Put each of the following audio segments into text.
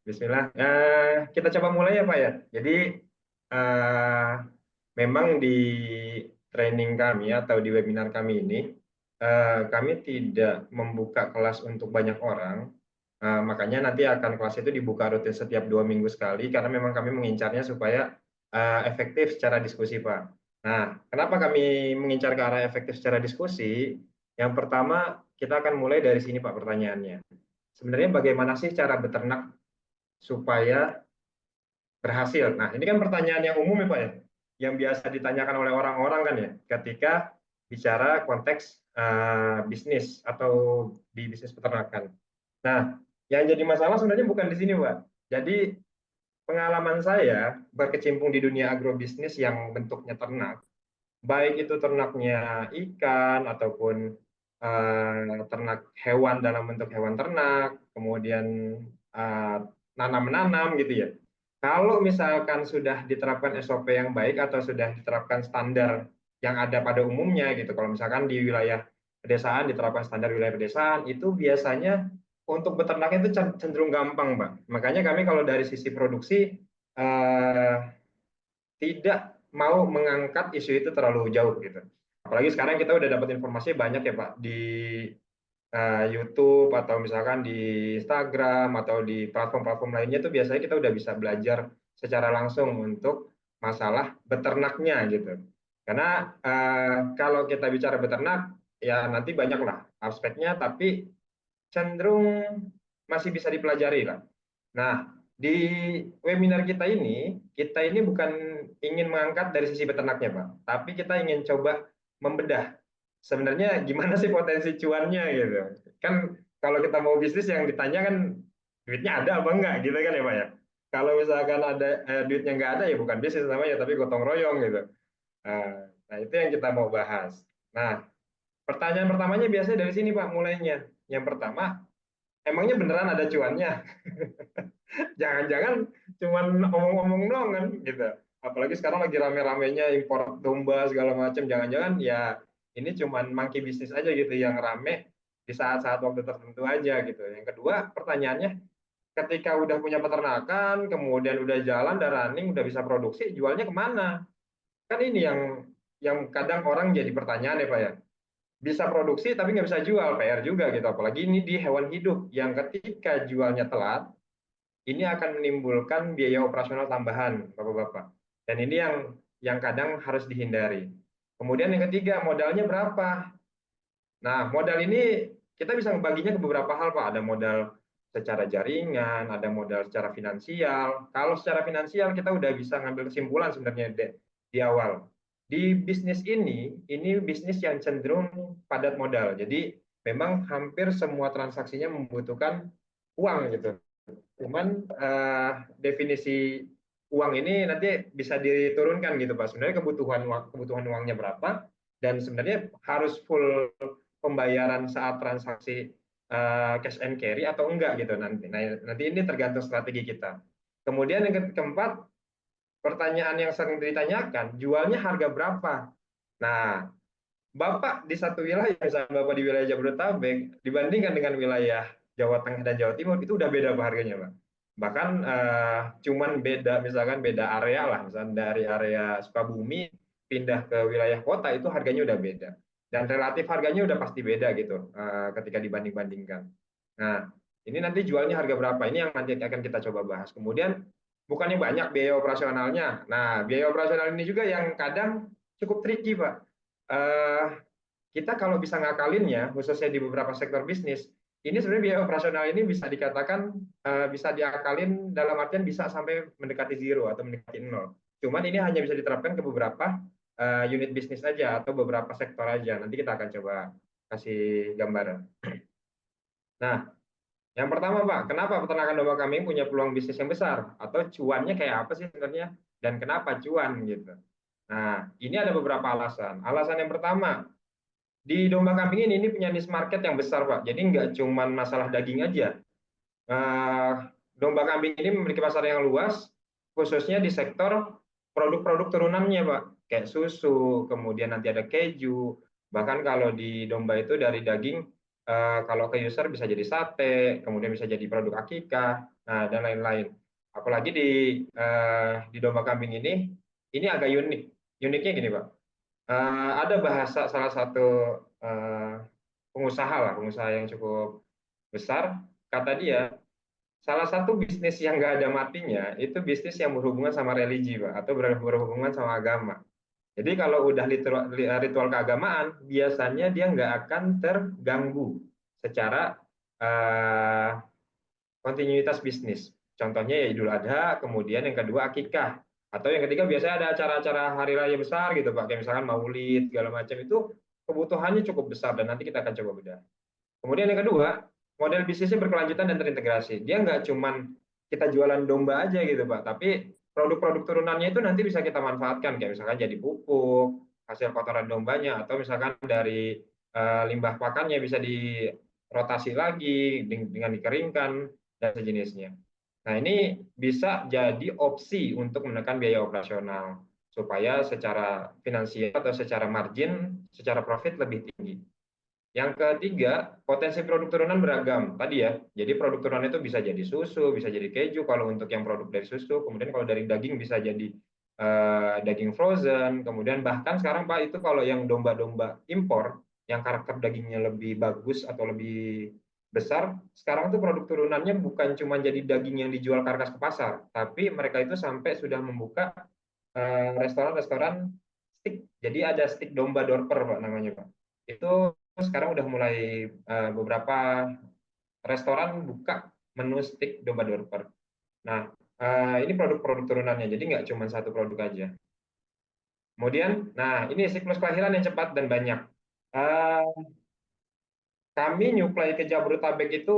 Bismillah. Kita coba mulai ya Pak ya. Jadi eh, memang di training kami atau di webinar kami ini, kami tidak membuka kelas untuk banyak orang. Makanya nanti akan kelas itu dibuka rutin setiap 2 minggu sekali, karena memang kami mengincarnya supaya efektif secara diskusi Pak. Nah, kenapa kami mengincar ke arah efektif secara diskusi? Yang pertama, kita akan mulai dari sini Pak pertanyaannya. Sebenarnya bagaimana sih cara beternak supaya berhasil? Nah, ini kan pertanyaan yang umum ya Pak ya, yang biasa ditanyakan oleh orang-orang kan ya, ketika bicara konteks bisnis atau di bisnis peternakan. Nah, yang jadi masalah sebenarnya bukan di sini Pak. Jadi pengalaman saya berkecimpung di dunia agrobisnis yang bentuknya ternak, baik itu ternaknya ikan ataupun ternak hewan dalam bentuk hewan ternak, kemudian eh, nanam-menanam gitu ya. Kalau misalkan sudah diterapkan SOP yang baik atau sudah diterapkan standar yang ada pada umumnya gitu, kalau misalkan di wilayah pedesaan diterapkan standar wilayah pedesaan, itu biasanya untuk beternak itu cenderung gampang, Pak. Makanya kami kalau dari sisi produksi eh, tidak mau mengangkat isu itu terlalu jauh gitu. Apalagi sekarang kita udah dapat informasi banyak ya Pak di YouTube atau misalkan di Instagram atau di platform-platform lainnya tuh biasanya kita udah bisa belajar secara langsung untuk masalah beternaknya gitu. Karena kalau kita bicara beternak ya nanti banyaklah aspeknya, tapi cenderung masih bisa dipelajari lah. Nah, di webinar kita ini bukan ingin mengangkat dari sisi peternaknya, Pak, tapi kita ingin coba membedah sebenarnya gimana sih potensi cuannya gitu. Kan kalau kita mau bisnis yang ditanya kan duitnya ada apa enggak gitu kan ya, Pak ya. Kalau misalkan ada duitnya nggak ada ya bukan bisnis namanya, tapi gotong royong gitu. Nah, itu yang kita mau bahas. Nah, pertanyaan pertamanya biasanya dari sini, Pak, mulainya. Yang pertama, emangnya beneran ada cuannya? Jangan-jangan cuman omong-omong doang kan gitu. Apalagi sekarang lagi rame-ramenya impor domba segala macam. Jangan-jangan ya ini cuman monkey bisnis aja gitu yang rame di saat-saat waktu tertentu aja gitu. Yang kedua, pertanyaannya, ketika udah punya peternakan, kemudian udah jalan, udah running, udah bisa produksi, jualnya kemana? Kan ini yang kadang orang jadi pertanyaan ya Pak ya. Bisa produksi tapi nggak bisa jual, PR juga gitu. Apalagi ini di hewan hidup yang ketika jualnya telat, ini akan menimbulkan biaya operasional tambahan, Bapak-bapak. Dan ini yang kadang harus dihindari. Kemudian yang ketiga, modalnya berapa? Nah, modal ini kita bisa membaginya ke beberapa hal, Pak. Ada modal secara jaringan, ada modal secara finansial. Kalau secara finansial kita udah bisa ngambil kesimpulan sebenarnya di awal. Di bisnis ini bisnis yang cenderung padat modal. Jadi memang hampir semua transaksinya membutuhkan uang gitu. Cuman definisi uang ini nanti bisa diturunkan gitu Pak. Sebenarnya kebutuhan uangnya berapa dan sebenarnya harus full pembayaran saat transaksi cash and carry atau enggak gitu nanti. Nah, nanti ini tergantung strategi kita. Kemudian yang keempat, pertanyaan yang sering ditanyakan, jualnya harga berapa? Nah, Bapak di satu wilayah, misalnya Bapak di wilayah Jabodetabek, dibandingkan dengan wilayah Jawa Tengah dan Jawa Timur, itu udah beda Pak harganya, Pak. Bahkan cuman beda, misalkan beda area lah, misalnya dari area Sukabumi pindah ke wilayah kota, itu harganya udah beda. Dan relatif harganya udah pasti beda gitu ketika dibanding-bandingkan. Nah, ini nanti jualnya harga berapa? Ini yang nanti akan kita coba bahas. Kemudian, bukannya banyak biaya operasionalnya. Nah, biaya operasional ini juga yang kadang cukup tricky, Pak. Eh, kita kalau bisa ngakalinnya, khususnya di beberapa sektor bisnis, ini sebenarnya biaya operasional ini bisa dikatakan bisa diakalin dalam artian bisa sampai mendekati zero atau mendekati nol. Cuman ini hanya bisa diterapkan ke beberapa unit bisnis aja atau beberapa sektor aja. Nanti kita akan coba kasih gambaran. Nah, yang pertama Pak, kenapa peternakan domba kambing punya peluang bisnis yang besar? Atau cuannya kayak apa sih sebenarnya? Dan kenapa cuan gitu? Nah, ini ada beberapa alasan. Alasan yang pertama, di domba kambing ini punya niche market yang besar, Pak. Jadi nggak cuma masalah daging aja. Eh, Domba kambing ini memiliki pasar yang luas, khususnya di sektor produk-produk turunannya, Pak. Kayak susu, kemudian nanti ada keju. Bahkan kalau di domba itu dari daging kalau ke user bisa jadi sate, kemudian bisa jadi produk akikah, nah dan lain-lain. Apalagi di domba kambing ini agak unik. Uniknya gini, Pak. Ada bahasa salah satu eh, pengusaha lah, pengusaha yang cukup besar, kata dia, salah satu bisnis yang nggak ada matinya itu bisnis yang berhubungan sama religi, Pak, atau berhubungan sama agama. Jadi kalau udah ritual keagamaan, biasanya dia nggak akan terganggu secara eh, kontinuitas bisnis. Contohnya ya Idul Adha, kemudian yang kedua akikah, atau yang ketiga biasanya ada acara-acara hari raya besar gitu Pak, kayak misalkan Maulid segala macam itu kebutuhannya cukup besar dan nanti kita akan coba bedah. Kemudian yang kedua, model bisnisnya berkelanjutan dan terintegrasi. Dia nggak cuman kita jualan domba aja gitu Pak, tapi produk-produk turunannya itu nanti bisa kita manfaatkan, kayak misalkan jadi pupuk, hasil kotoran dombanya, atau misalkan dari limbah pakannya bisa dirotasi lagi dengan dikeringkan dan sejenisnya. Nah, ini bisa jadi opsi untuk menekan biaya operasional supaya secara finansial atau secara margin, secara profit lebih tinggi. Yang ketiga, potensi produk turunan beragam. Tadi ya, jadi produk turunan itu bisa jadi susu, bisa jadi keju kalau untuk yang produk dari susu. Kemudian kalau dari daging bisa jadi daging frozen. Kemudian bahkan sekarang Pak itu kalau yang domba-domba impor, yang karakter dagingnya lebih bagus atau lebih besar, sekarang tuh produk turunannya bukan cuma jadi daging yang dijual karkas ke pasar, tapi mereka itu sampai sudah membuka restoran-restoran stick. Jadi ada stick domba dorper Pak namanya Pak. Itu sekarang udah mulai beberapa restoran buka menu steak domba dorper. Nah, ini produk-produk turunannya, jadi nggak cuma satu produk aja. Kemudian, nah ini siklus kelahiran yang cepat dan banyak. Eh, Kami nyuplai ke Jabodetabek itu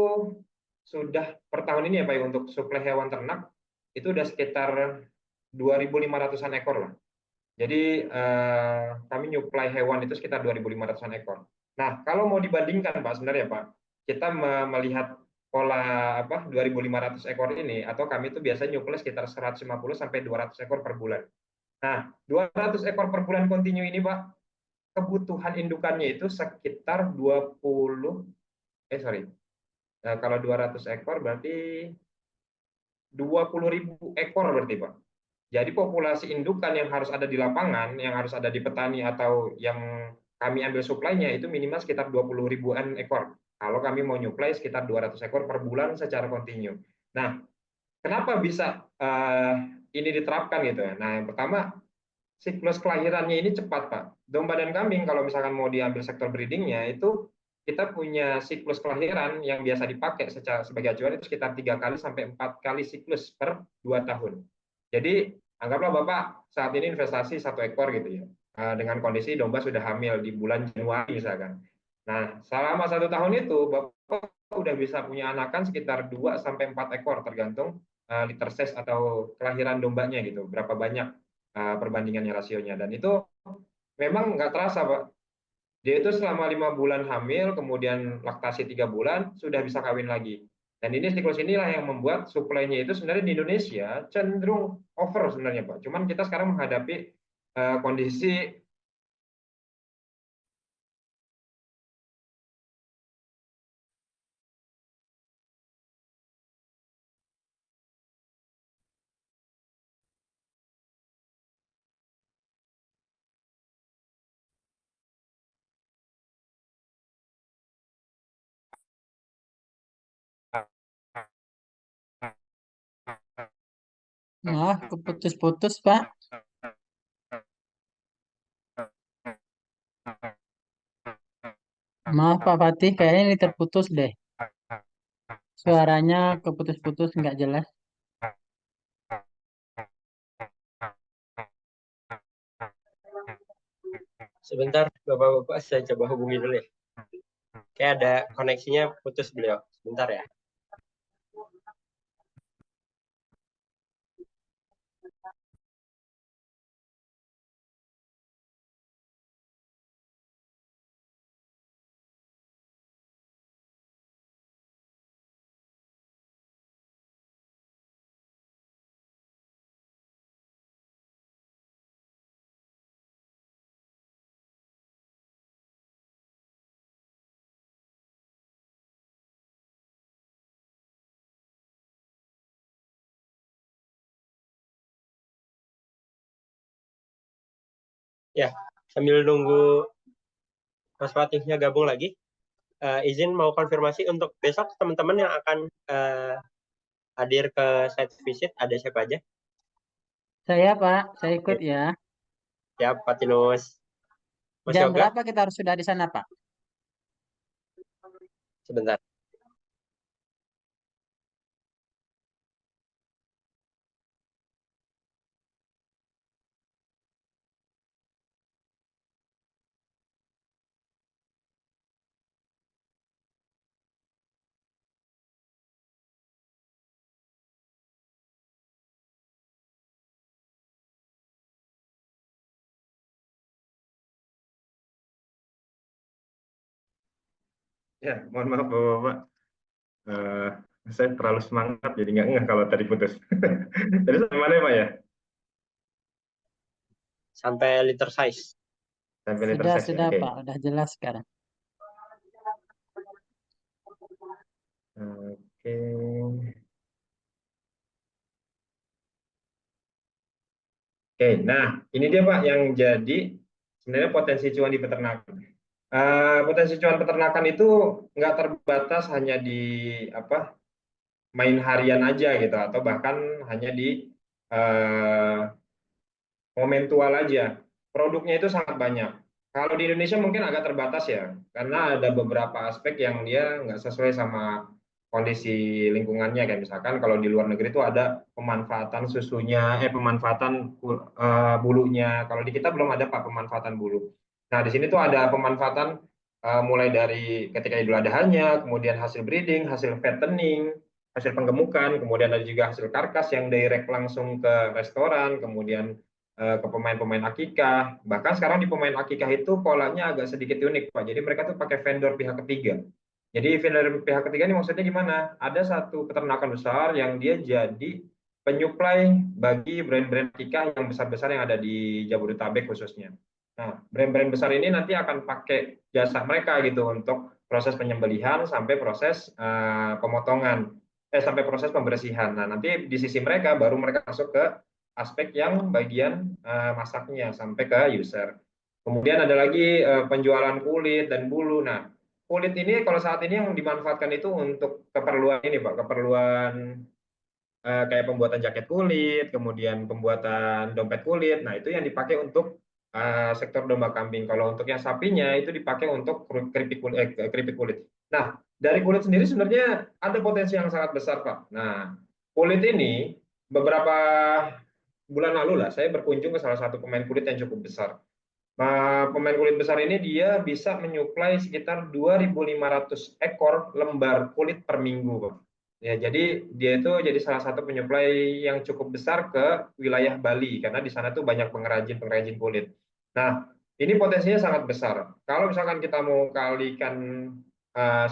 sudah per tahun ini ya Pak, untuk suplai hewan ternak itu udah sekitar 2.500-an ekor lah. Jadi kami nyuplai hewan itu sekitar 2.500-an ekor. Nah, kalau mau dibandingkan Pak, sebenarnya Pak, kita melihat pola apa 2.500 ekor ini, atau kami itu biasanya nyuplai sekitar 150 sampai 200 ekor per bulan. Nah, 200 ekor per bulan kontinu ini Pak, kebutuhan indukannya itu sekitar 20, sorry, kalau 200 ekor berarti 20.000 ekor berarti Pak. Jadi populasi indukan yang harus ada di lapangan, yang harus ada di petani atau yang kami ambil suplainya itu minimal sekitar 20 ribuan ekor. Kalau kami mau nyuplai sekitar 200 ekor per bulan secara kontinu. Nah, kenapa bisa ini diterapkan gitu ya? Nah, yang pertama siklus kelahirannya ini cepat, Pak. Domba dan kambing kalau misalkan mau diambil sektor breedingnya itu kita punya siklus kelahiran yang biasa dipakai sebagai acuan itu sekitar 3 kali sampai 4 kali siklus per 2 tahun. Jadi anggaplah Bapak saat ini investasi 1 ekor gitu ya, dengan kondisi domba sudah hamil di bulan Januari misalkan. Nah, selama 1 tahun itu Bapak udah bisa punya anakan sekitar 2 sampai 4 ekor tergantung liter size atau kelahiran dombanya gitu, berapa banyak perbandingannya rasionya. Dan itu memang nggak terasa Pak. Dia itu selama 5 bulan hamil, kemudian laktasi 3 bulan, sudah bisa kawin lagi. Dan ini siklus inilah yang membuat suplainya itu sebenarnya di Indonesia cenderung over sebenarnya Pak. Cuman kita sekarang menghadapi kondisi Nah, keputus-putus, Pak. Maaf, Pak Fatih, kayaknya ini terputus deh. Suaranya keputus-putus, nggak jelas. Sebentar, Bapak-Bapak, saya coba hubungi dulu ya. Kayak ada koneksinya putus beliau. Sebentar ya. Ya, sambil nunggu Mas Fatihnya gabung lagi, izin mau konfirmasi untuk besok teman-teman yang akan hadir ke site visit, ada siapa aja? Saya Pak, saya ikut Oke, ya. ya, Patinus. Mas Jam Yoga, berapa kita harus sudah di sana Pak? sebentar. Ya, mohon maaf Bapak-Bapak. Eh, saya terlalu semangat jadi nggak ngeh kalau tadi putus. Tadi sampai mana ya Pak ya? Sampai liter size. Sampai liter Sudah, size ya. sudah Oke. Pak, udah jelas sekarang. Oke. Oke. Nah, ini dia Pak yang jadi sebenarnya potensi cuan di peternakan. Potensi cuan peternakan itu nggak terbatas hanya di apa main harian aja gitu atau bahkan hanya di eh, momentual aja. Produknya itu sangat banyak. Kalau di Indonesia mungkin agak terbatas ya, karena ada beberapa aspek yang dia nggak sesuai sama kondisi lingkungannya. Kayak misalkan kalau di luar negeri itu ada pemanfaatan susunya, pemanfaatan bulunya. Kalau di kita belum ada Pak pemanfaatan bulu. Nah di sini tuh ada pemanfaatan mulai dari ketika idul adhanya, kemudian hasil breeding, hasil fattening, hasil penggemukan, kemudian ada juga hasil karkas yang direct langsung ke restoran, kemudian ke pemain-pemain akikah. Bahkan sekarang di pemain akikah itu polanya agak sedikit unik, Pak. Jadi mereka tuh pakai vendor pihak ketiga. Jadi vendor pihak ketiga ini maksudnya gimana? Ada satu peternakan besar yang dia jadi penyuplai bagi brand-brand akikah yang besar-besar yang ada di Jabodetabek khususnya. Nah, brand-brand besar ini nanti akan pakai jasa mereka gitu untuk proses penyembelihan sampai proses pemotongan, sampai proses pembersihan. Nah, nanti di sisi mereka baru mereka masuk ke aspek yang bagian masaknya sampai ke user. Kemudian ada lagi penjualan kulit dan bulu. Nah, kulit ini kalau saat ini yang dimanfaatkan itu untuk keperluan ini, Pak, keperluan kayak pembuatan jaket kulit, kemudian pembuatan dompet kulit. Nah, itu yang dipakai untuk sektor domba kambing. Kalau untuk yang sapinya itu dipakai untuk keripik kulit. Nah, dari kulit sendiri sebenarnya ada potensi yang sangat besar, Pak. Nah, kulit ini beberapa bulan lalu lah saya berkunjung ke salah satu pemain kulit yang cukup besar. Pemain kulit besar ini dia bisa menyuplai sekitar 2.500 ekor lembar kulit per minggu, Pak. Ya, jadi dia itu jadi salah satu penyuplai yang cukup besar ke wilayah Bali karena di sana tuh banyak pengrajin-pengrajin kulit. Nah, ini potensinya sangat besar. Kalau misalkan kita mau kalikan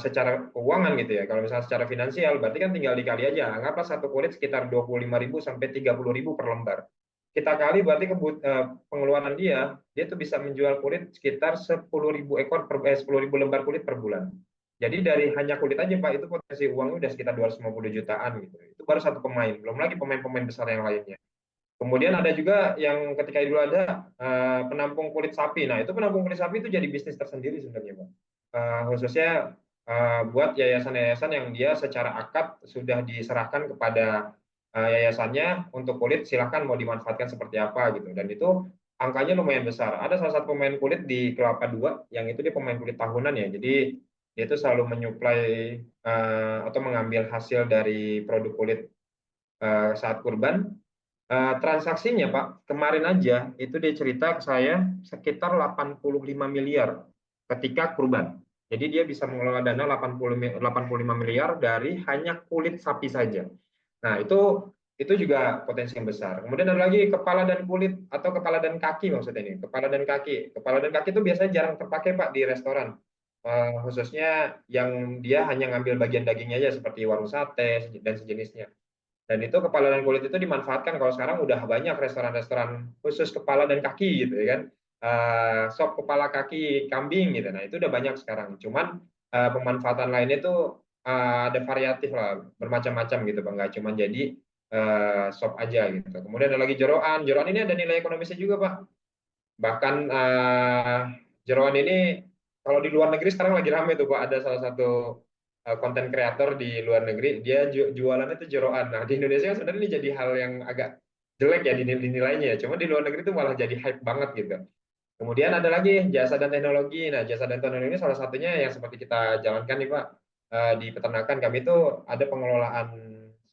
secara keuangan gitu ya, kalau misalnya secara finansial berarti kan tinggal dikali aja. Anggaplah satu kulit sekitar 25.000 sampai 30.000 per lembar. Kita kali berarti pengeluaran dia tuh bisa menjual kulit sekitar 10.000 ekor 10.000 lembar kulit per bulan. Jadi dari hanya kulit aja Pak itu potensi uangnya udah sekitar 250 jutaan gitu. Itu baru satu pemain, belum lagi pemain-pemain besar yang lainnya. Kemudian ada juga yang ketika Idul Adha penampung kulit sapi. Nah itu penampung kulit sapi itu jadi bisnis tersendiri sebenarnya Pak. Khususnya buat yayasan-yayasan yang dia secara akad sudah diserahkan kepada yayasannya untuk kulit silahkan mau dimanfaatkan seperti apa gitu. Dan itu angkanya lumayan besar. Ada salah satu pemain kulit di Kelapa Dua yang itu dia pemain kulit tahunan ya. Jadi dia itu selalu menyuplai atau mengambil hasil dari produk kulit saat kurban. Transaksinya Pak, kemarin aja itu dia cerita ke saya sekitar 85 miliar ketika kurban. Jadi dia bisa mengelola dana 85 miliar dari hanya kulit sapi saja. Nah, itu juga potensi yang besar. Kemudian ada lagi kepala dan kulit atau kepala dan kaki maksudnya ini. Kepala dan kaki. Kepala dan kaki itu biasanya jarang terpakai Pak di restoran. Khususnya yang dia hanya ngambil bagian dagingnya aja seperti warung sate dan sejenisnya. Dan itu kepala dan kulit itu dimanfaatkan kalau sekarang udah banyak restoran-restoran khusus kepala dan kaki gitu ya kan. Sop kepala kaki kambing gitu. Nah, itu udah banyak sekarang. Cuman pemanfaatan lainnya itu ada variatif lah, bermacam-macam gitu Bang. Nggak cuma jadi sop aja gitu. Kemudian ada lagi jeroan. Jeroan ini ada nilai ekonomisnya juga Pak. Bahkan jeroan ini kalau di luar negeri sekarang lagi ramai tuh Pak, ada salah satu konten kreator di luar negeri, dia jualannya itu jeroan. Nah, di Indonesia kan sebenarnya ini jadi hal yang agak jelek ya dinilainya ya. Cuma di luar negeri itu malah jadi hype banget gitu. Kemudian ada lagi jasa dan teknologi. Nah, jasa dan teknologi ini salah satunya yang seperti kita jalankan nih Pak. Di peternakan kami itu ada pengelolaan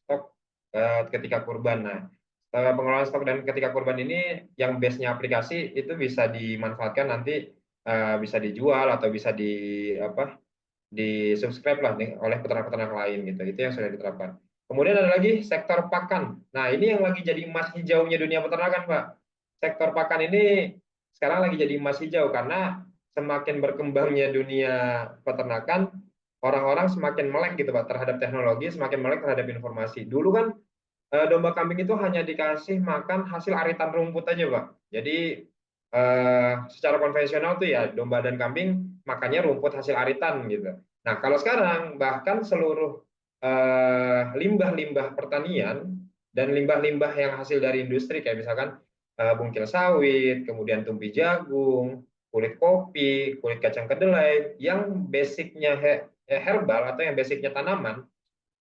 stok ketika kurban. Nah, pengelolaan stok dan ketika kurban ini yang base-nya aplikasi itu bisa dimanfaatkan nanti, bisa dijual atau bisa di subscribe lah nih oleh peternak-peternak lain gitu. Itu yang sudah diterapkan. Kemudian ada lagi sektor pakan. Nah, ini yang lagi jadi emas hijaunya dunia peternakan, Pak. Sektor pakan ini sekarang lagi jadi emas hijau karena semakin berkembangnya dunia peternakan, orang-orang semakin melek gitu, Pak, terhadap teknologi, semakin melek terhadap informasi. Dulu kan domba kambing itu hanya dikasih makan hasil aritan rumput aja, Pak. Jadi secara konvensional tuh ya domba dan kambing makannya rumput hasil aritan gitu. Nah, kalau sekarang bahkan seluruh limbah-limbah pertanian dan limbah-limbah yang hasil dari industri kayak misalkan bungkil sawit, kemudian tumpi jagung, kulit kopi, kulit kacang kedelai yang basicnya herbal atau yang basicnya tanaman,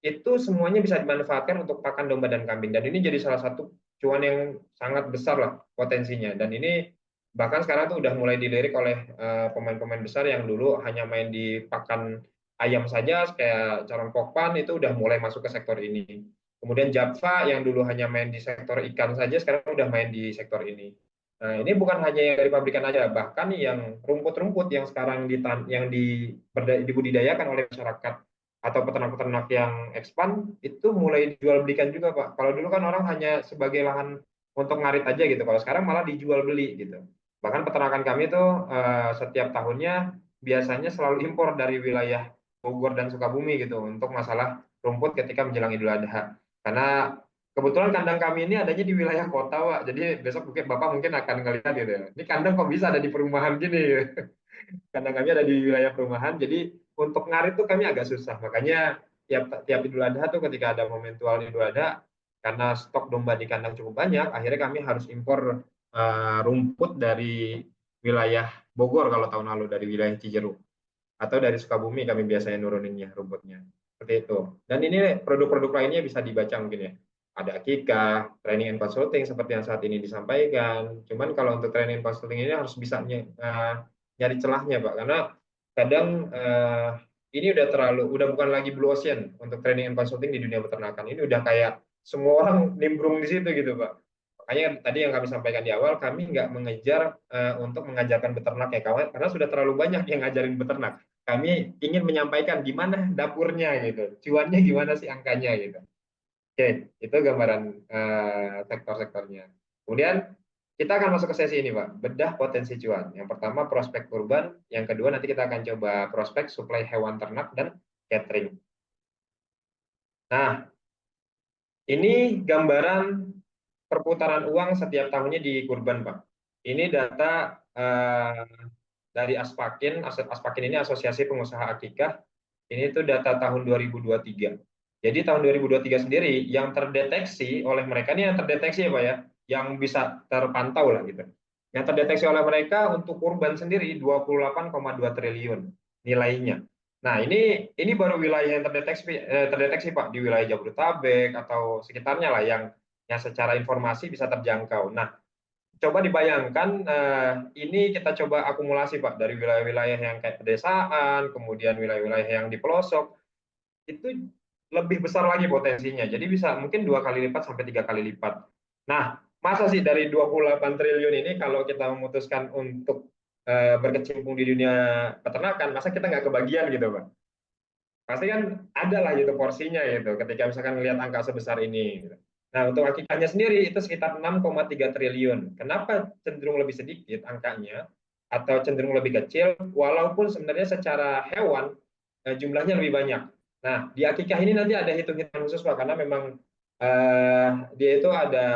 itu semuanya bisa dimanfaatkan untuk pakan domba dan kambing. Dan ini jadi salah satu cuan yang sangat besar lah potensinya. Dan ini bahkan sekarang tuh udah mulai dilirik oleh pemain-pemain besar yang dulu hanya main di pakan ayam saja, kayak Carong Pokpan itu udah mulai masuk ke sektor ini. Kemudian Japfa yang dulu hanya main di sektor ikan saja, sekarang udah main di sektor ini. Nah, ini bukan hanya yang dari pabrikan aja, bahkan yang rumput-rumput yang sekarang dibudidayakan oleh masyarakat atau peternak-peternak yang expand itu mulai dijual belikan juga Pak. Kalau dulu kan orang hanya sebagai lahan untuk ngarit aja gitu. Kalau sekarang malah dijual beli gitu. Bahkan peternakan kami itu setiap tahunnya biasanya selalu impor dari wilayah Bogor dan Sukabumi gitu untuk masalah rumput ketika menjelang Idul Adha. Karena kebetulan kandang kami ini adanya di wilayah kota, Pak. Jadi besok mungkin Bapak mungkin akan ngelihat gitu ya. Ini kandang kok bisa ada di perumahan gini gitu. Karena kami ada di wilayah perumahan, jadi untuk ngarit tuh kami agak susah. Makanya tiap Idul Adha tuh ketika ada momentual Idul Adha, karena stok domba di kandang cukup banyak, akhirnya kami harus impor rumput dari wilayah Bogor kalau tahun lalu, dari wilayah Cijeruk, atau dari Sukabumi kami biasanya nuruninnya rumputnya. Seperti itu. Dan ini produk-produk lainnya bisa dibaca mungkin ya. Ada Akika, training and consulting seperti yang saat ini disampaikan. Cuman kalau untuk training and consulting ini harus bisa nyari celahnya Pak, karena kadang ini udah bukan lagi blue ocean untuk training and consulting di dunia peternakan. Ini udah kayak semua orang nimbrung di situ gitu Pak. Makanya tadi yang kami sampaikan di awal, kami nggak mengejar untuk mengajarkan beternak ya kawan, karena sudah terlalu banyak yang ngajarin beternak. Kami ingin menyampaikan gimana dapurnya gitu, cuannya gimana sih angkanya gitu. Oke, itu gambaran sektor-sektornya. Kemudian kita akan masuk ke sesi ini, Pak. Bedah potensi cuan. Yang pertama prospek kurban, yang kedua nanti kita akan coba prospek suplai hewan ternak dan catering. Nah, ini gambaran perputaran uang setiap tahunnya di kurban, Pak. Ini data dari Aspakin. Aspakin ini Asosiasi Pengusaha Akikah. Ini tuh data tahun 2023. Jadi tahun 2023 sendiri yang terdeteksi oleh mereka, ini yang terdeteksi ya Pak ya, yang bisa terpantau lah gitu. Yang terdeteksi oleh mereka untuk kurban sendiri 28,2 triliun nilainya. Nah, ini baru wilayah yang terdeteksi Pak, di wilayah Jabodetabek atau sekitarnya lah yang secara informasi bisa terjangkau. Nah, coba dibayangkan ini kita coba akumulasi Pak dari wilayah-wilayah yang kayak pedesaan, kemudian wilayah-wilayah yang di pelosok, itu lebih besar lagi potensinya. Jadi bisa mungkin 2 kali lipat sampai 3 kali lipat. Nah, masa sih dari 28 triliun ini kalau kita memutuskan untuk berkecimpung di dunia peternakan, masa kita nggak kebagian gitu Pak? Pasti kan ada lah gitu porsinya gitu ketika misalkan melihat angka sebesar ini gitu. Nah, untuk akikahnya sendiri itu sekitar 6,3 triliun. Kenapa cenderung lebih sedikit angkanya atau cenderung lebih kecil walaupun sebenarnya secara hewan jumlahnya lebih banyak. Nah, di akikah ini nanti ada hitung-hitungan khusus Pak, karena memang dia itu ada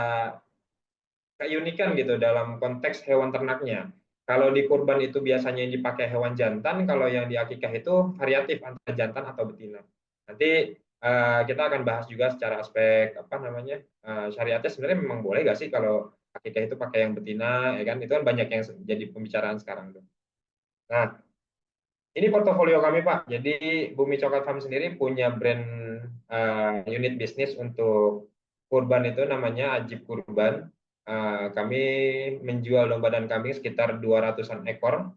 keunikan gitu dalam konteks hewan ternaknya. Kalau di kurban itu biasanya yang dipakai hewan jantan, kalau yang di akikah itu variatif antara jantan atau betina. Nanti kita akan bahas juga secara aspek apa namanya syariatnya sebenarnya memang boleh nggak sih kalau akikah itu pakai yang betina, ya kan? Itu kan banyak yang jadi pembicaraan sekarang tuh. Nah, ini portofolio kami Pak. Jadi Bumi Coklat Farm sendiri punya brand unit bisnis untuk kurban itu namanya Ajib Kurban. Kami menjual domba dan kambing sekitar 200-an ekor,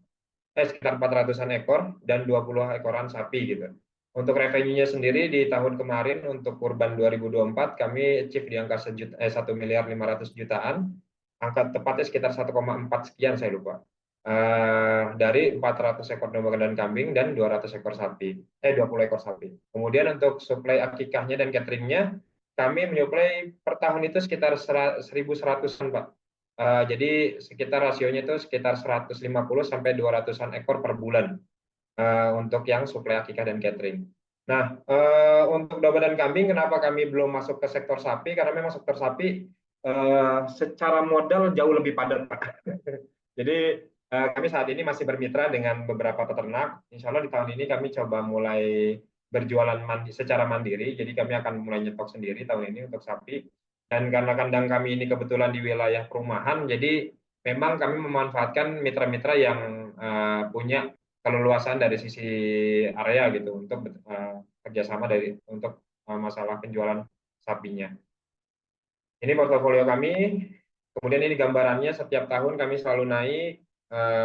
sekitar 400-an ekor dan 20 ekoran sapi gitu. Untuk revenue-nya sendiri di tahun kemarin untuk kurban 2024 kami achieve di angka 1.500.000.000 jutaan. Angka tepatnya sekitar 1,4 sekian saya lupa. Dari 400 ekor domba dan kambing dan 200 ekor sapi, 20 ekor sapi. Kemudian untuk suplai akikahnya dan cateringnya, kami menyuplai per tahun itu sekitar 1.100-an Pak. Jadi sekitar rasionya itu sekitar 150 sampai 200-an ekor per bulan untuk yang suplai akikah dan catering. Nah, untuk domba dan kambing, kenapa kami belum masuk ke sektor sapi? Karena memang sektor sapi secara modal jauh lebih padat, Pak. Jadi kami saat ini masih bermitra dengan beberapa peternak. Insya Allah di tahun ini kami coba mulai berjualan secara mandiri. Jadi kami akan mulai nyetok sendiri tahun ini untuk sapi. Dan karena kandang kami ini kebetulan di wilayah perumahan, jadi memang kami memanfaatkan mitra-mitra yang punya keleluasan dari sisi area gitu untuk kerjasama untuk masalah penjualan sapinya. Ini portofolio kami. Kemudian ini gambarannya setiap tahun kami selalu naik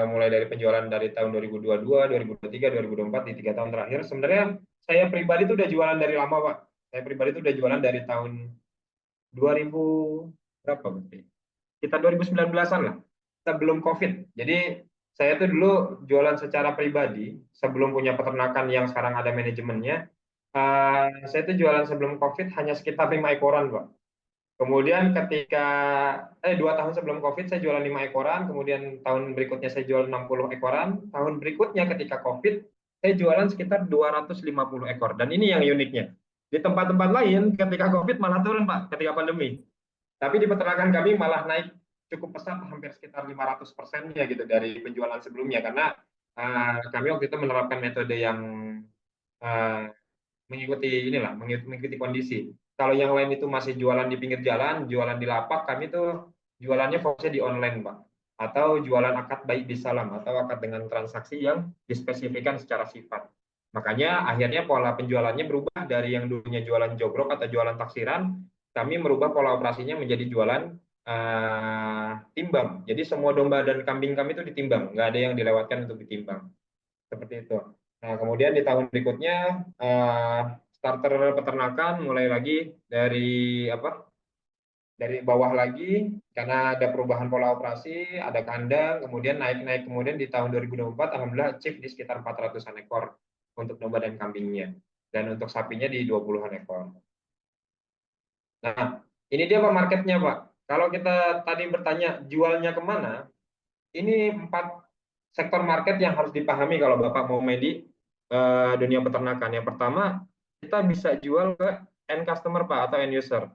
mulai dari penjualan dari tahun 2022, 2023, 2024 di 3 tahun terakhir. Sebenarnya saya pribadi itu udah jualan dari lama Pak. Saya pribadi itu udah jualan dari tahun 2000 berapa berarti? Kita 2019-an lah, sebelum COVID. Jadi saya tuh dulu jualan secara pribadi sebelum punya peternakan yang sekarang ada manajemennya. Saya tuh jualan sebelum COVID hanya sekitar 5 ekoran, Pak. Kemudian ketika 2 tahun sebelum COVID saya jualan 5 ekoran, kemudian tahun berikutnya saya jual 60 ekoran, tahun berikutnya ketika COVID saya jualan sekitar 250 ekor. Dan ini yang uniknya. Di tempat-tempat lain ketika COVID malah turun Pak, ketika pandemi. Tapi di peternakan kami malah naik cukup pesat, hampir sekitar 500%-nya gitu dari penjualan sebelumnya, karena kami waktu itu menerapkan metode yang mengikuti kondisi. Kalau yang lain itu masih jualan di pinggir jalan, jualan di lapak, kami tuh jualannya fokusnya di online, Pak. Atau jualan akad baik bisalam, atau akad dengan transaksi yang dispesifikan secara sifat. Makanya akhirnya pola penjualannya berubah dari yang dulunya jualan jogrok atau jualan taksiran, kami merubah pola operasinya menjadi jualan timbang. Jadi semua domba dan kambing kami itu ditimbang, nggak ada yang dilewatkan untuk ditimbang. Seperti itu. Nah, kemudian di tahun berikutnya starter peternakan mulai lagi dari dari bawah lagi karena ada perubahan pola operasi, ada kandang, kemudian naik-naik, kemudian di tahun 2024 alhamdulillah achieve di sekitar 400-an ekor untuk domba dan kambingnya. Dan untuk sapinya di 20-an ekor. Nah, ini dia Pak marketnya Pak. Kalau kita tadi bertanya jualnya kemana, ini 4 sektor market yang harus dipahami kalau Bapak mau main di dunia peternakan. Yang pertama, kita bisa jual ke end customer Pak atau end user.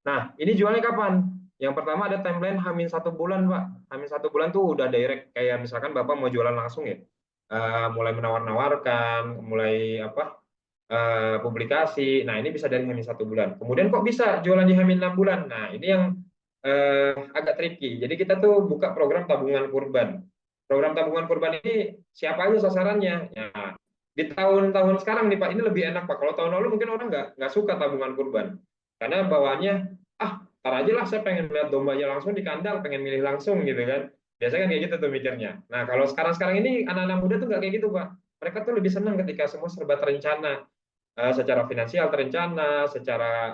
Nah, ini jualnya kapan? Yang pertama ada timeline Hamin 1 bulan Pak. Hamin 1 bulan tuh udah direct, kayak misalkan Bapak mau jualan langsung ya. Mulai menawar-nawarkan, mulai publikasi. Nah, ini bisa dari Hamin 1 bulan. Kemudian kok bisa jualan di Hamin 6 bulan? Nah, ini yang agak tricky. Jadi kita tuh buka program tabungan kurban. Program tabungan kurban ini siapa aja sasarannya? Ya, di tahun-tahun sekarang nih Pak, ini lebih enak Pak. Kalau tahun lalu mungkin orang nggak suka tabungan kurban. Karena bawaannya, tar aja lah saya pengen lihat dombanya langsung di kandang, pengen milih langsung gitu kan. Biasanya kan kayak gitu tuh mikirnya. Nah, kalau sekarang-sekarang ini anak-anak muda tuh nggak kayak gitu Pak. Mereka tuh lebih senang ketika semua serba terencana. Secara finansial terencana, secara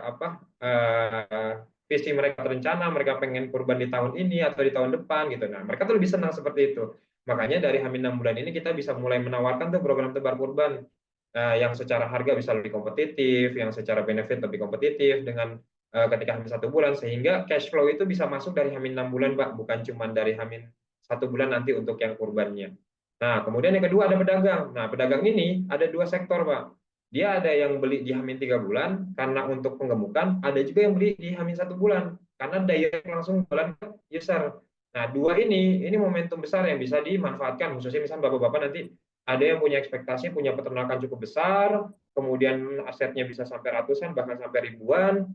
visi mereka terencana, mereka pengen kurban di tahun ini atau di tahun depan gitu. Nah, mereka tuh lebih senang seperti itu. Makanya dari Hamin 6 bulan ini kita bisa mulai menawarkan tuh program tebar kurban yang secara harga bisa lebih kompetitif, yang secara benefit lebih kompetitif dengan ketika Hamin 1 bulan, sehingga cash flow itu bisa masuk dari Hamin 6 bulan Pak, bukan cuma dari Hamin 1 bulan nanti untuk yang kurbannya. Nah, kemudian yang kedua ada pedagang. Nah, pedagang ini ada 2 sektor Pak. Dia ada yang beli di Hamin 3 bulan karena untuk penggemukan, ada juga yang beli di Hamin 1 bulan karena direct langsung jualan ke user. Nah, 2 ini momentum besar yang bisa dimanfaatkan, khususnya misalnya bapak-bapak nanti ada yang punya ekspektasi punya peternakan cukup besar, kemudian asetnya bisa sampai ratusan bahkan sampai ribuan,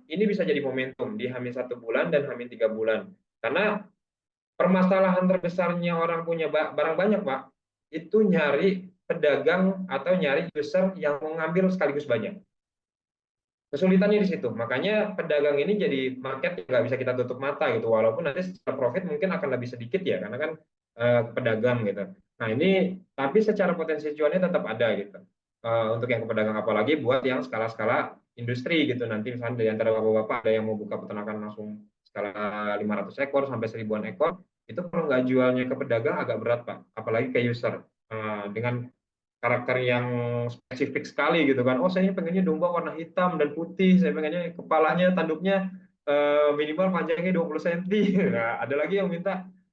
ini bisa jadi momentum di H-1 bulan dan H-3 bulan. Karena permasalahan terbesarnya orang punya barang banyak, Pak, itu nyari pedagang atau nyari user yang mau ngambil sekaligus banyak. Kesulitannya di situ. Makanya pedagang ini jadi market yang nggak bisa kita tutup mata gitu. Walaupun nanti secara profit mungkin akan lebih sedikit ya, karena kan pedagang gitu. Nah ini, tapi secara potensi cuannya tetap ada gitu. Untuk yang ke pedagang, apalagi buat yang skala-skala industri gitu. Nanti misalnya di antara bapak-bapak ada yang mau buka peternakan langsung skala 500 ekor sampai 1000-an ekor, itu kalau nggak jualnya ke pedagang agak berat, Pak. Apalagi ke user. Dengan karakter yang spesifik sekali gitu kan. Oh, saya pengennya domba warna hitam dan putih, saya pengennya kepalanya, tanduknya minimal panjangnya 20 cm. Nah, ada lagi yang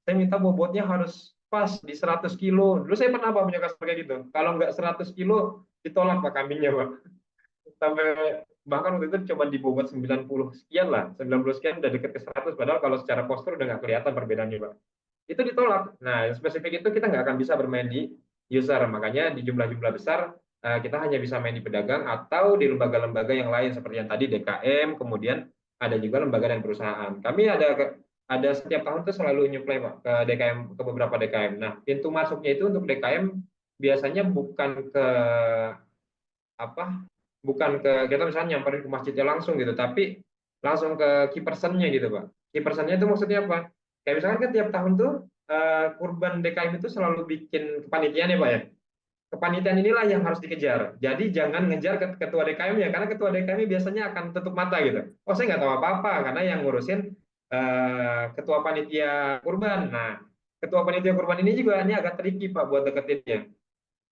saya minta bobotnya harus pas di 100 kilo. Dulu saya pernah punya customer kayak gitu. Kalau nggak 100 kilo ditolak Pak kambingnya, Pak. Sampai bahkan waktu itu coba dibobot 90 sekian lah, 90 sekian udah deket ke 100, padahal kalau secara postur udah nggak kelihatan perbedaannya, Pak. Itu ditolak. Nah, yang spesifik itu kita nggak akan bisa bermain di user. Makanya di jumlah-jumlah besar kita hanya bisa main di pedagang atau di lembaga-lembaga yang lain seperti yang tadi DKM, kemudian ada juga lembaga dan perusahaan. Kami ada setiap tahun tuh selalu nyuplai, Pak, ke DKM, ke beberapa DKM. Nah, pintu masuknya itu untuk DKM biasanya bukan ke apa? Bukan ke kita misalnya nyamperin ke masjidnya langsung gitu, tapi langsung ke key personnya gitu, Pak. Key personnya itu maksudnya apa? Kayak misalkan kan tiap tahun tuh kurban DKM itu selalu bikin kepanitiaan ya, Pak ya. Kepanitiaan inilah yang harus dikejar. Jadi jangan ngejar ke ketua DKM-nya, karena ketua DKM biasanya akan tutup mata gitu. Oh, saya nggak tahu apa-apa, karena yang ngurusin ketua panitia kurban. Nah, ketua panitia kurban ini juga ini agak tricky, Pak, buat deketinnya.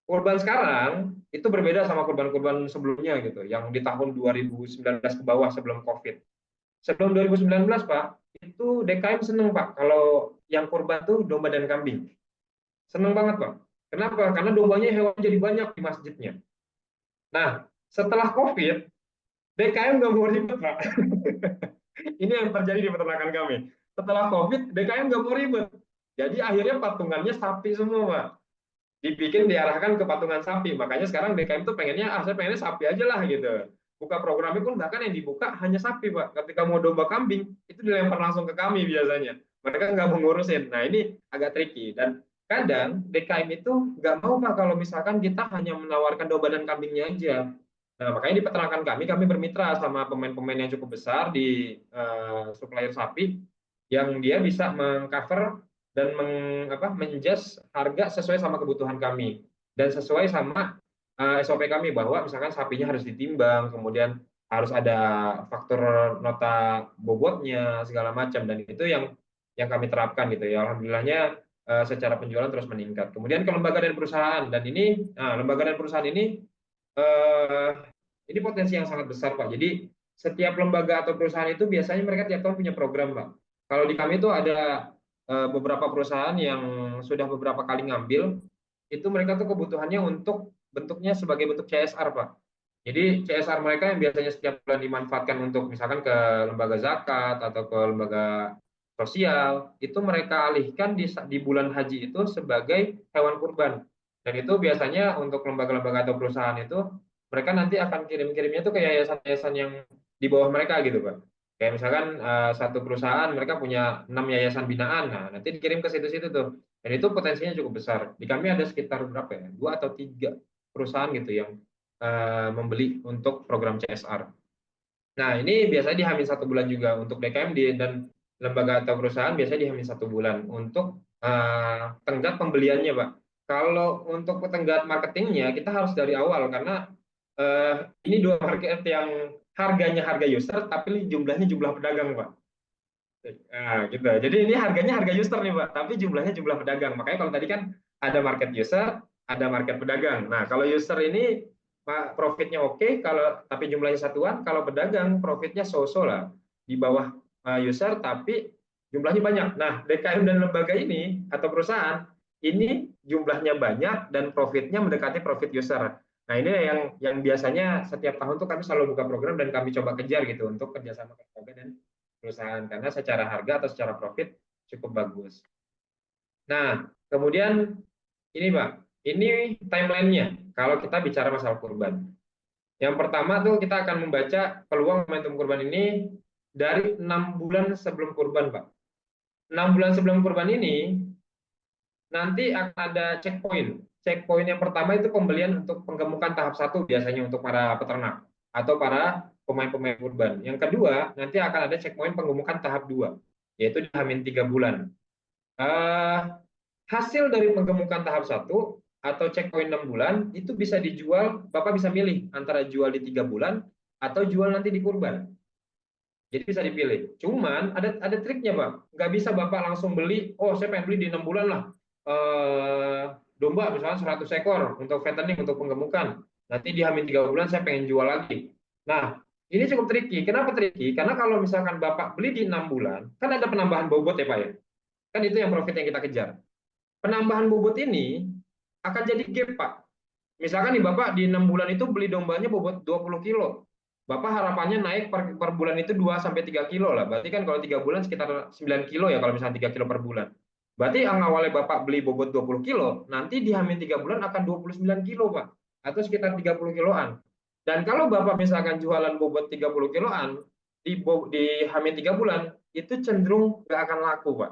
Kurban sekarang itu berbeda sama kurban-kurban sebelumnya gitu, yang di tahun 2019 ke bawah sebelum COVID. Sebelum 2019, Pak, itu DKM seneng, Pak, kalau yang kurban tuh domba dan kambing. Seneng banget, Pak. Kenapa? Karena dombanya hewan jadi banyak di masjidnya. Nah, setelah COVID, DKM nggak mau ribet, Pak. Ini yang terjadi di peternakan kami. Setelah COVID, DKM nggak mau ribet. Jadi akhirnya patungannya sapi semua, Pak. Dibikin diarahkan ke patungan sapi. Makanya sekarang DKM tuh pengennya, saya pengennya sapi aja lah gitu. Buka programnya pun bahkan yang dibuka hanya sapi, Pak. Ketika mau domba kambing, itu dilempar langsung ke kami biasanya. Mereka nggak mau ngurusin. Nah, ini agak tricky. Dan kadang DKM itu nggak mau, Pak, kalau misalkan kita hanya menawarkan domba dan kambingnya aja. Nah, makanya di peternakan kami bermitra sama pemain-pemain yang cukup besar di supplier sapi, yang dia bisa mengcover dan menjust harga sesuai sama kebutuhan kami dan sesuai sama SOP kami, bahwa misalkan sapinya harus ditimbang, kemudian harus ada faktur nota bobotnya segala macam, dan itu yang kami terapkan gitu ya. Alhamdulillahnya secara penjualan terus meningkat. Kemudian ke lembaga dan perusahaan, dan ini lembaga dan perusahaan ini potensi yang sangat besar, Pak. Jadi setiap lembaga atau perusahaan itu biasanya mereka tiap tahun punya program, Pak. Kalau di kami itu ada beberapa perusahaan yang sudah beberapa kali ngambil, itu mereka tuh kebutuhannya untuk bentuknya sebagai bentuk CSR, Pak. Jadi CSR mereka yang biasanya setiap bulan dimanfaatkan untuk misalkan ke lembaga zakat atau ke lembaga sosial, itu mereka alihkan di bulan haji itu sebagai hewan kurban. Dan itu biasanya untuk lembaga-lembaga atau perusahaan itu mereka nanti akan kirim-kirimnya tuh ke yayasan-yayasan yang di bawah mereka gitu, Pak. Kayak misalkan satu perusahaan mereka punya 6 yayasan binaan, nah nanti dikirim ke situ-situ tuh. Dan itu potensinya cukup besar. Di kami ada sekitar berapa ya? 2 atau 3 perusahaan gitu yang membeli untuk program CSR. Nah, ini biasanya di H-1 bulan juga untuk DKM dan lembaga atau perusahaan biasanya di H-1 bulan untuk tenggat pembeliannya, Pak. Kalau untuk tenggat marketingnya kita harus dari awal, karena ini dua market yang harganya harga user tapi jumlahnya jumlah pedagang, Pak. Nah, gitu. Jadi ini harganya harga user nih, Pak, tapi jumlahnya jumlah pedagang. Makanya kalau tadi kan ada market user, ada market pedagang. Nah, kalau user ini Pak, profitnya oke, kalau tapi jumlahnya satuan. Kalau pedagang profitnya so-so lah, di bawah user tapi jumlahnya banyak. Nah, DKM dan lembaga ini atau perusahaan ini jumlahnya banyak dan profitnya mendekati profit user. Nah, ini yang biasanya setiap tahun tuh kami selalu buka program dan kami coba kejar gitu untuk kerjasama lembaga dan perusahaan, karena secara harga atau secara profit cukup bagus. Nah, kemudian ini, Pak, ini timelinenya kalau kita bicara masalah kurban. Yang pertama tuh kita akan membaca peluang momentum kurban ini dari 6 bulan sebelum kurban, Pak. 6 bulan sebelum kurban ini nanti akan ada checkpoint. Checkpoint yang pertama itu pembelian untuk penggemukan tahap 1 biasanya untuk para peternak atau para pemain-pemain kurban. Yang kedua, nanti akan ada checkpoint penggemukan tahap 2, yaitu di H-3 bulan. Hasil dari penggemukan tahap 1 atau checkpoint 6 bulan itu bisa dijual, Bapak bisa milih antara jual di 3 bulan atau jual nanti di kurban. Jadi bisa dipilih. Cuman ada triknya, Pak. Nggak bisa Bapak langsung beli, oh saya pengen beli di 6 bulan lah. Domba misalnya 100 ekor untuk fattening, untuk penggemukan. Nanti di H-3 bulan saya pengen jual lagi. Nah, ini cukup tricky. Kenapa tricky? Karena kalau misalkan Bapak beli di 6 bulan, kan ada penambahan bobot ya Pak ya. Kan itu yang profit yang kita kejar. Penambahan bobot ini akan jadi gap, Pak. Misalkan nih Bapak di 6 bulan itu beli dombanya bobot 20 kilo. Bapak harapannya naik per bulan itu 2-3 kilo lah. Berarti kan kalau 3 bulan sekitar 9 kilo ya kalau misalnya 3 kilo per bulan. Berarti yang awalnya Bapak beli bobot 20 kilo, nanti di H-3 bulan akan 29 kilo, Pak. Atau sekitar 30 kiloan. Dan kalau Bapak misalkan jualan bobot 30 kiloan, di H-3 bulan, itu cenderung nggak akan laku, Pak.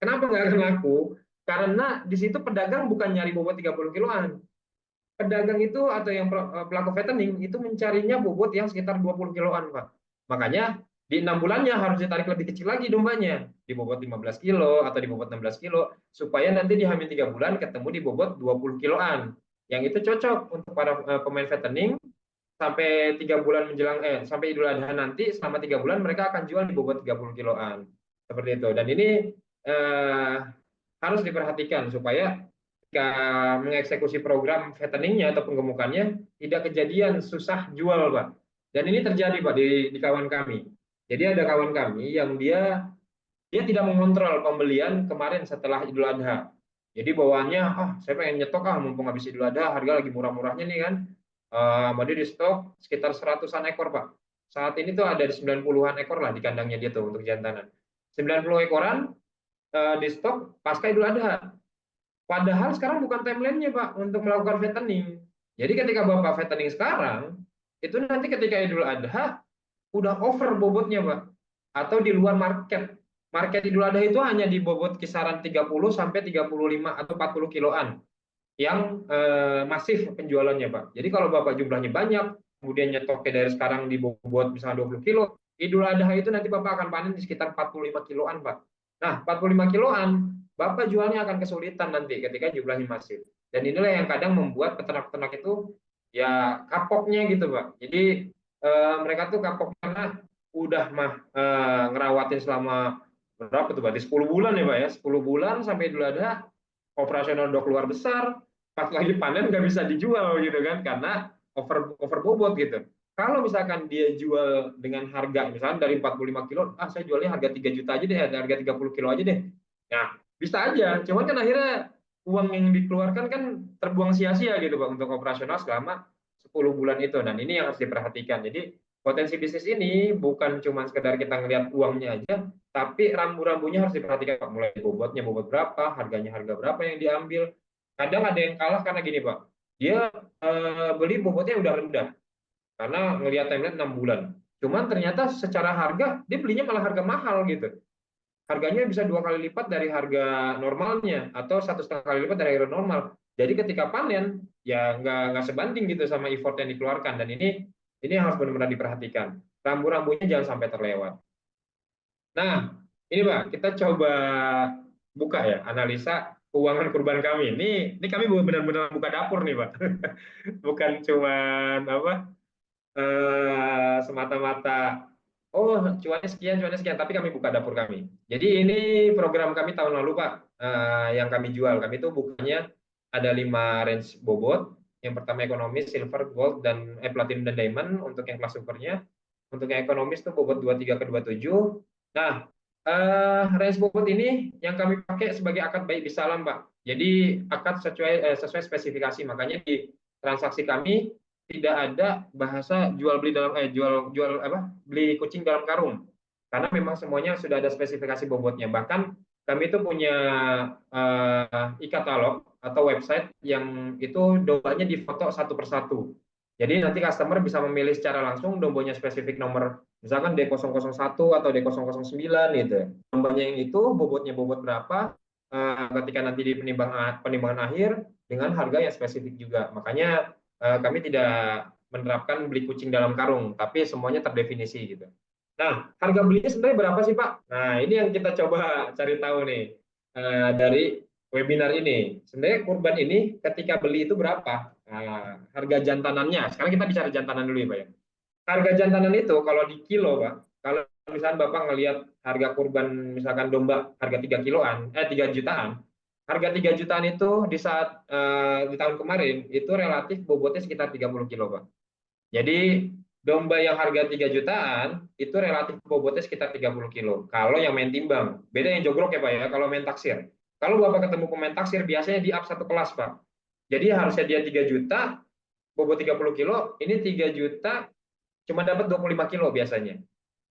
Kenapa nggak akan laku? Karena di situ pedagang bukan nyari bobot 30 kiloan. Pedagang itu atau yang pelaku fattening itu mencarinya bobot yang sekitar 20 kiloan, Pak. Makanya di 6 bulannya harus ditarik lebih kecil lagi dombanya, di bobot 15 kilo atau di bobot 16 kilo, supaya nanti di H-3 bulan ketemu di bobot 20 kiloan. Yang itu cocok untuk para pemain fattening sampai 3 bulan menjelang sampai Idul Adha nanti, selama 3 bulan mereka akan jual di bobot 30 kiloan. Seperti itu. Dan ini harus diperhatikan supaya ketika mengeksekusi program fatteningnya atau penggemukannya tidak kejadian susah jual, Pak. Dan ini terjadi, Pak, di kawan kami. Jadi ada kawan kami yang dia tidak mengontrol pembelian kemarin setelah Idul Adha. Jadi bawaannya, saya pengen nyetok mumpung habis Idul Adha, harga lagi murah-murahnya nih kan. Dia di stok sekitar 100-an ekor, Pak. Saat ini tuh ada 90-an ekor lah di kandangnya dia tuh untuk jantanan. 90 ekoran di stok pasca Idul Adha. Padahal sekarang bukan timeline-nya, Pak, untuk melakukan fattening. Jadi ketika Bapak fattening sekarang, itu nanti ketika Idul Adha, udah over bobotnya, Pak. Atau di luar market. Market Idul Adha itu hanya di bobot kisaran 30 sampai 35 atau 40 kiloan. Yang masif penjualannya, Pak. Jadi kalau Bapak jumlahnya banyak, kemudian nyetoknya dari sekarang di bobot misalnya 20 kilo, Idul Adha itu nanti Bapak akan panen di sekitar 45 kiloan, Pak. Nah, 45 kiloan, Bapak jualnya akan kesulitan nanti ketika jumlahnya masif. Dan inilah yang kadang membuat peternak-peternak itu ya kapoknya gitu, Pak. Jadi mereka tuh kapok karena udah ngerawatin selama berapa tuh, berarti 10 bulan ya, Pak ya. 10 bulan sampai Idul Adha, operasional udah keluar besar, pas lagi panen nggak bisa dijual gitu kan, karena over bobot gitu. Kalau misalkan dia jual dengan harga misalnya dari 45 kilo, saya jualnya harga 3 juta aja deh, harga 30 kilo aja deh. Nah, bisa aja, cuman kan akhirnya uang yang dikeluarkan kan terbuang sia-sia gitu, Pak, untuk operasional selama 10 bulan itu. Dan ini yang harus diperhatikan. Jadi potensi bisnis ini bukan cuma sekedar kita ngelihat uangnya aja, tapi rambu-rambunya harus diperhatikan, Pak. Mulai bobotnya bobot berapa, harganya harga berapa yang diambil. Kadang ada yang kalah karena gini, Pak. Dia beli bobotnya udah rendah karena ngelihat timeline 6 bulan. Cuman ternyata secara harga dia belinya malah harga mahal gitu. Harganya bisa 2 kali lipat dari harga normalnya atau 1,5 kali lipat dari harga normal. Jadi ketika panen ya nggak sebanding gitu sama effort yang dikeluarkan. Dan ini harus benar-benar diperhatikan. Rambu-rambunya jangan sampai terlewat. Nah, ini Pak, kita coba buka ya analisa keuangan kurban kami. Ini kami benar-benar buka dapur nih, Pak. Bukan cuman semata-mata cuannya sekian, tapi kami buka dapur kami. Jadi ini program kami tahun lalu, Pak, yang kami jual. Kami itu bukanya ada 5 range bobot. Yang pertama ekonomis, silver, gold, dan platinum dan diamond untuk yang kelas supernya. Untuk yang ekonomis itu bobot 23 ke 27. Nah, range bobot ini yang kami pakai sebagai akad baik bisalam, Pak. Jadi akad sesuai spesifikasi. Makanya di transaksi kami tidak ada bahasa jual beli dalam beli kucing dalam karung, karena memang semuanya sudah ada spesifikasi bobotnya. Bahkan kami itu punya e-katalog atau website yang itu dombanya difoto satu persatu. Jadi nanti customer bisa memilih secara langsung dombanya spesifik nomor misalkan D001 atau D009 gitu. Dombanya yang itu bobotnya bobot berapa ketika nanti di penimbangan akhir dengan harga yang spesifik juga. Makanya kami tidak menerapkan beli kucing dalam karung, tapi semuanya terdefinisi gitu. Nah, harga belinya sebenarnya berapa sih Pak? Nah, ini yang kita coba cari tahu nih dari webinar ini. Sebenarnya kurban ini ketika beli itu berapa? Nah, harga jantanannya. Sekarang kita bicara jantanan dulu ya Pak ya. Harga jantanan itu kalau di kilo Pak, kalau misalkan Bapak ngelihat harga kurban misalkan domba harga 3 kiloan, 3 jutaan, harga 3 jutaan itu di saat di tahun kemarin itu relatif bobotnya sekitar 30 kilo Pak. Jadi domba yang harga 3 jutaan itu relatif bobotnya sekitar 30 kilo. Kalau yang main timbang, beda yang jogrok ya Pak ya, kalau main taksir. Kalau Bapak ketemu pemain taksir biasanya di up satu kelas Pak. Jadi harusnya dia 3 juta, bobot 30 kilo, ini 3 juta cuma dapat 25 kilo biasanya.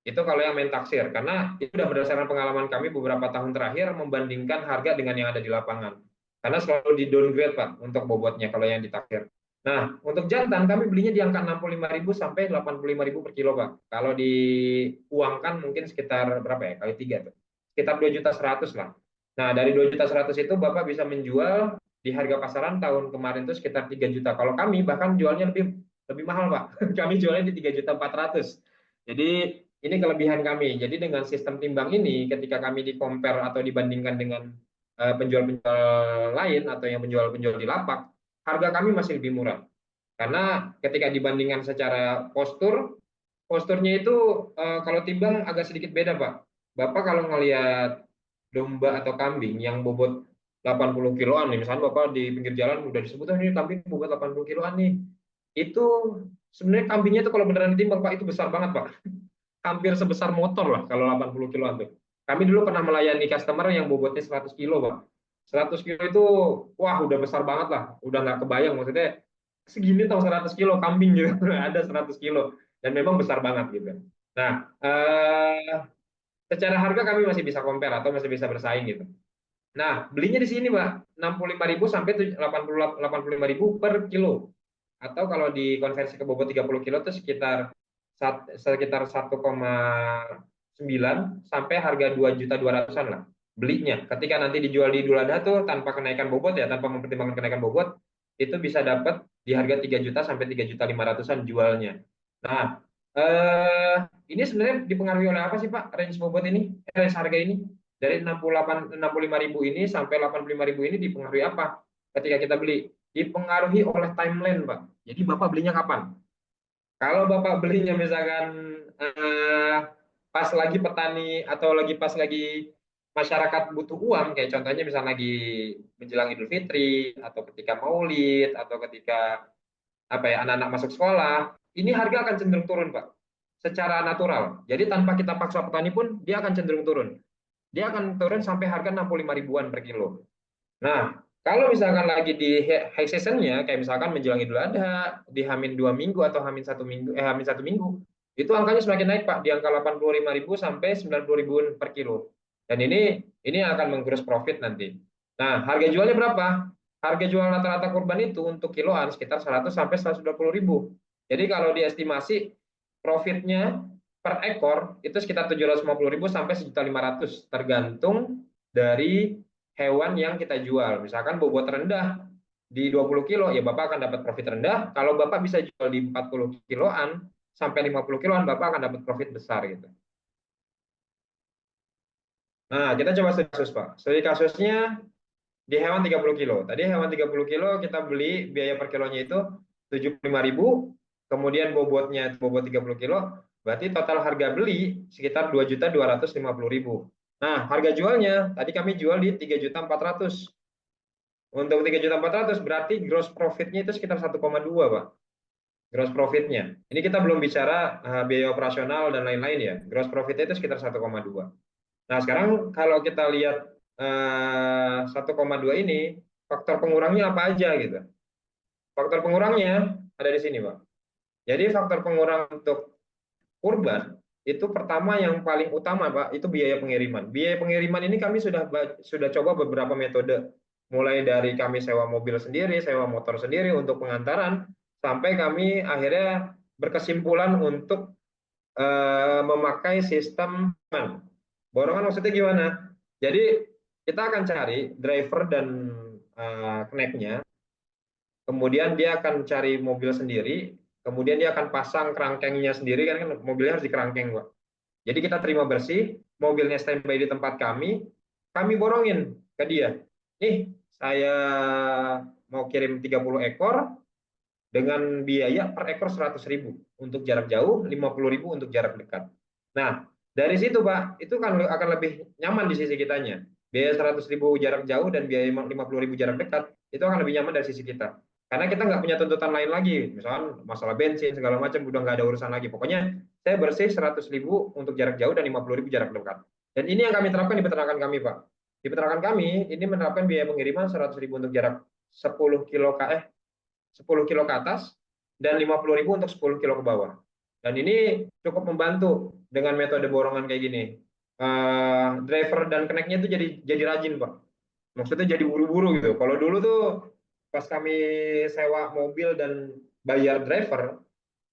Itu kalau yang main taksir, karena itu sudah berdasarkan pengalaman kami beberapa tahun terakhir membandingkan harga dengan yang ada di lapangan. Karena selalu di downgrade Pak untuk bobotnya kalau yang ditaksir. Nah, untuk jantan kami belinya di angka 65.000 sampai 85.000 per kilo Pak. Kalau diuangkan mungkin sekitar berapa ya? Kali 3 tuh. Sekitar 2.100.000 lah. Nah, dari 2.100.000 itu Bapak bisa menjual di harga pasaran tahun kemarin itu sekitar 3 juta. Kalau kami bahkan jualnya lebih mahal Pak. Kami jualnya di 3.400.000. Jadi ini kelebihan kami. Jadi dengan sistem timbang ini, ketika kami di-compare atau dibandingkan dengan penjual-penjual lain atau yang penjual-penjual di lapak, harga kami masih lebih murah. Karena ketika dibandingkan secara posturnya itu kalau timbang agak sedikit beda, Pak. Bapak kalau ngelihat domba atau kambing yang bobot 80 kiloan nih, misalnya Bapak di pinggir jalan udah disebut, oh ini kambing bobot 80 kiloan nih. Itu sebenarnya kambingnya itu kalau beneran ditimbang, Pak, itu besar banget, Pak. Hampir sebesar motor lah kalau 80 kiloan tuh. Kami dulu pernah melayani customer yang bobotnya 100 kilo, Pak. 100 kilo itu, wah udah besar banget lah. Udah nggak kebayang, maksudnya segini tau 100 kilo kambing gitu. Ada 100 kilo. Dan memang besar banget gitu. Nah, secara harga kami masih bisa compare atau masih bisa bersaing gitu. Nah, belinya di sini, Pak, 65.000 sampai 85.000 per kilo. Atau kalau dikonversi ke bobot 30 kilo itu sekitar 1,9 sampai harga 2.200.000-an lah belinya. Ketika nanti dijual di Idul Adha tuh tanpa kenaikan bobot ya, tanpa mempertimbangkan kenaikan bobot, itu bisa dapat di harga 3 juta sampai 3.500.000-an jualnya. Nah, ini sebenarnya dipengaruhi oleh apa sih Pak range bobot ini? Range harga ini dari 65.000 ini sampai 85.000 ini dipengaruhi apa? Ketika kita beli, dipengaruhi oleh timeline Pak. Jadi Bapak belinya kapan? Kalau Bapak belinya misalkan pas lagi petani atau pas lagi masyarakat butuh uang, kayak contohnya misalnya lagi menjelang Idul Fitri atau ketika Maulid atau ketika apa ya anak-anak masuk sekolah, ini harga akan cenderung turun, Pak. Secara natural. Jadi tanpa kita paksa petani pun dia akan cenderung turun. Dia akan turun sampai harga 65 ribuan per kilo. Nah, kalau misalkan lagi di high seasonnya, kayak misalkan menjelang Idul Adha, di Hamin 2 minggu atau Hamin 1 minggu, Hamin 1 minggu, itu angkanya semakin naik Pak, di angka 85.000 sampai 90.000 per kilo. Dan ini akan menggerus profit nanti. Nah, harga jualnya berapa? Harga jual rata-rata kurban itu untuk kiloan sekitar 100 sampai 120.000. Jadi kalau diestimasi profitnya per ekor itu sekitar 750.000 sampai 1.500.000 tergantung dari hewan yang kita jual. Misalkan bobot rendah di 20 kilo, ya Bapak akan dapat profit rendah. Kalau Bapak bisa jual di 40 kiloan sampai 50 kiloan, Bapak akan dapat profit besar gitu. Nah, kita coba studi kasus, Pak. Studi kasusnya di hewan 30 kilo. Tadi hewan 30 kilo kita beli biaya per kilonya itu 75.000, kemudian bobot 30 kilo, berarti total harga beli sekitar 2.250.000. Nah, harga jualnya tadi kami jual di 3.400.000. Untuk 3.400.000 berarti gross profitnya itu sekitar 1,2, Pak. Gross profitnya. Ini kita belum bicara biaya operasional dan lain-lain ya. Gross profitnya itu sekitar 1,2. Nah, sekarang kalau kita lihat 1,2 ini, faktor pengurangnya apa aja gitu. Faktor pengurangnya ada di sini, Pak. Jadi faktor pengurang untuk kurban itu pertama yang paling utama, Pak, itu biaya pengiriman. Biaya pengiriman ini kami sudah coba beberapa metode. Mulai dari kami sewa mobil sendiri, sewa motor sendiri untuk pengantaran, sampai kami akhirnya berkesimpulan untuk memakai sistem borongan. Maksudnya gimana? Jadi kita akan cari driver dan connect-nya, kemudian dia akan cari mobil sendiri, kemudian dia akan pasang kerangkengnya sendiri, kan mobilnya harus dikerangkeng, Pak. Jadi kita terima bersih, mobilnya standby di tempat kami borongin ke dia. Nih, saya mau kirim 30 ekor dengan biaya per ekor 100.000 untuk jarak jauh, 50.000 untuk jarak dekat. Nah, dari situ Pak, itu kan akan lebih nyaman di sisi kitanya. Biaya 100.000 jarak jauh dan biaya 50.000 jarak dekat, itu akan lebih nyaman dari sisi kita. Karena kita nggak punya tuntutan lain lagi, misalnya masalah bensin segala macam udah nggak ada urusan lagi. Pokoknya saya bersih 100.000 untuk jarak jauh dan 50.000 jarak dekat. Dan ini yang kami terapkan di peternakan kami, Pak. Di peternakan kami ini menerapkan biaya pengiriman 100.000 untuk jarak 10 kilo 10 kilo ke atas dan 50.000 untuk 10 kilo ke bawah. Dan ini cukup membantu dengan metode borongan kayak gini. Driver dan connect-nya itu jadi rajin, Pak. Maksudnya jadi buru-buru gitu. Kalau dulu tuh pas kami sewa mobil dan bayar driver,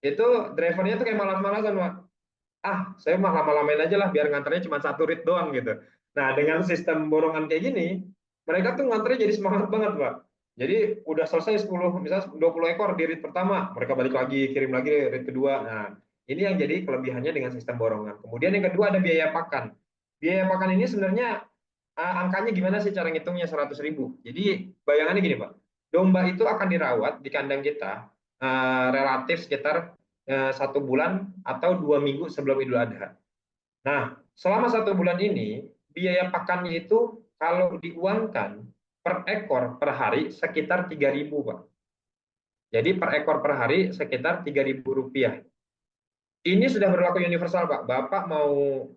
itu drivernya tuh kayak malas-malasan, Pak. Saya mah lama-lamain aja lah biar nganternya cuma 1 rit doang gitu. Nah, dengan sistem borongan kayak gini, mereka tuh nganternya jadi semangat banget, Pak. Jadi udah selesai 10, misalnya 20 ekor di rit pertama, mereka balik lagi, kirim lagi rit kedua. Nah, ini yang jadi kelebihannya dengan sistem borongan. Kemudian yang kedua ada biaya pakan. Biaya pakan ini sebenarnya angkanya gimana sih cara ngitungnya 100.000. Jadi bayangannya gini, Pak. Domba itu akan dirawat di kandang kita relatif sekitar 1 bulan atau 2 minggu sebelum Idul Adha. Nah, selama 1 bulan ini biaya pakannya itu kalau diuangkan per ekor per hari sekitar 3.000, Pak. Jadi per ekor per hari sekitar 3.000 rupiah. Ini sudah berlaku universal, Pak. Bapak mau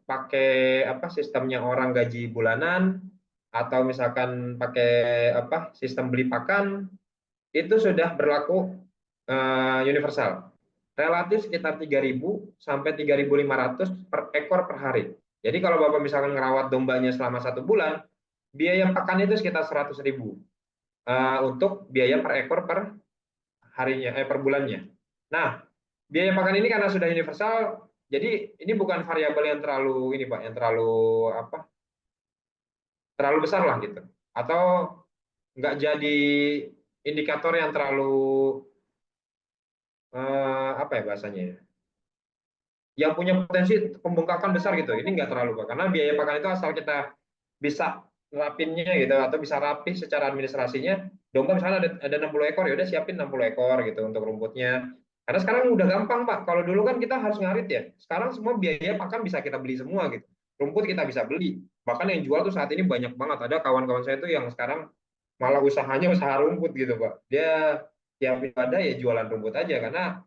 pakai sistemnya orang gaji bulanan atau misalkan pakai sistem beli pakan, itu sudah berlaku universal. Relatif sekitar 3.000 sampai 3.500 per ekor per hari. Jadi kalau Bapak misalkan ngerawat dombanya selama 1 bulan, biaya pakan itu sekitar 100.000 untuk biaya per ekor per harinya, per bulannya. Nah, biaya pakan ini karena sudah universal, jadi ini bukan variabel yang terlalu ini Pak, yang terlalu besar lah gitu. Atau nggak jadi indikator yang terlalu apa ya bahasanya ya, yang punya potensi pembengkakan besar gitu. Ini nggak terlalu, Pak, karena biaya pakan itu asal kita bisa rapinnya gitu atau bisa rapih secara administrasinya. Domba misalnya ada 60 ekor, ya udah siapin 60 ekor gitu untuk rumputnya. Karena sekarang udah gampang, Pak. Kalau dulu kan kita harus ngarit ya. Sekarang semua biaya pakan bisa kita beli semua gitu. Rumput kita bisa beli. Bahkan yang jual tuh saat ini banyak banget. Ada kawan-kawan saya tuh yang sekarang malah usahanya usaha rumput gitu, Pak. Dia tiap ada ya jualan rumput aja karena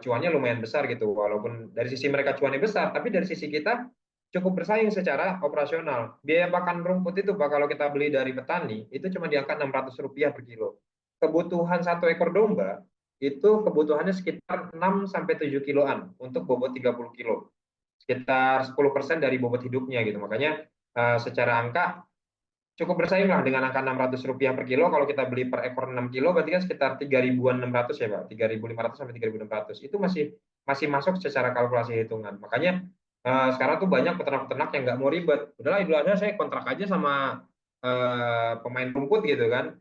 cuannya lumayan besar gitu. Walaupun dari sisi mereka cuannya besar, tapi dari sisi kita cukup bersaing secara operasional. Biaya pakan rumput itu Pak, kalau kita beli dari petani, itu cuma di angka Rp600 per kilo. Kebutuhan 1 ekor domba, itu kebutuhannya sekitar 6 sampai 7 kiloan untuk bobot 30 kilo. Sekitar 10% dari bobot hidupnya gitu. Makanya secara angka cukup bersaing lah dengan angka Rp600 per kilo. Kalau kita beli per ekor 6 kilo, berarti kan sekitar 3.600 ya Pak, 3.500 sampai 3.600. Itu masih masuk secara kalkulasi hitungan. Makanya sekarang tuh banyak peternak-peternak yang nggak mau ribet. Udahlah Idul Adha saya kontrak aja sama pemain rumput gitu kan,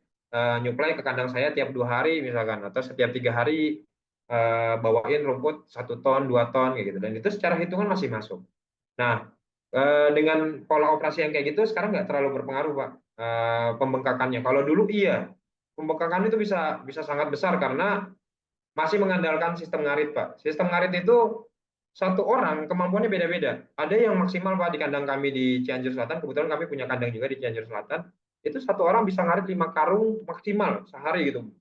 nyuplai ke kandang saya tiap 2 hari misalkan, atau setiap 3 hari bawain rumput 1 ton 2 ton kayak gitu. Dan itu secara hitungan masih masuk. Nah, dengan pola operasi yang kayak gitu sekarang nggak terlalu berpengaruh Pak pembengkakannya. Kalau dulu iya, pembengkakan itu bisa sangat besar karena masih mengandalkan sistem ngarit Pak. Sistem ngarit itu satu orang kemampuannya beda-beda. Ada yang maksimal Pak di kandang kami di Cianjur Selatan, kebetulan kami punya kandang juga di Cianjur Selatan. Itu satu orang bisa ngarit 5 karung maksimal sehari gitu,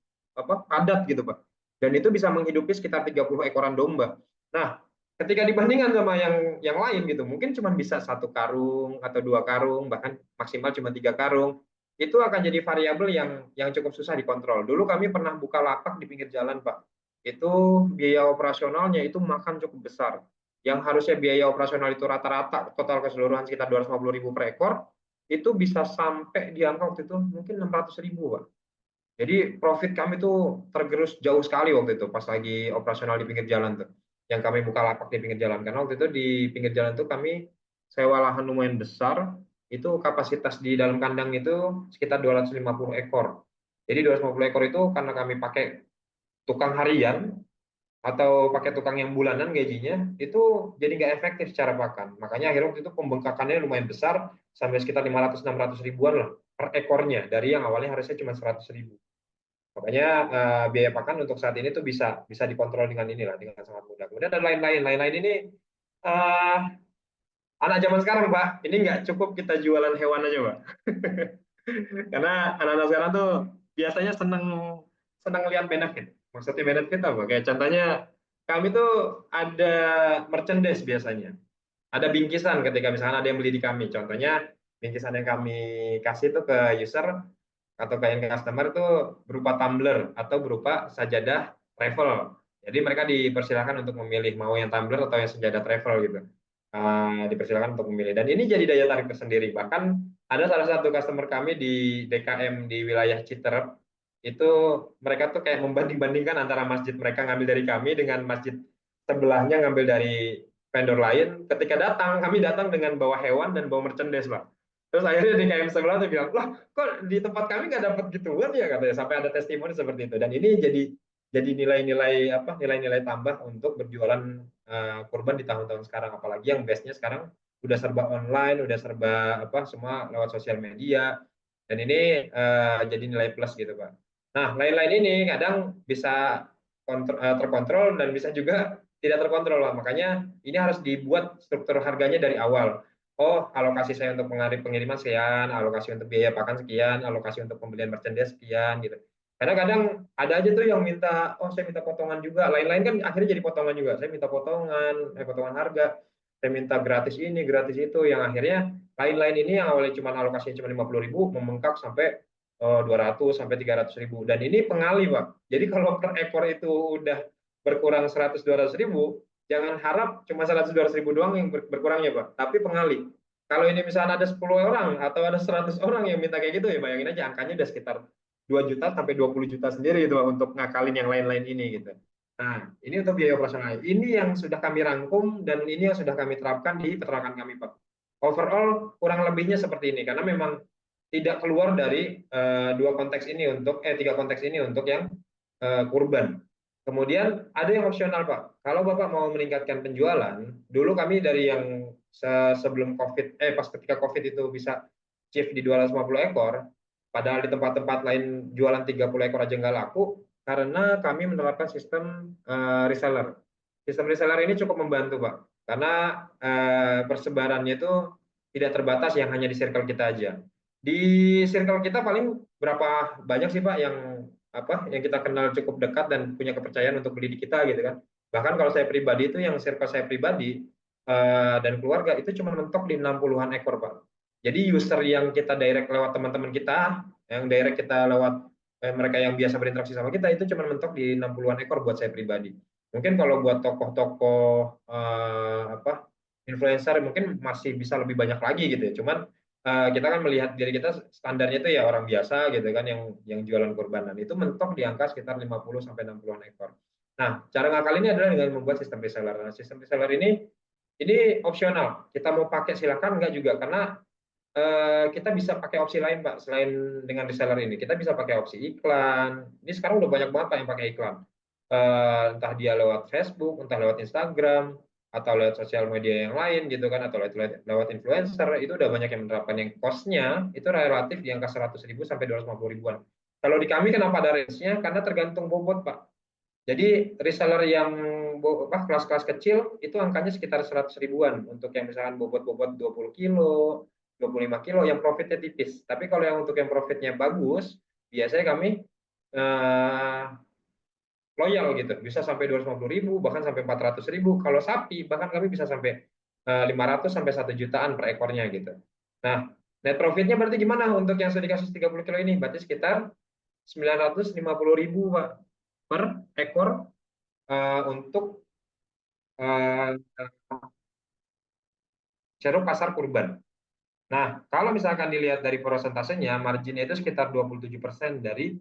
padat gitu Pak. Dan itu bisa menghidupi sekitar 30 ekoran domba. Nah, ketika dibandingkan sama yang lain gitu, mungkin cuma bisa 1 karung atau 2 karung, bahkan maksimal cuma 3 karung. Itu akan jadi variabel yang cukup susah dikontrol. Dulu kami pernah buka lapak di pinggir jalan Pak. Itu biaya operasionalnya itu makan cukup besar. Yang harusnya biaya operasional itu rata-rata total keseluruhan sekitar 250.000 per ekor, itu bisa sampai di angka waktu itu mungkin 600.000 Pak. Jadi profit kami tuh tergerus jauh sekali waktu itu pas lagi operasional di pinggir jalan tuh. Yang kami buka lapak di pinggir jalan. Karena waktu itu di pinggir jalan tuh kami sewa lahan lumayan besar. Itu kapasitas di dalam kandang itu sekitar 250 ekor. Jadi 250 ekor itu karena kami pakai tukang harian atau pakai tukang yang bulanan gajinya, itu jadi nggak efektif secara pakan. Makanya akhirnya waktu itu pembengkakannya lumayan besar sampai sekitar 500-600 ribuan lah per ekornya dari yang awalnya harusnya cuma 100 ribu. Makanya biaya pakan untuk saat ini tuh bisa bisa dikontrol dengan inilah dengan sangat mudah. Kemudian ada lain-lain ini uh, anak zaman sekarang Pak, ini nggak cukup kita jualan hewan aja Pak. Karena anak-anak sekarang tuh biasanya seneng seneng lihat benefit. Maksudnya benefit apa? Kayak contohnya kami tuh ada merchandise biasanya. Ada bingkisan ketika misalkan ada yang beli di kami. Contohnya bingkisan yang kami kasih itu ke user atau ke end customer itu berupa tumbler atau berupa sajadah travel. Jadi mereka dipersilakan untuk memilih mau yang tumbler atau yang sajadah travel gitu. Dipersilakan untuk memilih. Dan ini jadi daya tarik tersendiri. Bahkan ada salah satu customer kami di DKM di wilayah Citerep itu mereka tuh kayak membanding-bandingkan antara masjid mereka ngambil dari kami dengan masjid sebelahnya ngambil dari vendor lain. Ketika datang, kami datang dengan bawa hewan dan bawa merchandise, Pak. Terus akhirnya DKM sebelah tuh bilang, lah kok di tempat kami nggak dapat gituan ya katanya. Sampai ada testimoni seperti itu. Dan ini jadi nilai-nilai apa nilai-nilai tambah untuk berjualan kurban di tahun-tahun sekarang, apalagi yang base-nya sekarang udah serba online, udah serba apa semua lewat sosial media, dan ini jadi nilai plus gitu Pak. Nah lain-lain ini kadang bisa terkontrol dan bisa juga tidak terkontrol Pak. Makanya ini harus dibuat struktur harganya dari awal. Oh, alokasi saya untuk pengiriman sekian, alokasi untuk biaya pakan sekian, alokasi untuk pembelian merchandise sekian gitu. Karena kadang ada aja tuh yang minta, oh saya minta potongan juga. Lain-lain kan akhirnya jadi potongan juga. Saya minta potongan harga. Saya minta gratis ini, gratis itu. Yang akhirnya lain-lain ini yang awalnya cuma alokasinya cuma 50.000, membengkak sampai 200 sampai 300.000. Dan ini pengali, Pak. Jadi kalau per ekor itu udah berkurang 100-200 ribu, jangan harap cuma 100-200 ribu doang yang berkurangnya, Pak. Tapi pengali. Kalau ini misalnya ada 10 orang atau ada 100 orang yang minta kayak gitu, ya bayangin aja angkanya udah sekitar 2 juta sampai 20 juta sendiri itu untuk ngakalin yang lain-lain ini gitu. Nah, ini untuk biaya operasional. Ini yang sudah kami rangkum dan ini yang sudah kami terapkan di peternakan kami, Pak. Overall kurang lebihnya seperti ini karena memang tidak keluar dari tiga konteks ini untuk yang kurban. Kemudian ada yang opsional Pak. Kalau Bapak mau meningkatkan penjualan, dulu kami dari yang sebelum COVID, pas ketika COVID itu bisa shift di 250 ekor, padahal di tempat-tempat lain jualan 30 ekor aja nggak laku, karena kami menerapkan sistem reseller. Sistem reseller ini cukup membantu Pak, karena persebarannya itu tidak terbatas yang hanya di circle kita aja. Di circle kita paling berapa banyak sih Pak yang kita kenal cukup dekat dan punya kepercayaan untuk beli di kita gitu kan. Bahkan kalau saya pribadi itu yang circle saya pribadi dan keluarga itu cuma mentok di 60-an ekor Pak. Jadi user yang kita direct lewat teman-teman kita, yang direct kita lewat mereka yang biasa berinteraksi sama kita itu cuma mentok di 60-an ekor buat saya pribadi. Mungkin kalau buat tokoh-tokoh influencer mungkin masih bisa lebih banyak lagi gitu ya. Cuman kita kan melihat diri kita standarnya itu ya orang biasa gitu kan yang jualan kurbanan itu mentok di angka sekitar 50 sampai 60-an ekor. Nah, cara ngakal ini adalah dengan membuat sistem reseller. Nah, sistem reseller ini opsional. Kita mau pakai silakan enggak juga karena kita bisa pakai opsi lain Pak selain dengan reseller ini. Kita bisa pakai opsi iklan. Ini sekarang udah banyak banget Pak yang pakai iklan. Entah dia lewat Facebook, entah lewat Instagram, atau lewat sosial media yang lain gitu kan, atau lewat influencer, itu udah banyak yang menerapkan yang cost-nya itu relatif di angka 100.000 sampai 250 ribuan. Kalau di kami kenapa ada range-nya? Karena tergantung bobot Pak. Jadi reseller yang kelas-kelas kecil itu angkanya sekitar 100 ribuan untuk yang misalkan bobot-bobot 20 kilo, 25 kilo yang profitnya tipis. Tapi kalau yang untuk yang profitnya bagus, biasanya kami loyal gitu, bisa sampai 250.000 bahkan sampai 400.000. Kalau sapi bahkan kami bisa sampai 500 sampai 1 jutaan per ekornya gitu. Nah, net profitnya berarti gimana untuk yang sudah dikasih 30 kilo ini? Berarti sekitar 950.000 Pak per ekor untuk ceruk pasar kurban. Nah, kalau misalkan dilihat dari prosentasenya, marginnya itu sekitar 27% dari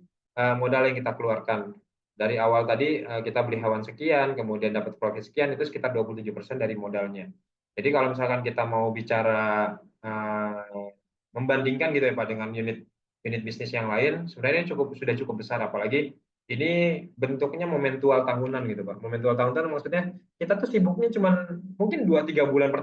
modal yang kita keluarkan. Dari awal tadi kita beli hewan sekian, kemudian dapat profit sekian, itu sekitar 27% dari modalnya. Jadi kalau misalkan kita mau bicara membandingkan gitu ya Pak dengan unit bisnis yang lain, sebenarnya sudah cukup besar, apalagi ini bentuknya momentual tahunan gitu Pak. Momentual tahunan maksudnya kita tuh sibuknya cuma mungkin 2-3 bulan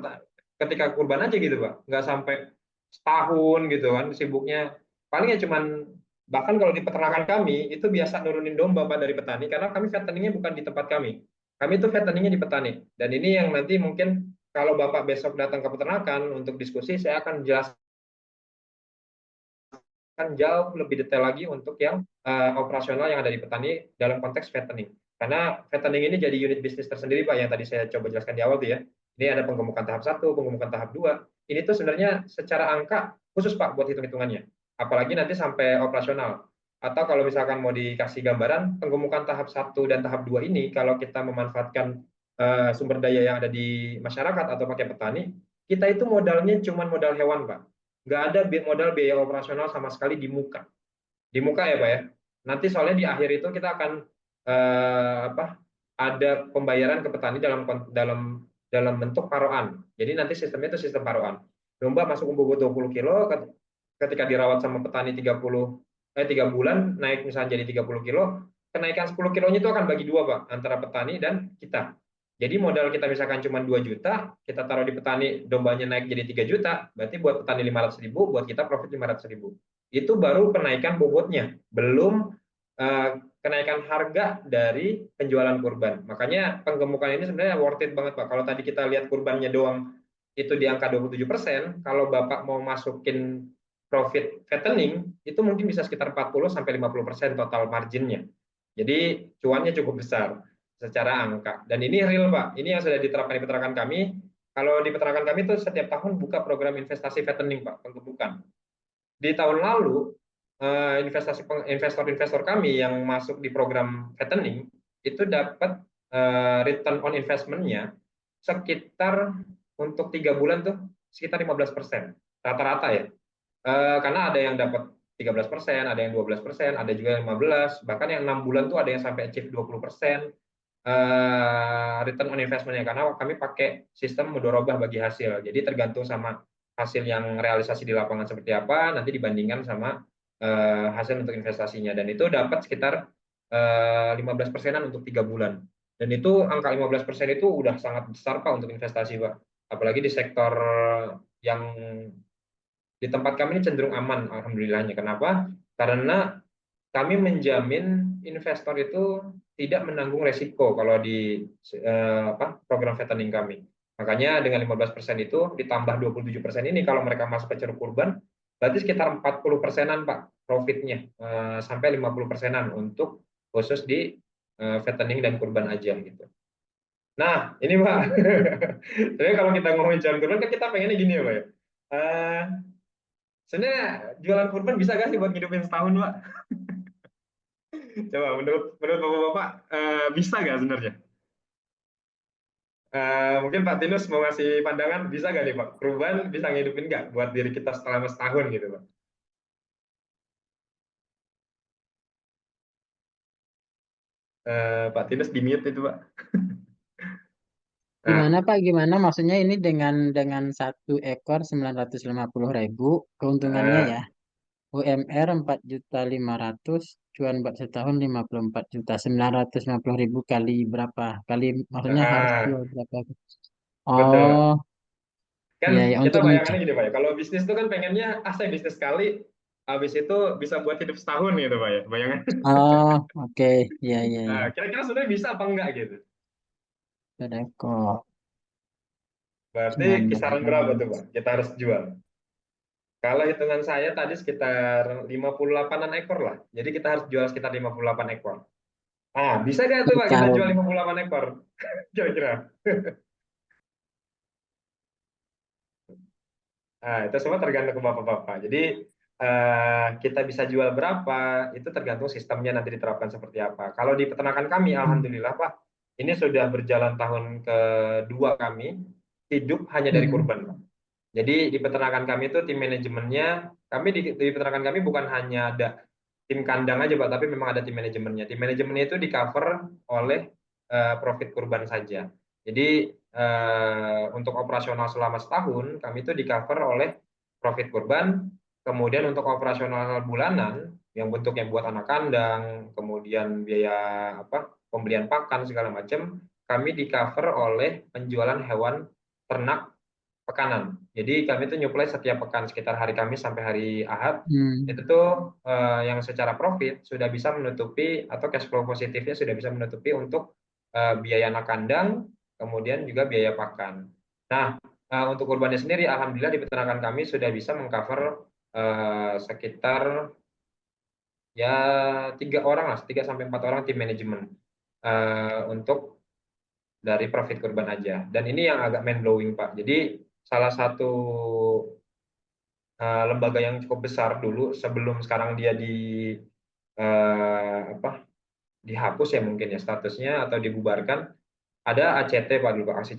ketika kurban aja gitu Pak. Nggak sampai setahun gitu kan sibuknya. Palingnya cuman, bahkan kalau di peternakan kami itu biasa nurunin domba Pak dari petani, karena kami fatteningnya bukan di tempat kami. Kami itu fatteningnya di petani. Dan ini yang nanti mungkin kalau Bapak besok datang ke peternakan untuk diskusi, saya akan jelaskan jauh lebih detail lagi untuk yang operasional yang ada di petani dalam konteks fattening. Karena fattening ini jadi unit bisnis tersendiri Pak, yang tadi saya coba jelaskan di awal tuh ya. Ini ada penggemukan tahap 1, penggemukan tahap 2. Ini tuh sebenarnya secara angka khusus Pak buat hitung-hitungannya. Apalagi nanti sampai operasional. Atau kalau misalkan mau dikasih gambaran, penggemukan tahap 1 dan tahap 2 ini kalau kita memanfaatkan sumber daya yang ada di masyarakat atau pakai petani, kita itu modalnya cuma modal hewan Pak. Nggak ada modal biaya operasional sama sekali di muka. Di muka ya Pak ya. Nanti soalnya di akhir itu kita akan ada pembayaran ke petani dalam bentuk paroan. Jadi nanti sistemnya itu sistem paroan. Domba masuk bobot 20 kilo, ketika dirawat sama petani 3 bulan, naik misalnya jadi 30 kilo, kenaikan 10 kilonya itu akan bagi dua Pak, antara petani dan kita. Jadi modal kita misalkan cuma 2 juta, kita taruh di petani, dombanya naik jadi 3 juta, berarti buat petani 500.000, buat kita profit 500.000. Itu baru kenaikan bobotnya, belum kenaikan harga dari penjualan kurban. Makanya penggemukan ini sebenarnya worth it banget Pak. Kalau tadi kita lihat kurbannya doang itu di angka 27%, kalau Bapak mau masukin profit fattening, itu mungkin bisa sekitar 40-50% total marginnya. Jadi cuannya cukup besar secara angka. Dan ini real Pak, ini yang sudah diterapkan di peternakan kami. Kalau di peternakan kami itu setiap tahun buka program investasi fattening Pak, penggemukan. Di tahun lalu investor-investor kami yang masuk di program fattening itu dapat return on investment-nya sekitar untuk 3 bulan tuh sekitar 15% rata-rata ya. Karena ada yang dapat 13%, ada yang 12%, ada juga yang 15%, bahkan yang 6 bulan tuh ada yang sampai achieve 20% return on investment-nya, karena kami pakai sistem mudorobah bagi hasil. Jadi tergantung sama hasil yang realisasi di lapangan seperti apa, nanti dibandingkan sama hasil untuk investasinya. Dan itu dapat sekitar 15%-an untuk 3 bulan. Dan itu angka 15% itu udah sangat besar Pak untuk investasi Pak. Apalagi di sektor yang di tempat kami ini cenderung aman, alhamdulillahnya. Kenapa? Karena kami menjamin investor itu tidak menanggung resiko kalau di program fattening kami. Makanya dengan 15% itu ditambah 27% ini, kalau mereka masuk ke ceruk kurban, berarti sekitar 40%-an Pak profitnya, sampai 50%-an untuk khusus di fattening dan kurban aja gitu. Nah, ini Pak. Jadi kalau kita ngomongin jualan kurban kan kita pengennya gini ya Pak ya. Sebenarnya jualan kurban bisa gak sih buat ngidupin setahun Pak? Coba menurut Bapak-Bapak bisa nggak sebenarnya? Mungkin Pak Tinus mau ngasih pandangan, bisa nggak nih Pak? Kurban bisa ngidupin nggak buat diri kita selama setahun gitu Pak? Pak Tinus di mute itu Pak. Nah, Gimana Pak? Gimana maksudnya ini dengan 1 ekor 950.000 keuntungannya eh, ya? UMR 4.500.000, cuan buat setahun 54 juta. 950.000 kali berapa? Kali maksudnya harus ah, jual berapa? betul Pak. Oh, Kan iya ya kita untuk bayangannya gini Pak ya, kalau bisnis itu kan pengennya, saya bisnis sekali, habis itu bisa buat hidup setahun gitu Pak ya, bayangan. Oh, oke. Iya iya Nah, iya. kira-kira sebenarnya bisa apa enggak gitu? 1 ekor Berarti kisaran berapa tuh 900. Pak kita harus jual? Kalau hitungan saya tadi sekitar 58-an ekor lah. Jadi kita harus jual sekitar 58 ekor. Ah, bisa nggak tuh Pak kita Kalau jual 58 ekor? Kira-kira. Nah, itu semua tergantung ke Bapak-Bapak. Jadi kita bisa jual berapa, itu tergantung sistemnya nanti diterapkan seperti apa. Kalau di peternakan kami, alhamdulillah Pak, ini sudah berjalan tahun kedua kami, hidup hanya dari kurban Pak. Jadi di peternakan kami itu tim manajemennya, kami di peternakan kami bukan hanya ada tim kandang aja Pak, tapi memang ada tim manajemennya. Tim manajemennya itu di cover oleh profit kurban saja. Jadi untuk operasional selama setahun kami itu di cover oleh profit kurban. Kemudian untuk operasional bulanan yang bentuknya buat anak kandang, kemudian biaya apa pembelian pakan segala macam, kami di cover oleh penjualan hewan ternak pekanan. Jadi kami tuh nyuplai setiap pekan sekitar hari Kamis sampai hari Ahad. Itu tuh yang secara profit sudah bisa menutupi atau cash flow positifnya sudah bisa menutupi untuk biaya anak kandang, kemudian juga biaya pakan. Nah, untuk kurbannya sendiri, alhamdulillah di peternakan kami sudah bisa mengcover sekitar ya 3 orang lah, 3 sampai 4 orang tim manajemen untuk dari profit kurban aja. Dan ini yang agak mind blowing Pak. Jadi salah satu lembaga yang cukup besar dulu sebelum sekarang dia apa dihapus ya mungkin ya statusnya atau dibubarkan, ada ACT Pak dulu Pak,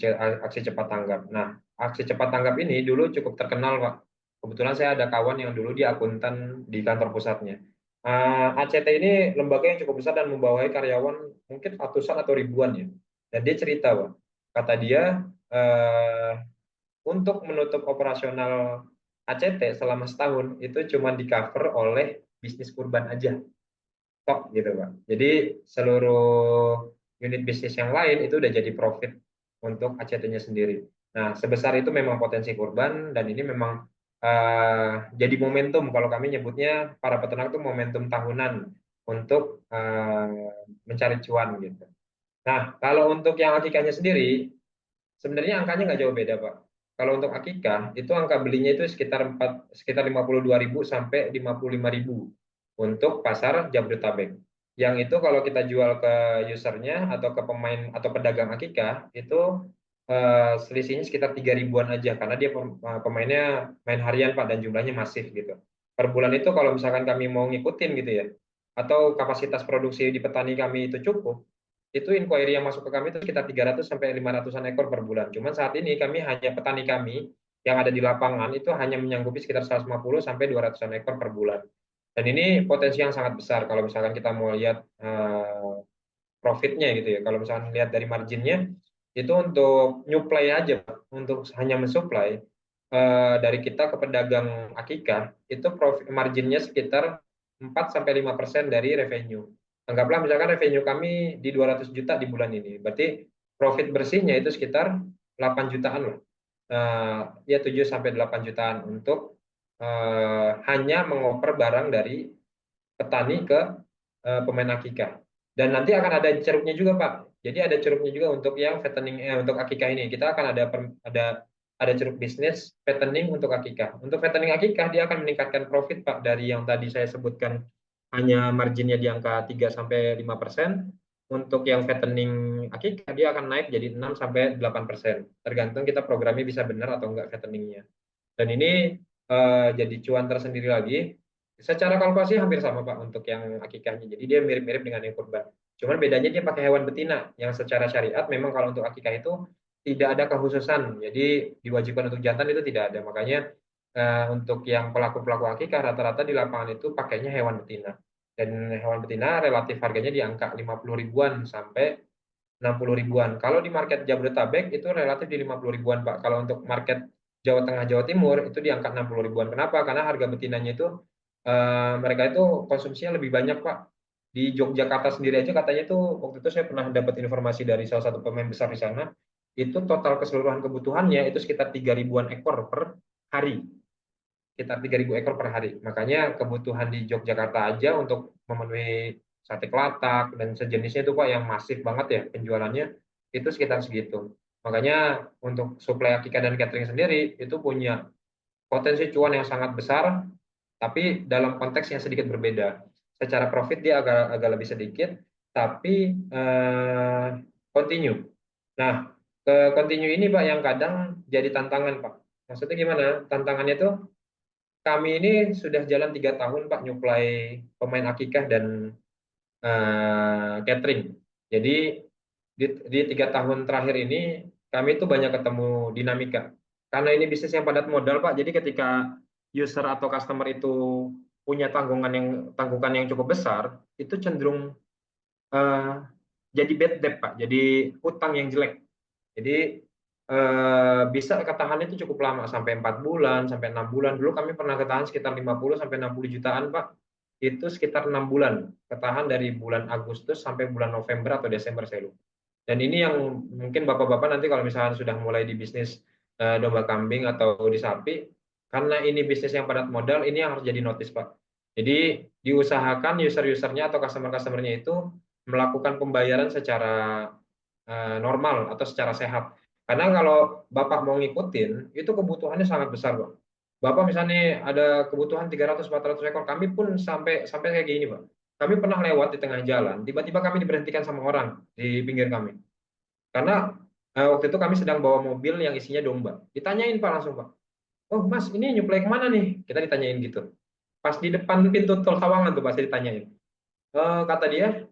aksi cepat tanggap. Nah, aksi cepat tanggap ini dulu cukup terkenal Pak. Kebetulan saya ada kawan yang dulu dia akuntan di kantor pusatnya. ACT ini lembaga yang cukup besar dan membawahi karyawan mungkin ratusan atau ribuan ya. Dan dia cerita Pak, kata dia untuk menutup operasional ACT selama setahun itu cuma di cover oleh bisnis kurban aja, tok gitu Pak. Jadi seluruh unit bisnis yang lain itu udah jadi profit untuk ACT-nya sendiri. Nah, sebesar itu memang potensi kurban dan ini memang jadi momentum kalau kami nyebutnya para peternak itu momentum tahunan untuk mencari cuan gitu. Nah, kalau untuk yang akikahnya sendiri, sebenarnya angkanya nggak jauh beda Pak. Kalau untuk akikah itu angka belinya itu sekitar 52.000 sampai 55.000 untuk pasar Jabodetabek. Yang itu kalau kita jual ke usernya atau ke pemain atau pedagang akikah itu selisihnya sekitar 3 ribuan aja karena dia pemainnya main harian Pak dan jumlahnya masif gitu. Per bulan itu kalau misalkan kami mau ngikutin gitu ya atau kapasitas produksi di petani kami itu cukup, itu inquiry yang masuk ke kami itu sekitar 300 sampai 500-an ekor per bulan. Cuman saat ini kami hanya petani kami yang ada di lapangan itu hanya menyanggupi sekitar 150 sampai 200-an ekor per bulan. Dan ini potensi yang sangat besar kalau misalkan kita mau lihat profitnya gitu ya. Kalau misalkan lihat dari marginnya itu untuk nyuplai aja, untuk hanya mensuplai dari kita ke pedagang akikah itu profit marginnya sekitar 4 sampai 5% dari revenue. Anggaplah misalkan revenue kami di 200 juta di bulan ini. Berarti profit bersihnya itu sekitar 8 jutaan lah. Ya 7 sampai 8 jutaan untuk hanya mengoper barang dari petani ke pemain akikah. Dan nanti akan ada ceruknya juga Pak. Jadi ada ceruknya juga untuk yang fattening untuk akikah ini. Kita akan ada ceruk bisnis fattening untuk akikah. Untuk fattening akikah dia akan meningkatkan profit Pak dari yang tadi saya sebutkan hanya marginnya di angka 3 sampai 5%. Untuk yang fattening akikah dia akan naik jadi 6 sampai 8%. Tergantung kita programnya bisa benar atau enggak fatteningnya. Dan ini jadi cuan tersendiri lagi. Secara kalkulasi hampir sama Pak untuk yang akikahnya. Jadi dia mirip-mirip dengan yang kurban. Cuman bedanya dia pakai hewan betina yang secara syariat memang kalau untuk akikah itu tidak ada kekhususan. Jadi diwajibkan untuk jantan itu tidak ada. Makanya untuk yang pelaku-pelaku akikah rata-rata di lapangan itu pakainya hewan betina. Dan hewan betina relatif harganya di angka 50 ribuan sampai 60 ribuan. Kalau di market Jabodetabek itu relatif di 50 ribuan Pak. Kalau untuk market Jawa Tengah, Jawa Timur itu di angka 60 ribuan. Kenapa? Karena harga betinanya itu mereka itu konsumsinya lebih banyak Pak. Di Yogyakarta sendiri aja katanya itu waktu itu saya pernah dapat informasi dari salah satu pemain besar di sana, itu total keseluruhan kebutuhannya itu sekitar 3 ribuan ekor per hari. Sekitar 3.000 ekor per hari. Makanya kebutuhan di Yogyakarta aja untuk memenuhi sate kelatak dan sejenisnya itu Pak yang masif banget ya penjualannya itu sekitar segitu. Makanya untuk suplai akikah dan catering sendiri itu punya potensi cuan yang sangat besar, tapi dalam konteks yang sedikit berbeda. Secara profit dia agak lebih sedikit, tapi continue. Nah, ke continue ini Pak yang kadang jadi tantangan Pak. Maksudnya gimana? Tantangannya itu kami ini sudah jalan 3 tahun Pak nyuplai pemain akikah dan catering. Jadi di 3 tahun terakhir ini kami itu banyak ketemu dinamika. Karena ini bisnis yang padat modal Pak, jadi ketika user atau customer itu punya tanggungan yang cukup besar, itu cenderung eh, jadi bad debt, Pak. Jadi hutang yang jelek. Jadi bisa ketahan itu cukup lama, sampai 4 bulan, sampai 6 bulan. Dulu kami pernah ketahan sekitar 50 sampai 60 jutaan, Pak. Itu sekitar 6 bulan. Ketahan dari bulan Agustus sampai bulan November atau Desember, saya lupa. Dan ini yang mungkin Bapak-bapak nanti kalau misalnya sudah mulai di bisnis domba kambing atau di sapi, karena ini bisnis yang padat modal, ini yang harus jadi notice, Pak. Jadi diusahakan user-usernya atau customer-customernya itu melakukan pembayaran secara normal atau secara sehat. Karena kalau Bapak mau ngikutin, itu kebutuhannya sangat besar, Pak. Bapak misalnya ada kebutuhan 300-400 ekor, kami pun sampai kayak gini, Pak. Kami pernah lewat di tengah jalan, tiba-tiba kami diberhentikan sama orang di pinggir kami. Karena waktu itu kami sedang bawa mobil yang isinya domba. Ditanyain, Pak, langsung, Pak. Oh, Mas, ini nyuplai kemana nih? Kita ditanyain gitu. Pas di depan pintu tol Sawangan tuh pasti ditanyain. Kata dia,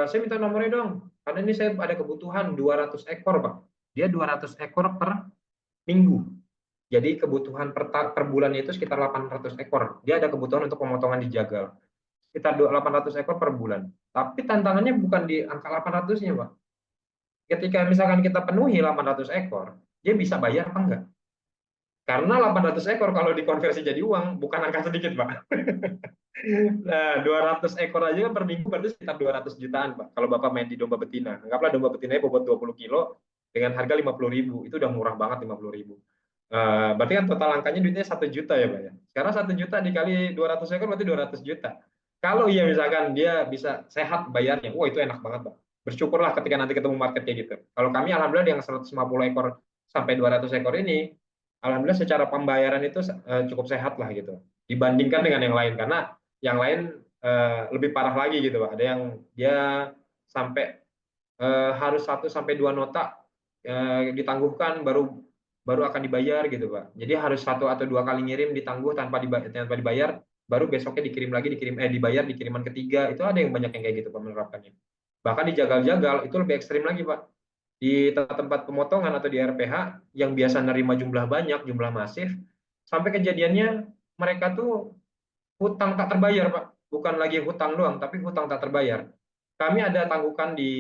saya minta nomornya dong. Karena ini saya ada kebutuhan 200 ekor, Pak. Dia 200 ekor per minggu. Jadi kebutuhan per bulannya itu sekitar 800 ekor. Dia ada kebutuhan untuk pemotongan di jagal. Sekitar 800 ekor per bulan. Tapi tantangannya bukan di angka 800-nya, Pak. Ketika misalkan kita penuhi 800 ekor, dia bisa bayar apa enggak? Karena 800 ekor kalau dikonversi jadi uang, bukan angka sedikit, Pak. Nah, 200 ekor aja kan per minggu berarti sekitar 200 jutaan, Pak. Kalau Bapak main di domba betina. Anggaplah domba betinanya bobot 20 kilo dengan harga 50.000. Itu udah murah banget 50.000. Berarti kan total angkanya duitnya 1 juta ya, Pak ya. Sekarang 1 juta dikali 200 ekor berarti 200 juta. Kalau iya misalkan dia bisa sehat bayarnya, wah itu enak banget, Pak. Bersyukurlah ketika nanti ketemu market kayak gitu. Kalau kami alhamdulillah yang 150 ekor sampai 200 ekor ini, alhamdulillah secara pembayaran itu cukup sehat lah gitu. Dibandingkan dengan yang lain, karena yang lain lebih parah lagi gitu, Pak. Ada yang dia sampai harus 1 sampai 2 nota ditangguhkan baru akan dibayar gitu, Pak. Jadi harus 1 atau 2 kali ngirim ditangguh tanpa dibayar, baru besoknya dikirim lagi dibayar di kiriman ketiga. Itu ada yang banyak yang kayak gitu, Pak, menerapkannya. Bahkan di jagal-jagal itu lebih ekstrim lagi, Pak. Di tempat pemotongan atau di RPH yang biasa nerima jumlah banyak, jumlah masif, sampai kejadiannya mereka tuh hutang tak terbayar, Pak. Bukan lagi hutang doang, tapi hutang tak terbayar. Kami ada tangguhkan di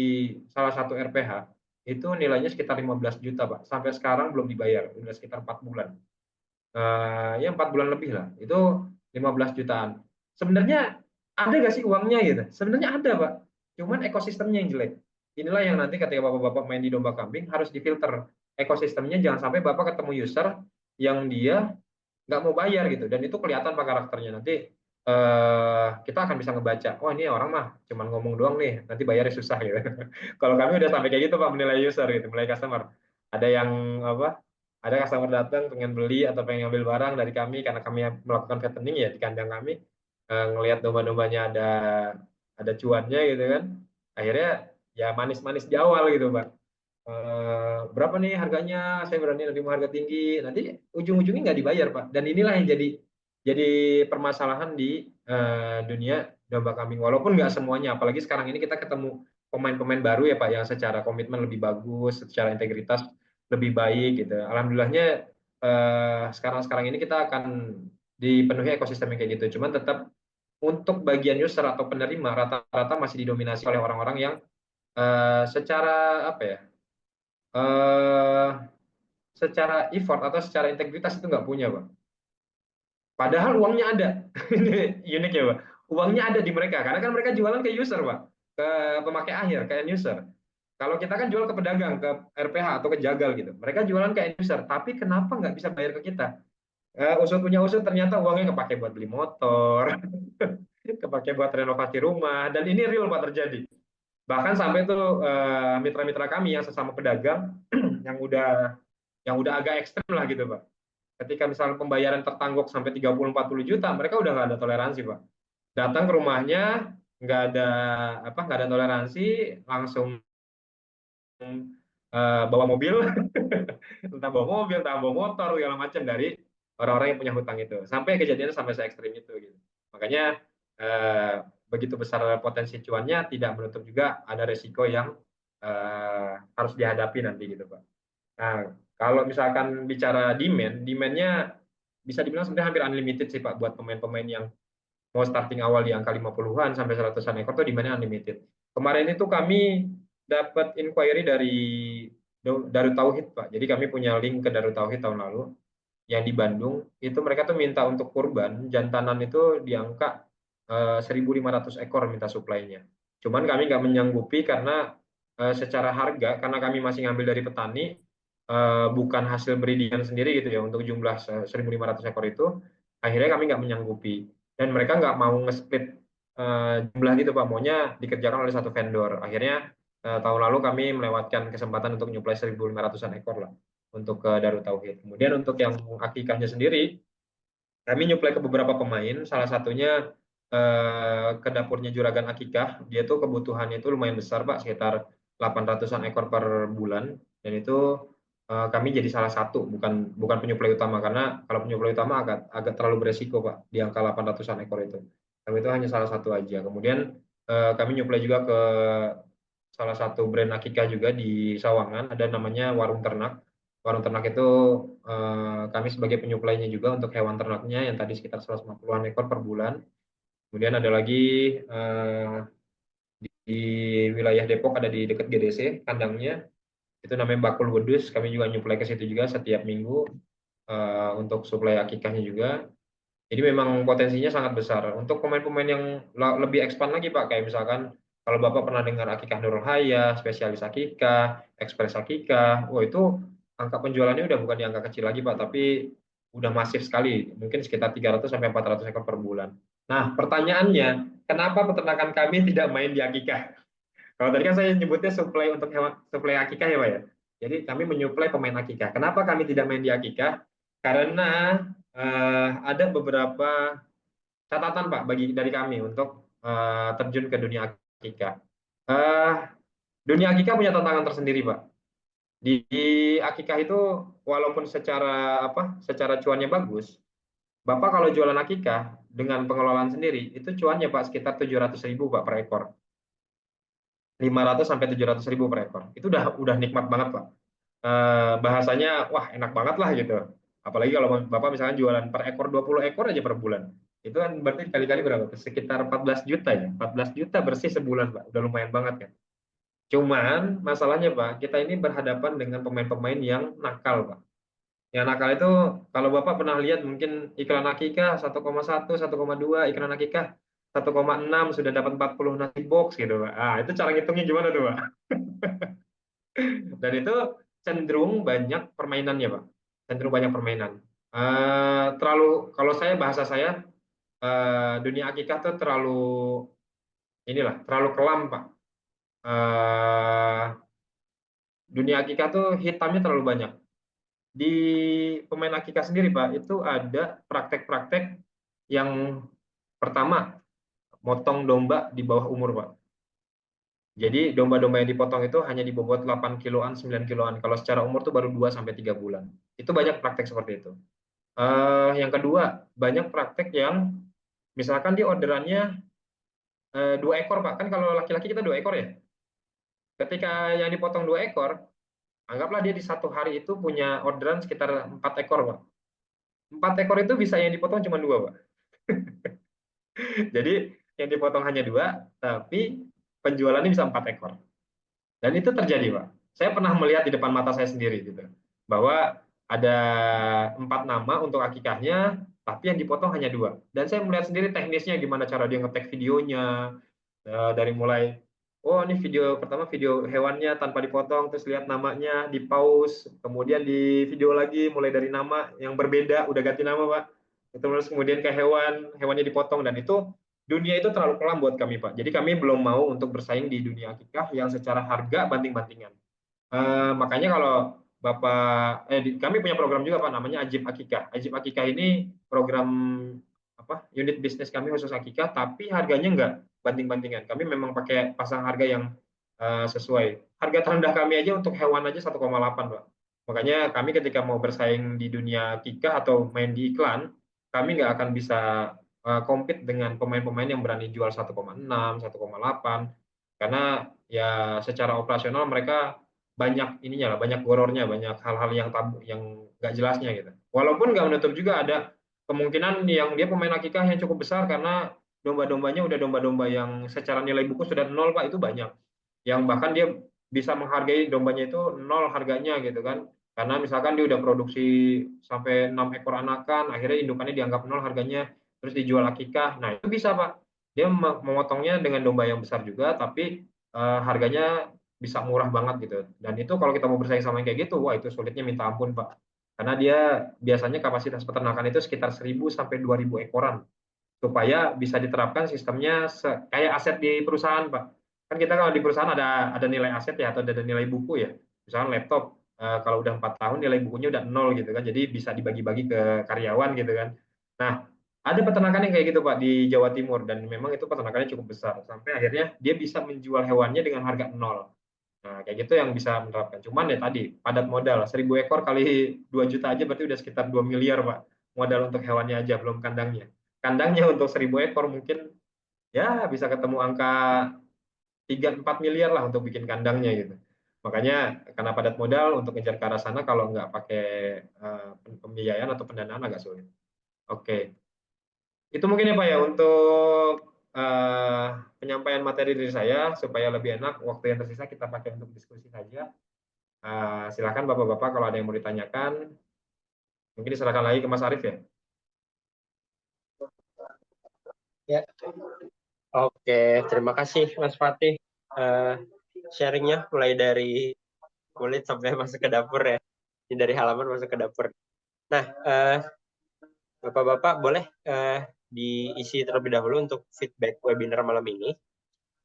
salah satu RPH, itu nilainya sekitar 15 juta, Pak. Sampai sekarang belum dibayar, sudah sekitar 4 bulan. Ya 4 bulan lebih lah. Itu 15 jutaan. Sebenarnya ada nggak sih uangnya gitu? Sebenarnya ada, Pak. Cuman ekosistemnya yang jelek. Inilah yang nanti ketika Bapak-bapak main di domba kambing harus difilter. Ekosistemnya jangan sampai Bapak ketemu user yang dia nggak mau bayar gitu, dan itu kelihatan Pak karakternya. Nanti kita akan bisa ngebaca, oh ini orang mah cuman ngomong doang nih, nanti bayarnya susah gitu. Kalau kami udah sampai kayak gitu, Pak, menilai user gitu, menilai customer. Ada yang apa? Ada customer datang pengen beli atau pengen ngambil barang dari kami karena kami melakukan fattening ya di kandang kami, ngelihat domba-dombanya ada cuannya gitu kan. Akhirnya ya manis-manis di awal gitu, Pak. Berapa nih harganya, saya berani nerima harga tinggi, nanti ujung-ujungnya nggak dibayar, Pak. Dan inilah yang jadi permasalahan di dunia domba kambing. Walaupun nggak semuanya, apalagi sekarang ini kita ketemu pemain-pemain baru ya, Pak, yang secara komitmen lebih bagus, secara integritas lebih baik gitu. Alhamdulillahnya sekarang ini kita akan dipenuhi ekosistem yang kayak gitu. Cuman tetap untuk bagian user atau penerima rata-rata masih didominasi oleh orang-orang yang secara apa ya? eh, secara effort atau secara integritas itu nggak punya, Pak. Padahal uangnya ada. Ini unik ya, Pak. Uangnya ada di mereka, karena kan mereka jualan ke user, Pak. Ke pemakai akhir, ke end user. Kalau kita kan jual ke pedagang, ke RPH atau ke jagal gitu. Mereka jualan ke end user, tapi kenapa nggak bisa bayar ke kita? Usut punya usut, ternyata uangnya kepake buat beli motor, kepake buat renovasi rumah, dan ini real, Pak, terjadi. Bahkan sampai tuh mitra-mitra kami yang sesama pedagang yang udah agak ekstrem lah gitu, Pak. Ketika misalnya pembayaran tertangguk sampai 30-40 juta, mereka udah nggak ada toleransi, Pak. Datang ke rumahnya, nggak ada toleransi, langsung bawa mobil, entah bawa mobil, entah bawa motor, segala macam dari orang-orang yang punya hutang itu. Sampai kejadiannya sampai se ekstrim itu gitu. Makanya begitu besar potensi cuannya, tidak menutup juga ada resiko yang harus dihadapi nanti gitu, Pak. Nah, kalau misalkan bicara demand-nya bisa dibilang sebenarnya hampir unlimited sih, Pak, buat pemain-pemain yang mau starting awal di angka 50-an sampai 100-an ekor tuh demandnya unlimited. Kemarin itu kami dapat inquiry dari Darut Tauhid, Pak. Jadi kami punya link ke Darut Tauhid tahun lalu yang di Bandung. Itu mereka tuh minta untuk kurban jantanan itu di angka 1.500 ekor minta suplainya. Cuman kami nggak menyanggupi karena secara harga, karena kami masih ngambil dari petani, bukan hasil breedingan sendiri gitu ya, untuk jumlah 1.500 ekor itu, akhirnya kami nggak menyanggupi. Dan mereka nggak mau nge-split jumlah gitu Pak, maunya dikerjakan oleh satu vendor. Akhirnya tahun lalu kami melewatkan kesempatan untuk nyuplai 1.500-an ekor lah untuk ke Darut Tauhid. Kemudian untuk yang akikahnya sendiri, kami nyuplai ke beberapa pemain, salah satunya ke dapurnya Juragan Akikah. Dia tuh kebutuhannya itu lumayan besar Pak, sekitar 800-an ekor per bulan, dan itu kami jadi salah satu, bukan penyuplai utama, karena kalau penyuplai utama agak terlalu beresiko Pak di angka 800-an ekor itu. Kami itu hanya salah satu aja. Kemudian kami nyuplai juga ke salah satu brand akikah juga di Sawangan, ada namanya Warung Ternak. Warung Ternak itu kami sebagai penyuplainya juga untuk hewan ternaknya yang tadi sekitar 150-an ekor per bulan. Kemudian ada lagi di wilayah Depok, ada di dekat GDC kandangnya, itu namanya Bakul Wedus. Kami juga nyuplai ke situ juga setiap minggu untuk suplai akikahnya juga. Jadi memang potensinya sangat besar. Untuk pemain-pemain yang lebih expand lagi Pak, kayak misalkan kalau Bapak pernah dengar Akikah Nurul Haya, spesialis akikah, ekspres akikah, itu angka penjualannya udah bukan di angka kecil lagi Pak, tapi udah masif sekali, mungkin sekitar 300 sampai 400 ekor per bulan. Nah, pertanyaannya, kenapa peternakan kami tidak main di akikah? Kalau tadi kan saya nyebutnya suplai untuk hewan, suplai akikah ya Pak ya. Jadi kami menyuplai pemain akikah. Kenapa kami tidak main di akikah? Karena ada beberapa catatan Pak dari kami untuk terjun ke dunia akikah. Dunia akikah punya tantangan tersendiri Pak. Di akikah itu walaupun secara cuannya bagus, Bapak kalau jualan akikah dengan pengelolaan sendiri itu cuannya Pak sekitar 700.000 Pak per ekor. 500 sampai 700.000 per ekor. Itu udah nikmat banget Pak. Bahasanya wah enak banget lah gitu. Apalagi kalau Bapak misalnya jualan per ekor 20 ekor aja per bulan. Itu kan berarti kali-kali berapa? Sekitar 14 juta ya. 14 juta bersih sebulan Pak. Udah lumayan banget kan. Cuman masalahnya Pak, kita ini berhadapan dengan pemain-pemain yang nakal Pak. Yang nakal itu kalau Bapak pernah lihat mungkin iklan akikah 1,1, 1,2, iklan akikah 1,6 sudah dapat 40 nasi box gitu Pak. Itu cara ngitungnya gimana tuh Pak? Dan itu cenderung banyak permainannya Pak. Cenderung banyak permainan. Kalau bahasa saya dunia akikah tuh terlalu kelam Pak. Dunia akikah tuh hitamnya terlalu banyak. Di pemain akikah sendiri Pak, itu ada praktek-praktek yang pertama, motong domba di bawah umur Pak. Jadi domba-domba yang dipotong itu hanya dibobot 8 kiloan, 9 kiloan. Kalau secara umur tuh baru 2 sampai 3 bulan. Itu banyak praktek seperti itu. Yang kedua, banyak praktek yang misalkan dia orderannya 2 ekor Pak. Kan kalau laki-laki kita 2 ekor ya. Ketika yang dipotong 2 ekor, anggaplah dia di satu hari itu punya orderan sekitar 4 ekor Pak. 4 ekor itu bisa yang dipotong cuma 2 Pak. Jadi yang dipotong hanya 2, tapi penjualannya bisa 4 ekor. Dan itu terjadi Pak. Saya pernah melihat di depan mata saya sendiri gitu, bahwa ada 4 nama untuk akikahnya, tapi yang dipotong hanya 2. Dan saya melihat sendiri teknisnya gimana cara dia nge-tag videonya, dari mulai ini video pertama, video hewannya tanpa dipotong, terus lihat namanya, di pause, kemudian di video lagi mulai dari nama yang berbeda, udah ganti nama Pak, terus kemudian ke hewannya dipotong, dan itu dunia itu terlalu kelam buat kami Pak. Jadi kami belum mau untuk bersaing di dunia akikah yang secara harga banting-bantingan. Makanya kalau Bapak, kami punya program juga Pak, namanya Ajib Akikah. Ajib Akikah ini program unit bisnis kami khusus akikah, tapi harganya enggak banting-bantingan. Kami memang pakai pasang harga yang sesuai. Harga terendah kami aja untuk hewan aja 1,8 Pak. Makanya kami ketika mau bersaing di dunia akikah atau main di iklan, kami nggak akan bisa compete dengan pemain-pemain yang berani jual 1,6, 1,8, karena ya secara operasional mereka banyak banyak gorornya, banyak hal-hal yang tabu, yang nggak jelasnya gitu. Walaupun nggak menutup juga ada kemungkinan yang dia pemain akikah yang cukup besar karena domba-dombanya udah domba-domba yang secara nilai buku sudah nol Pak, itu banyak. Yang bahkan dia bisa menghargai dombanya itu nol harganya gitu kan. Karena misalkan dia udah produksi sampai 6 ekor anakan, akhirnya indukannya dianggap nol harganya, terus dijual akikah. Nah, itu bisa Pak. Dia memotongnya dengan domba yang besar juga, tapi harganya bisa murah banget gitu. Dan itu kalau kita mau bersaing sama yang kayak gitu, wah itu sulitnya minta ampun Pak. Karena dia biasanya kapasitas peternakan itu sekitar 1.000 sampai 2.000 ekoran supaya bisa diterapkan sistemnya kayak aset di perusahaan, Pak. Kan kita kalau di perusahaan ada nilai aset ya atau ada nilai buku ya. Misalnya laptop kalau udah 4 tahun nilai bukunya udah nol gitu kan. Jadi bisa dibagi-bagi ke karyawan gitu kan. Nah, ada peternakan yang kayak gitu Pak di Jawa Timur dan memang itu peternakannya cukup besar sampai akhirnya dia bisa menjual hewannya dengan harga nol. Nah, kayak gitu yang bisa menerapkan. Cuman ya tadi, padat modal. 1.000 ekor kali 2 juta aja berarti udah sekitar 2 miliar, Pak. Modal untuk hewannya aja, belum kandangnya. Kandangnya untuk 1.000 ekor mungkin ya bisa ketemu angka 3-4 miliar lah untuk bikin kandangnya gitu. Makanya karena padat modal untuk ngejar ke arah sana kalau nggak pakai pembiayaan atau pendanaan agak sulit. Oke. Itu mungkin ya Pak ya untuk penyampaian materi dari saya supaya lebih enak waktu yang tersisa kita pakai untuk diskusi saja. Silakan Bapak-Bapak kalau ada yang mau ditanyakan, mungkin diserahkan lagi ke Mas Arief ya. Ya. Oke, terima kasih Mas Fatih. Sharingnya mulai dari kulit sampai masuk ke dapur ya. Ini dari halaman masuk ke dapur. Nah, Bapak-Bapak boleh diisi terlebih dahulu untuk feedback webinar malam ini.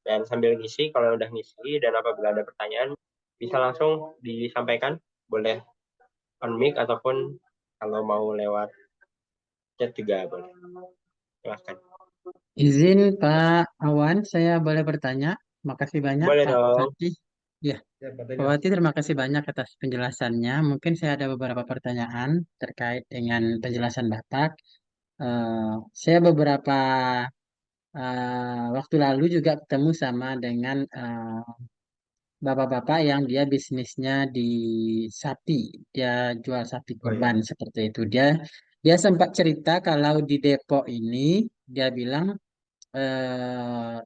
Dan sambil ngisi, kalau udah ngisi dan apabila ada pertanyaan, bisa langsung disampaikan. Boleh on mic ataupun kalau mau lewat chat juga boleh. Silahkan. Izin Pak Awan, saya boleh bertanya? Makasih banyak Boleh Pak dong. Fatih. Ya, Ya, Pak Pak Tegas. Fatih terima kasih banyak atas penjelasannya. Mungkin saya ada beberapa pertanyaan terkait dengan penjelasan Bapak. Saya beberapa waktu lalu juga ketemu sama dengan bapak-bapak yang dia bisnisnya di sapi, dia jual sapi Oh iya. kurban seperti itu. Dia sempat cerita kalau di Depok ini dia bilang eh,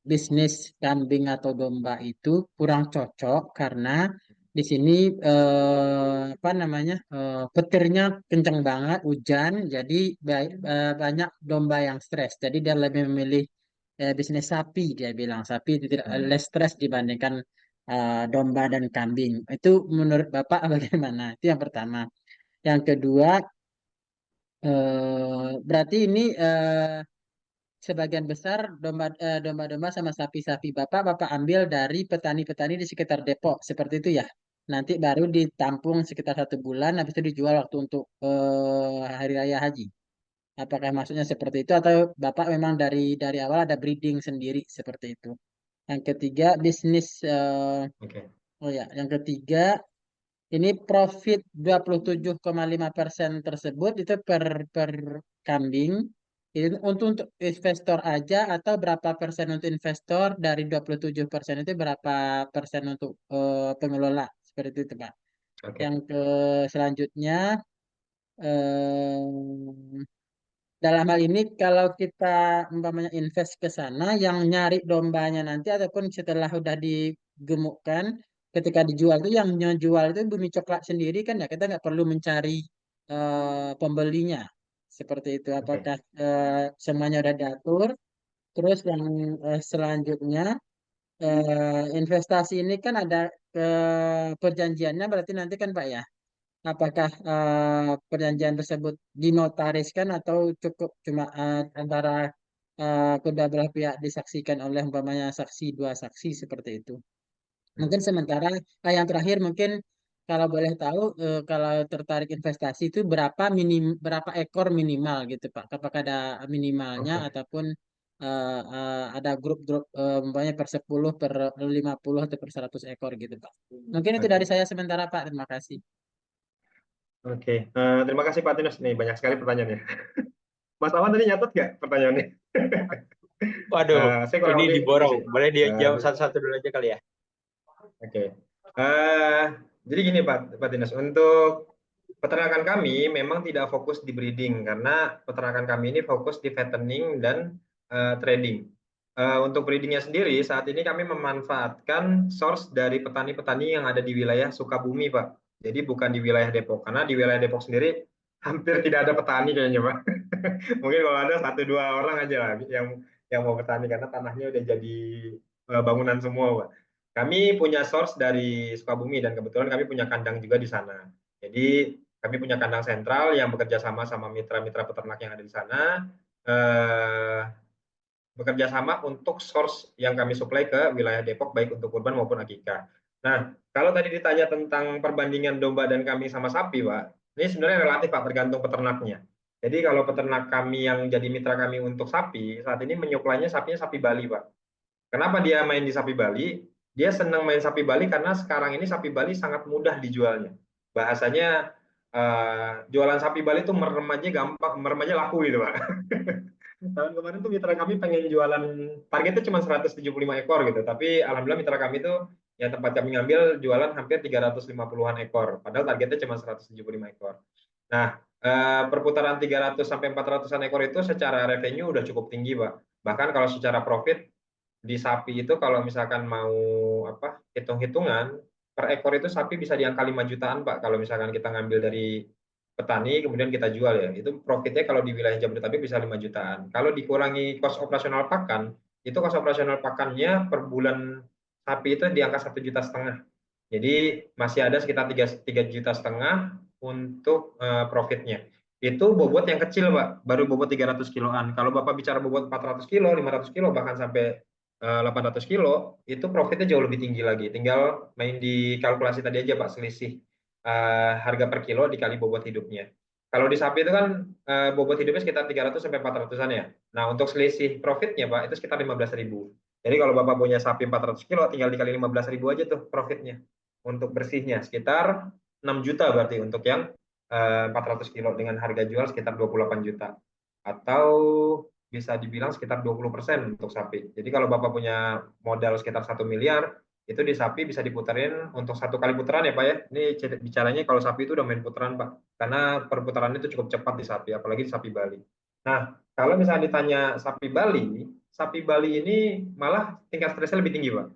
bisnis kambing atau domba itu kurang cocok karena di sini apa namanya petirnya kencang banget, hujan, jadi banyak domba yang stres. Jadi dia lebih memilih bisnis sapi. Dia bilang sapi itu tidak less stres dibandingkan domba dan kambing. Itu menurut Bapak bagaimana? Itu yang pertama. Yang kedua, berarti ini sebagian besar domba-domba sama sapi-sapi Bapak ambil dari petani-petani di sekitar Depok, seperti itu ya. Nanti baru ditampung sekitar 1 bulan, habis itu dijual waktu untuk Hari Raya Haji. Apakah maksudnya seperti itu atau Bapak memang dari awal ada breeding sendiri seperti itu? Yang ketiga, bisnis Oke. oh ya, yang ketiga ini profit 27,5% tersebut itu per kambing. Itu untuk investor aja atau berapa persen untuk investor dari 27% itu berapa persen untuk pengelola seperti itu Pak. Oke. Yang ke selanjutnya eh, dalam hal ini kalau kita umpamanya invest ke sana yang nyari dombanya nanti ataupun setelah udah digemukkan ketika dijual itu yang ngejual itu Bumi Coklat sendiri kan ya kita nggak perlu mencari pembelinya seperti itu. Oke. Apakah semuanya udah diatur? Terus yang selanjutnya investasi ini kan ada perjanjiannya berarti nanti kan Pak ya. Apakah perjanjian tersebut dinotariskan atau cukup cuma antara kedua belah pihak disaksikan oleh umpamanya saksi dua saksi seperti itu. Mungkin sementara yang terakhir mungkin kalau boleh tahu kalau tertarik investasi itu berapa ekor minimal gitu Pak? Apakah ada minimalnya Oke. ataupun ada grup-grup umpamanya per 10, per 50 atau per 100 ekor gitu Pak? Mungkin itu dari Oke. saya sementara Pak. Terima kasih. Oke. Terima kasih Pak Tinus. Nih banyak sekali pertanyaannya. Mas Awan tadi nyatet nggak pertanyaannya? Waduh, Saya kurang ini lebih ini diborong. sih. Boleh dia Eh, jawab satu-satu dulu aja kali ya. Oke. Jadi gini Pak Tinus, untuk peternakan kami memang tidak fokus di breeding karena peternakan kami ini fokus di fattening dan trading. Untuk breedingnya sendiri, saat ini kami memanfaatkan source dari petani-petani yang ada di wilayah Sukabumi, Pak. Jadi bukan di wilayah Depok, karena di wilayah Depok sendiri hampir tidak ada petani kayaknya, Pak. Mungkin kalau ada 1-2 orang aja lah yang mau petani, karena tanahnya udah jadi bangunan semua, Pak. Kami punya source dari Sukabumi, dan kebetulan kami punya kandang juga di sana. Jadi kami punya kandang sentral yang bekerja sama mitra-mitra peternak yang ada di sana. Bekerja sama untuk source yang kami supply ke wilayah Depok, baik untuk kurban maupun akikah. Nah, kalau tadi ditanya tentang perbandingan domba dan kambing sama sapi, Pak, ini sebenarnya relatif, Pak, tergantung peternaknya. Jadi kalau peternak kami yang jadi mitra kami untuk sapi, saat ini menyuplainya sapinya sapi Bali, Pak. Kenapa dia main di sapi Bali? Dia senang main sapi Bali karena sekarang ini sapi Bali sangat mudah dijualnya. Bahasanya jualan sapi Bali itu merem aja gampang, merem aja laku gitu, Pak. Tahun kemarin tuh mitra kami pengen jualan, targetnya cuma 175 ekor gitu, tapi alhamdulillah mitra kami tuh yang tempat kami ngambil jualan hampir 350-an ekor, padahal targetnya cuma 175 ekor. Nah, perputaran 300 sampai 400-an ekor itu secara revenue udah cukup tinggi, Pak. Bahkan kalau secara profit di sapi itu kalau misalkan mau hitung-hitungan per ekor itu sapi bisa di angka 5 jutaan, Pak, kalau misalkan kita ngambil dari petani kemudian kita jual ya, itu profitnya kalau di wilayah Jabodetabek bisa 5 jutaan. Kalau dikurangi cost operasional pakan, itu cost operasional pakannya per bulan sapi itu di angka 1,5 juta. Jadi masih ada sekitar 3,5 juta untuk profitnya. Itu bobot yang kecil, Pak, baru bobot 300 kiloan. Kalau Bapak bicara bobot 400 kilo, 500 kilo, bahkan sampai 800 kilo, itu profitnya jauh lebih tinggi lagi. Tinggal main di kalkulasi tadi aja, Pak, selisih harga per kilo dikali bobot hidupnya. Kalau di sapi itu kan bobot hidupnya sekitar 300 sampai 400-an ya. Nah, untuk selisih profitnya, Pak, itu sekitar 15.000. Jadi kalau Bapak punya sapi 400 kilo, tinggal dikali 15.000 aja tuh profitnya. Untuk bersihnya sekitar 6 juta berarti untuk yang 400 kilo dengan harga jual sekitar 28 juta. Atau bisa dibilang sekitar 20% untuk sapi. Jadi kalau Bapak punya modal sekitar 1 miliar, itu di sapi bisa diputerin untuk 1 kali putaran ya, Pak ya. Ini bicaranya kalau sapi itu udah main putaran, Pak. Karena perputarannya itu cukup cepat di sapi, apalagi di sapi Bali. Nah, kalau misalnya ditanya sapi Bali ini malah tingkat stresnya lebih tinggi, Pak.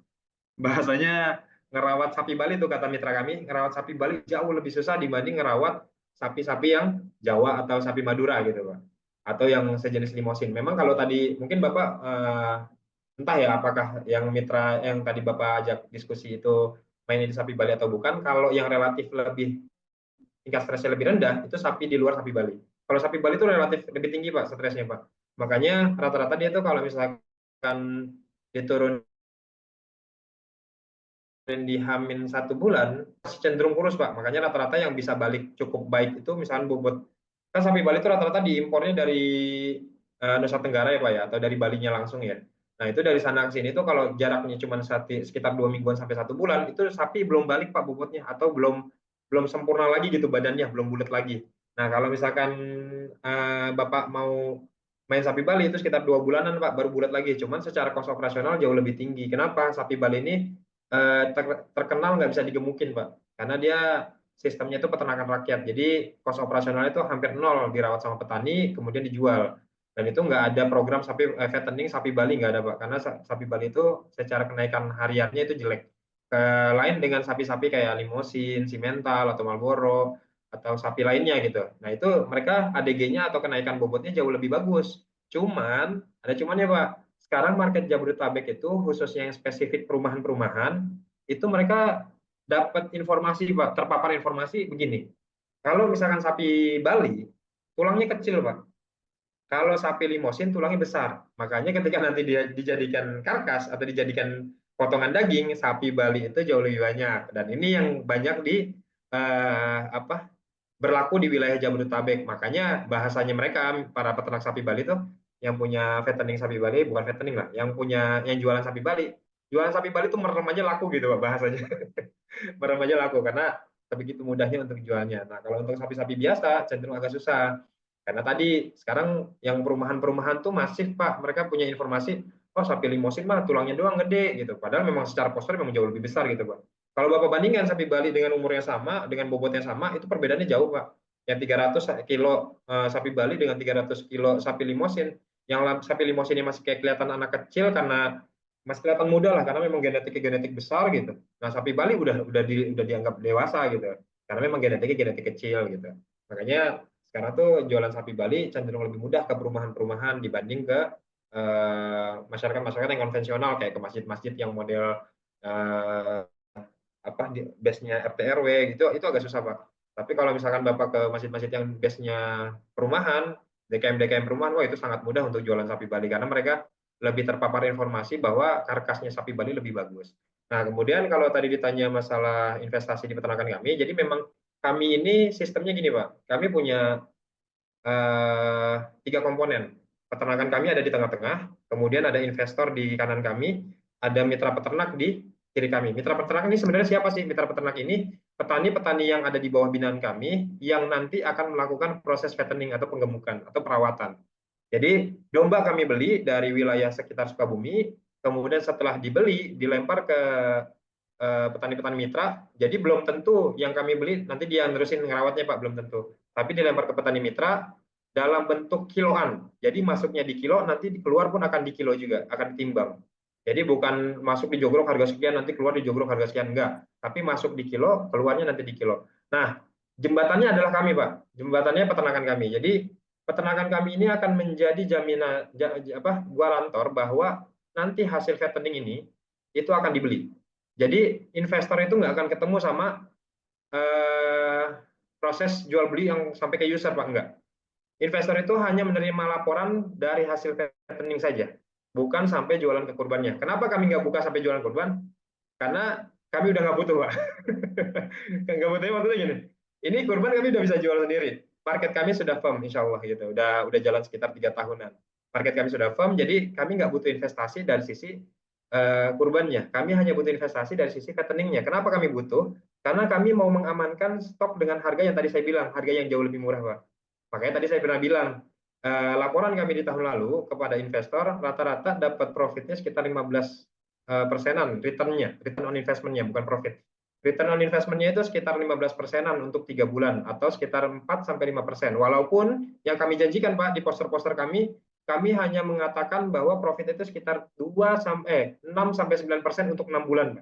Bahasanya ngerawat sapi Bali itu kata mitra kami, ngerawat sapi Bali jauh lebih susah dibanding ngerawat sapi-sapi yang Jawa atau sapi Madura gitu, Pak. Atau yang sejenis limosin. Memang kalau tadi mungkin Bapak entah ya apakah yang mitra yang tadi Bapak ajak diskusi itu mainin di sapi Bali atau bukan. Kalau yang relatif lebih tingkat stresnya lebih rendah itu sapi di luar sapi Bali. Kalau sapi Bali itu relatif lebih tinggi, Pak, stresnya, Pak. Makanya rata-rata dia tuh kalau misalkan diturun di Hamin 1 bulan masih cenderung kurus, Pak. Makanya rata-rata yang bisa balik cukup baik itu misalkan bobot, kan sapi Bali itu rata-rata diimpornya dari Nusa Tenggara ya, Pak ya, atau dari Balinya langsung ya. Nah, itu dari sana ke sini tuh kalau jaraknya cuma sekitar 2 mingguan sampai 1 bulan, itu sapi belum balik, Pak, bobotnya, atau belum sempurna lagi gitu badannya, belum bulat lagi. Nah, kalau misalkan Bapak mau main sapi Bali itu sekitar 2 bulanan, Pak, baru bulat lagi. Cuman secara cost operasional jauh lebih tinggi. Kenapa? Sapi Bali ini terkenal nggak bisa digemukin, Pak, karena dia sistemnya itu peternakan rakyat. Jadi cost operasional itu hampir nol, dirawat sama petani kemudian dijual. Dan itu nggak ada program sapi fattening sapi Bali, nggak ada, Pak, karena sapi Bali itu secara kenaikan hariannya itu jelek. Lain dengan sapi-sapi kayak limosin, simental atau Marlboro atau sapi lainnya gitu. Nah, itu mereka ADG-nya atau kenaikan bobotnya jauh lebih bagus. Cuman ada cumannya, Pak. Sekarang market Jabodetabek itu khususnya yang spesifik perumahan-perumahan itu mereka dapat informasi, Pak, terpapar informasi begini. Kalau misalkan sapi Bali tulangnya kecil, Pak. Kalau sapi limosin tulangnya besar. Makanya ketika nanti dia dijadikan karkas atau dijadikan potongan daging, sapi Bali itu jauh lebih banyak. Dan ini yang banyak berlaku di wilayah Jabodetabek. Makanya bahasanya mereka para peternak sapi Bali itu yang punya fattening sapi Bali, bukan fattening lah, yang jualan sapi Bali. Jualan sapi Bali itu merem aja laku gitu, Pak, bahasanya. Merem aja laku karena begitu mudahnya untuk jualnya. Nah, kalau untuk sapi-sapi biasa cenderung agak susah. Karena tadi sekarang yang perumahan-perumahan tuh masif, Pak, mereka punya informasi, oh sapi limosin mah tulangnya doang gede gitu. Padahal memang secara postur memang jauh lebih besar gitu, Pak. Kalau Bapak bandingkan sapi Bali dengan umurnya sama, dengan bobotnya sama, itu perbedaannya jauh, Pak. Yang 300 kilo sapi Bali dengan 300 kilo sapi limosin, Yang sapi limousin ini masih kayak kelihatan anak kecil karena masih kelihatan muda lah karena memang genetik besar gitu. Nah, sapi Bali udah dianggap dewasa gitu. Karena memang genetik kecil gitu. Makanya sekarang tuh jualan sapi Bali cenderung lebih mudah ke perumahan-perumahan dibanding ke masyarakat-masyarakat yang konvensional kayak ke masjid-masjid yang model base-nya RT RW gitu, itu agak susah Pak. Tapi kalau misalkan Bapak ke masjid-masjid yang base-nya perumahan, DKM perumahan, wah itu sangat mudah untuk jualan sapi Bali karena mereka lebih terpapar informasi bahwa karkasnya sapi Bali lebih bagus. Nah, kemudian kalau tadi ditanya masalah investasi di peternakan kami, jadi memang kami ini sistemnya gini Pak, kami punya 3 komponen. Peternakan kami ada di tengah-tengah, kemudian ada investor di kanan kami, ada mitra peternak di kiri kami. Mitra peternak ini sebenarnya siapa sih? Mitra peternak ini petani-petani yang ada di bawah binaan kami yang nanti akan melakukan proses fattening atau penggemukan atau perawatan. Jadi domba kami beli dari wilayah sekitar Sukabumi, kemudian setelah dibeli dilempar ke petani-petani mitra. Jadi belum tentu yang kami beli nanti dia nerusin ngerawatnya Pak, belum tentu. Tapi dilempar ke petani mitra dalam bentuk kiloan. Jadi masuknya di kilo, nanti keluar pun akan di kilo juga, akan ditimbang. Jadi bukan masuk di jogrok harga sekian, nanti keluar di jogrok harga sekian, enggak. Tapi masuk di kilo, keluarnya nanti di kilo. Nah, jembatannya adalah kami Pak. Jembatannya peternakan kami. Jadi peternakan kami ini akan menjadi jaminan garantor bahwa nanti hasil fattening ini itu akan dibeli. Jadi investor itu nggak akan ketemu sama proses jual beli yang sampai ke user Pak, enggak. Investor itu hanya menerima laporan dari hasil fattening saja, bukan sampai jualan ke kurbannya. Kenapa kami nggak buka sampai jualan kurban? Karena kami udah nggak butuh Pak. Nggak butuhnya maksudnya gini, ini kurban kami udah bisa jual sendiri. Market kami sudah firm, insya Allah gitu. Udah jalan sekitar 3 tahunan. Market kami sudah firm, jadi kami nggak butuh investasi dari sisi kurbannya. Kami hanya butuh investasi dari sisi fatteningnya. Kenapa kami butuh? Karena kami mau mengamankan stok dengan harga yang tadi saya bilang, harga yang jauh lebih murah Pak. Makanya tadi saya pernah bilang, laporan kami di tahun lalu kepada investor rata-rata dapat profitnya sekitar 15%-an return on investment-nya, bukan profit. Return on investment-nya itu sekitar 15%-an untuk 3 bulan atau sekitar 4-5%. Walaupun yang kami janjikan Pak di poster-poster kami hanya mengatakan bahwa profit itu sekitar 6-9% untuk 6 bulan.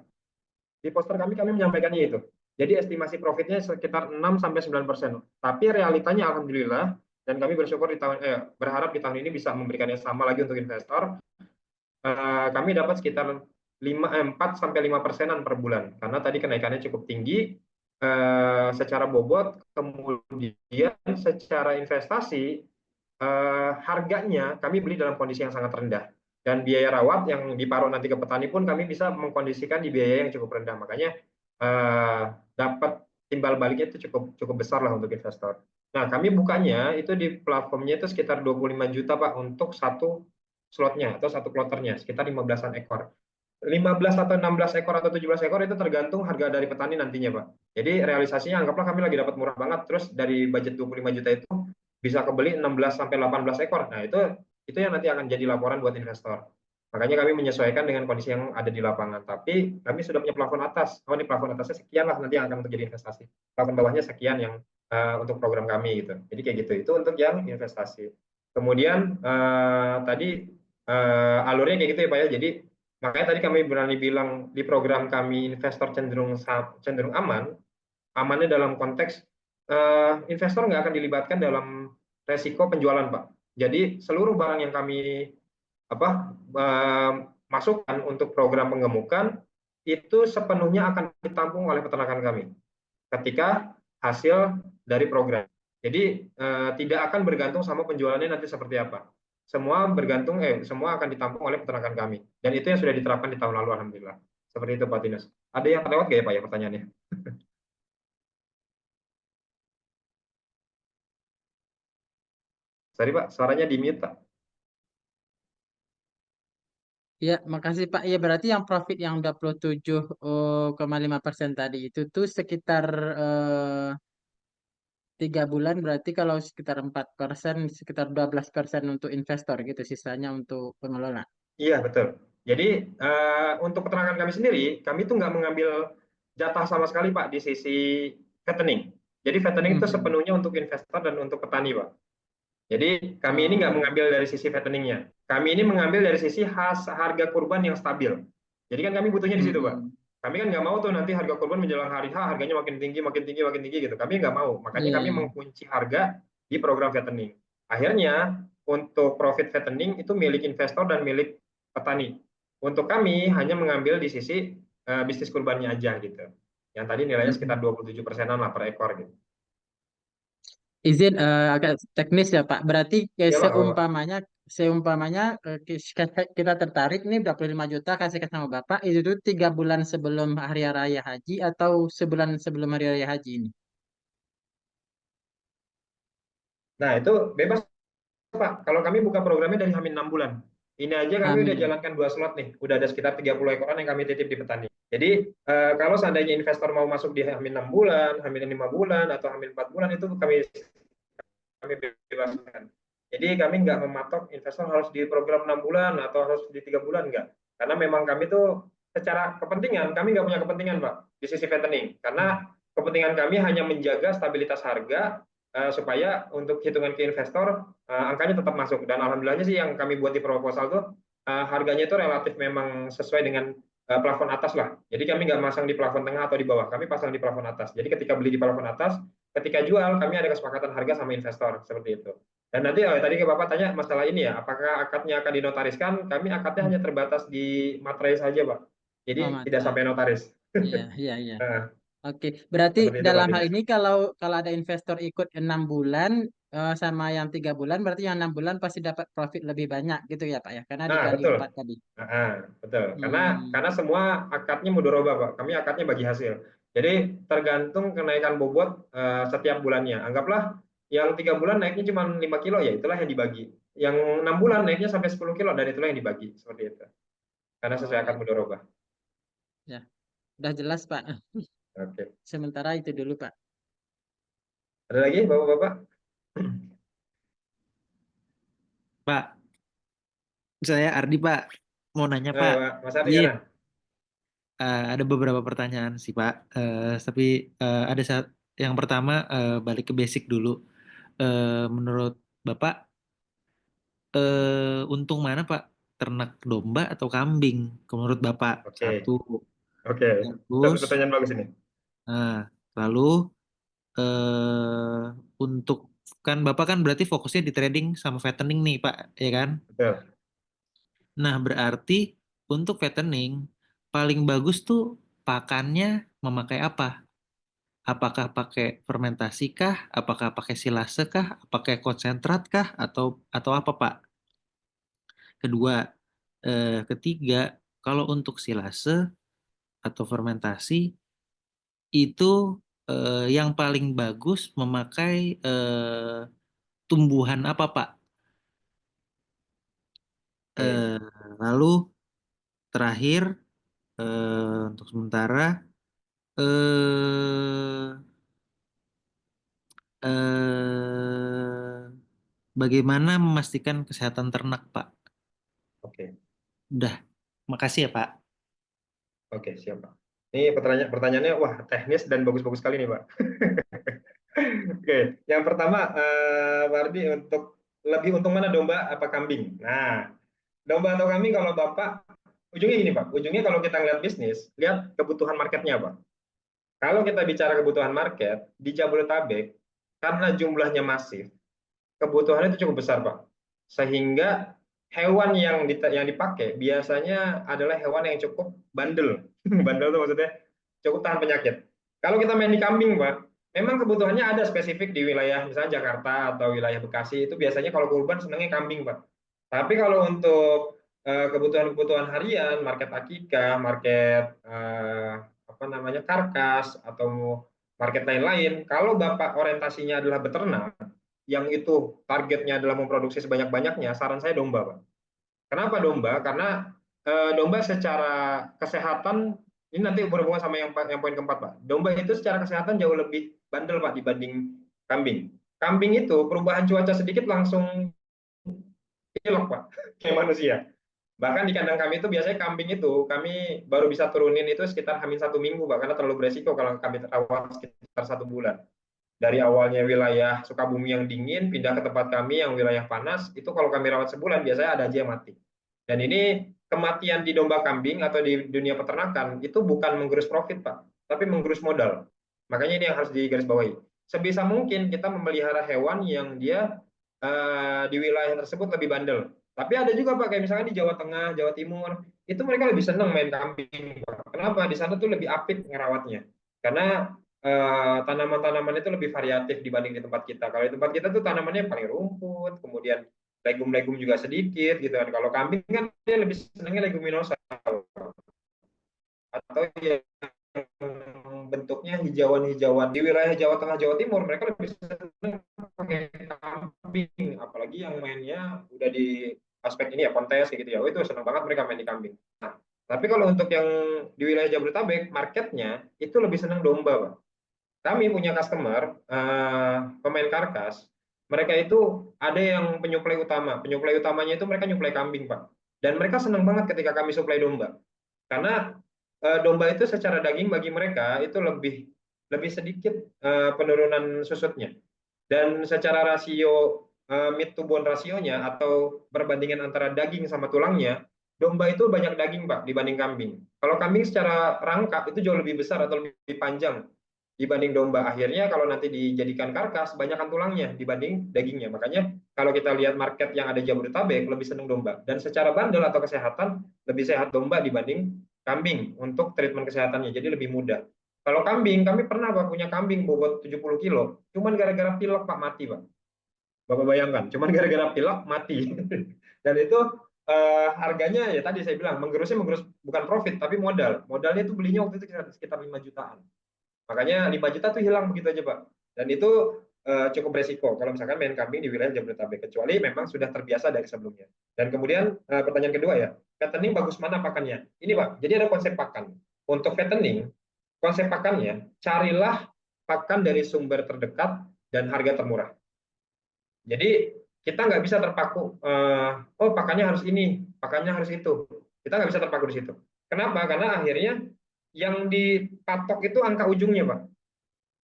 Di poster kami menyampaikannya itu. Jadi estimasi profitnya sekitar 6-9%. Tapi realitanya alhamdulillah, dan kami bersyukur berharap di tahun ini bisa memberikan yang sama lagi untuk investor. Kami dapat sekitar 4-5%-an per bulan. Karena tadi kenaikannya cukup tinggi secara bobot, kemudian secara investasi harganya kami beli dalam kondisi yang sangat rendah. Dan biaya rawat yang diparuh nanti ke petani pun kami bisa mengkondisikan di biaya yang cukup rendah. Makanya dapat timbal baliknya itu cukup besar lah untuk investor. Nah, kami bukanya itu di platformnya itu sekitar 25 juta Pak untuk satu slotnya atau satu kloternya, sekitar 15-an ekor. 15 atau 16 ekor atau 17 ekor itu tergantung harga dari petani nantinya Pak. Jadi realisasinya anggaplah kami lagi dapat murah banget, terus dari budget 25 juta itu bisa kebeli 16 sampai 18 ekor. Nah, itu yang nanti akan jadi laporan buat investor. Makanya kami menyesuaikan dengan kondisi yang ada di lapangan. Tapi kami sudah punya plafon atas. Oh, di plafon atasnya sekian lah nanti yang akan menjadi investasi. Plafon bawahnya sekian yang untuk program kami gitu. Jadi kayak gitu. Itu untuk yang investasi. Kemudian tadi alurnya kayak gitu ya Pak ya. Jadi makanya tadi kami berani bilang di program kami investor cenderung aman. Amannya dalam konteks investor nggak akan dilibatkan dalam resiko penjualan Pak. Jadi seluruh barang yang kami masukkan untuk program penggemukan itu sepenuhnya akan ditampung oleh peternakan kami ketika hasil dari program. Jadi tidak akan bergantung sama penjualannya nanti seperti apa. Semua akan ditampung oleh peternakan kami. Dan itu yang sudah diterapkan di tahun lalu alhamdulillah. Seperti itu Pak Tinus. Ada yang terlewat nggak ya Pak ya pertanyaannya? Sorry Pak, suaranya di mute Pak. Ya, makasih Pak. Ya, berarti yang profit yang 27,5% tadi itu tuh sekitar 3 bulan, berarti kalau sekitar 4%, sekitar 12% untuk investor gitu, sisanya untuk pengelola. Iya, betul. Jadi untuk peternakan kami sendiri, kami tuh nggak mengambil jatah sama sekali Pak di sisi fattening. Jadi fattening itu sepenuhnya untuk investor dan untuk petani Pak. Jadi kami ini nggak Oh, mengambil dari sisi fatteningnya. Kami ini mengambil dari sisi harga kurban yang stabil. Jadi kan kami butuhnya di situ, Pak. mm-mm. Kami kan nggak mau tuh nanti harga kurban menjelang hari H harganya makin tinggi, makin tinggi, makin tinggi gitu. Kami nggak mau. Makanya Iya, kami iya. mengunci harga di program fattening. Akhirnya untuk profit fattening itu milik investor dan milik petani. Untuk kami hanya mengambil di sisi bisnis kurbannya aja gitu. Yang tadi nilainya sekitar Mm-mm. 27%-an lah per ekor gitu. Izin agak teknis ya Pak. Berarti Ya Pak, Bapak. seumpamanya kita tertarik nih 25 juta kasih ke sama Bapak itu tuh 3 bulan sebelum hari raya haji atau sebulan sebelum hari raya haji ini. Nah, itu bebas Pak. Kalau kami buka programnya dari Hamin 6 bulan. Ini aja kami udah Amin. jalankan 2 slot nih. Udah ada sekitar 30 ekoran yang kami titip di petani. Jadi kalau seandainya investor mau masuk di Hamin 6 bulan, Hamin 5 bulan, atau Hamin 4 bulan itu kami bebaskan. Jadi kami nggak mematok investor harus di program 6 bulan atau harus di 3 bulan, nggak. Karena memang kami tuh secara kepentingan, kami nggak punya kepentingan Pak di sisi fattening. Karena kepentingan kami hanya menjaga stabilitas harga supaya untuk hitungan ke investor angkanya tetap masuk. Dan alhamdulillahnya sih yang kami buat di proposal tuh harganya itu relatif memang sesuai dengan plafon atas lah. Jadi kami nggak masang di plafon tengah atau di bawah, kami pasang di plafon atas. Jadi ketika beli di plafon atas, ketika jual kami ada kesepakatan harga sama investor seperti itu. Dan nanti tadi ke Bapak tanya masalah ini ya, apakah akadnya akan dinotariskan? Kami akadnya hanya terbatas di materai saja, Pak. Oh, Jadi tidak materai. sampai notaris. Iya, iya, iya. Nah, Oke, berarti seperti itu Pak dalam hal Dinas. ini kalau ada investor ikut 6 bulan sama yang 3 bulan, berarti yang 6 bulan pasti dapat profit lebih banyak gitu ya Pak ya, karena Nah, dikali betul. 4 tadi. Betul. Hmm, Karena semua akadnya mudoroba, Pak. Kami akadnya bagi hasil. Jadi tergantung kenaikan bobot setiap bulannya. Anggaplah yang 3 bulan naiknya cuma 5 kilo, ya itulah yang dibagi. Yang 6 bulan naiknya sampai 10 kilo, dan itulah yang dibagi. Seperti itu. Karena sesuai oh akad gitu. mudoroba. Ya, udah jelas Pak. Oke. Sementara itu dulu Pak. Ada lagi, Bapak-Bapak? Pak, saya Ardi Pak. Mau nanya Pak, Pak, Mas Adi izin. gimana? Ada beberapa pertanyaan sih Pak. Tapi ada yang pertama balik ke basic dulu. Menurut Bapak, untung mana Pak? Ternak domba atau kambing? Menurut Bapak, Oke. satu. Oke. Terus, Pertanyaan bagus ini. nah, lalu untuk kan Bapak kan berarti fokusnya di trading sama fattening nih Pak, ya kan? Betul. Nah, berarti untuk fattening paling bagus tuh pakannya memakai apa? Apakah pakai fermentasi kah? Apakah pakai silase kah? Pakai konsentrat kah? Atau apa, Pak? Kedua, ketiga, kalau untuk silase atau fermentasi itu yang paling bagus memakai tumbuhan apa, Pak? Oke. Eh, lalu terakhir untuk sementara eh eh bagaimana memastikan kesehatan ternak, Pak? Oke. Udah, makasih ya, Pak. Oke, siap, Pak. Ini pertanyaannya, wah, teknis dan bagus-bagus sekali nih, Pak. Oke, yang pertama, Pak Ardi, untuk lebih untung mana domba apa kambing? Nah, domba atau kambing kalau Bapak, ujungnya gini, Pak. Ujungnya kalau kita lihat bisnis, lihat kebutuhan marketnya, Pak. Kalau kita bicara kebutuhan market, di Jabodetabek, karena jumlahnya masif, kebutuhannya itu cukup besar, Pak. Sehingga hewan yang dipakai biasanya adalah hewan yang cukup bandel. Bandel itu maksudnya cukup tahan penyakit. Kalau kita main di kambing, Pak, memang kebutuhannya ada spesifik di wilayah misalnya Jakarta atau wilayah Bekasi, itu biasanya kalau kurban senangnya kambing, Pak. Tapi kalau untuk kebutuhan-kebutuhan harian, market akikah, market apa namanya karkas atau market lain-lain, kalau Bapak orientasinya adalah beternak, yang itu targetnya adalah memproduksi sebanyak-banyaknya, saran saya domba, Pak. Kenapa domba? Karena domba secara kesehatan ini nanti berhubungan sama yang poin keempat, Pak. Domba itu secara kesehatan jauh lebih bandel, Pak, dibanding kambing. Kambing itu perubahan cuaca sedikit langsung hilok, Pak, kayak manusia. Bahkan di kandang kami itu biasanya kambing itu kami baru bisa turunin itu sekitar hamin 1 minggu, Pak, karena terlalu beresiko kalau kami rawat sekitar 1 bulan. Dari awalnya wilayah Sukabumi yang dingin, pindah ke tempat kami yang wilayah panas, itu kalau kami rawat sebulan, biasanya ada aja yang mati. Dan ini kematian di domba kambing atau di dunia peternakan, itu bukan menggerus profit, Pak, tapi menggerus modal. Makanya ini yang harus digarisbawahi. Sebisa mungkin kita memelihara hewan yang dia di wilayah tersebut lebih bandel. Tapi ada juga Pak, kayak misalkan di Jawa Tengah, Jawa Timur, itu mereka lebih senang main kambing, Pak. Kenapa? Di sana tuh lebih apik ngerawatnya. Karena tanaman-tanaman itu lebih variatif dibanding di tempat kita. Kalau di tempat kita tuh tanamannya paling rumput, kemudian legum-legum juga sedikit gitu kan. Kalau kambing kan dia lebih senangnya leguminosa atau yang bentuknya hijauan-hijauan. Di wilayah Jawa Tengah, Jawa Timur mereka lebih senang pakai kambing, apalagi yang mainnya udah di aspek ini ya kontes gitu ya. Oh, itu senang banget mereka main di kambing. Nah, tapi kalau untuk yang di wilayah Jabodetabek, marketnya itu lebih senang domba, Pak. Kami punya customer pemain karkas, mereka itu ada yang penyuplai utama. Penyuplai utamanya itu mereka nyuplai kambing, Pak. Dan mereka senang banget ketika kami suplai domba. Karena domba itu secara daging bagi mereka itu lebih sedikit penurunan susutnya. Dan secara rasio meat to bone rasionya atau perbandingan antara daging sama tulangnya, domba itu banyak daging, Pak, dibanding kambing. Kalau kambing secara rangkap itu jauh lebih besar atau lebih panjang dibanding domba. Akhirnya kalau nanti dijadikan karkas, banyakkan tulangnya dibanding dagingnya. Makanya kalau kita lihat market yang ada Jabodetabek, lebih senang domba. Dan secara bandel atau kesehatan, lebih sehat domba dibanding kambing untuk treatment kesehatannya. Jadi lebih mudah. Kalau kambing, kami pernah Pak punya kambing bobot 70 kilo, cuman gara-gara pilek Pak mati, Pak. Bapak bayangkan, cuman gara-gara pilek mati. Dan itu harganya ya tadi saya bilang, menggerus bukan profit, tapi modal. Modalnya itu belinya waktu itu sekitar 5 jutaan. Makanya 5 juta tuh hilang begitu aja, Pak. Dan itu cukup beresiko kalau misalkan main kambing di wilayah Jabodetabek, kecuali memang sudah terbiasa dari sebelumnya. Dan kemudian pertanyaan kedua ya, fattening bagus mana pakannya? Ini Pak, jadi ada konsep pakan. Untuk fattening, konsep pakannya, carilah pakan dari sumber terdekat dan harga termurah. Jadi kita nggak bisa terpaku, oh pakannya harus ini, pakannya harus itu. Kita nggak bisa terpaku di situ. Kenapa? Karena akhirnya yang dipatok itu angka ujungnya, Pak.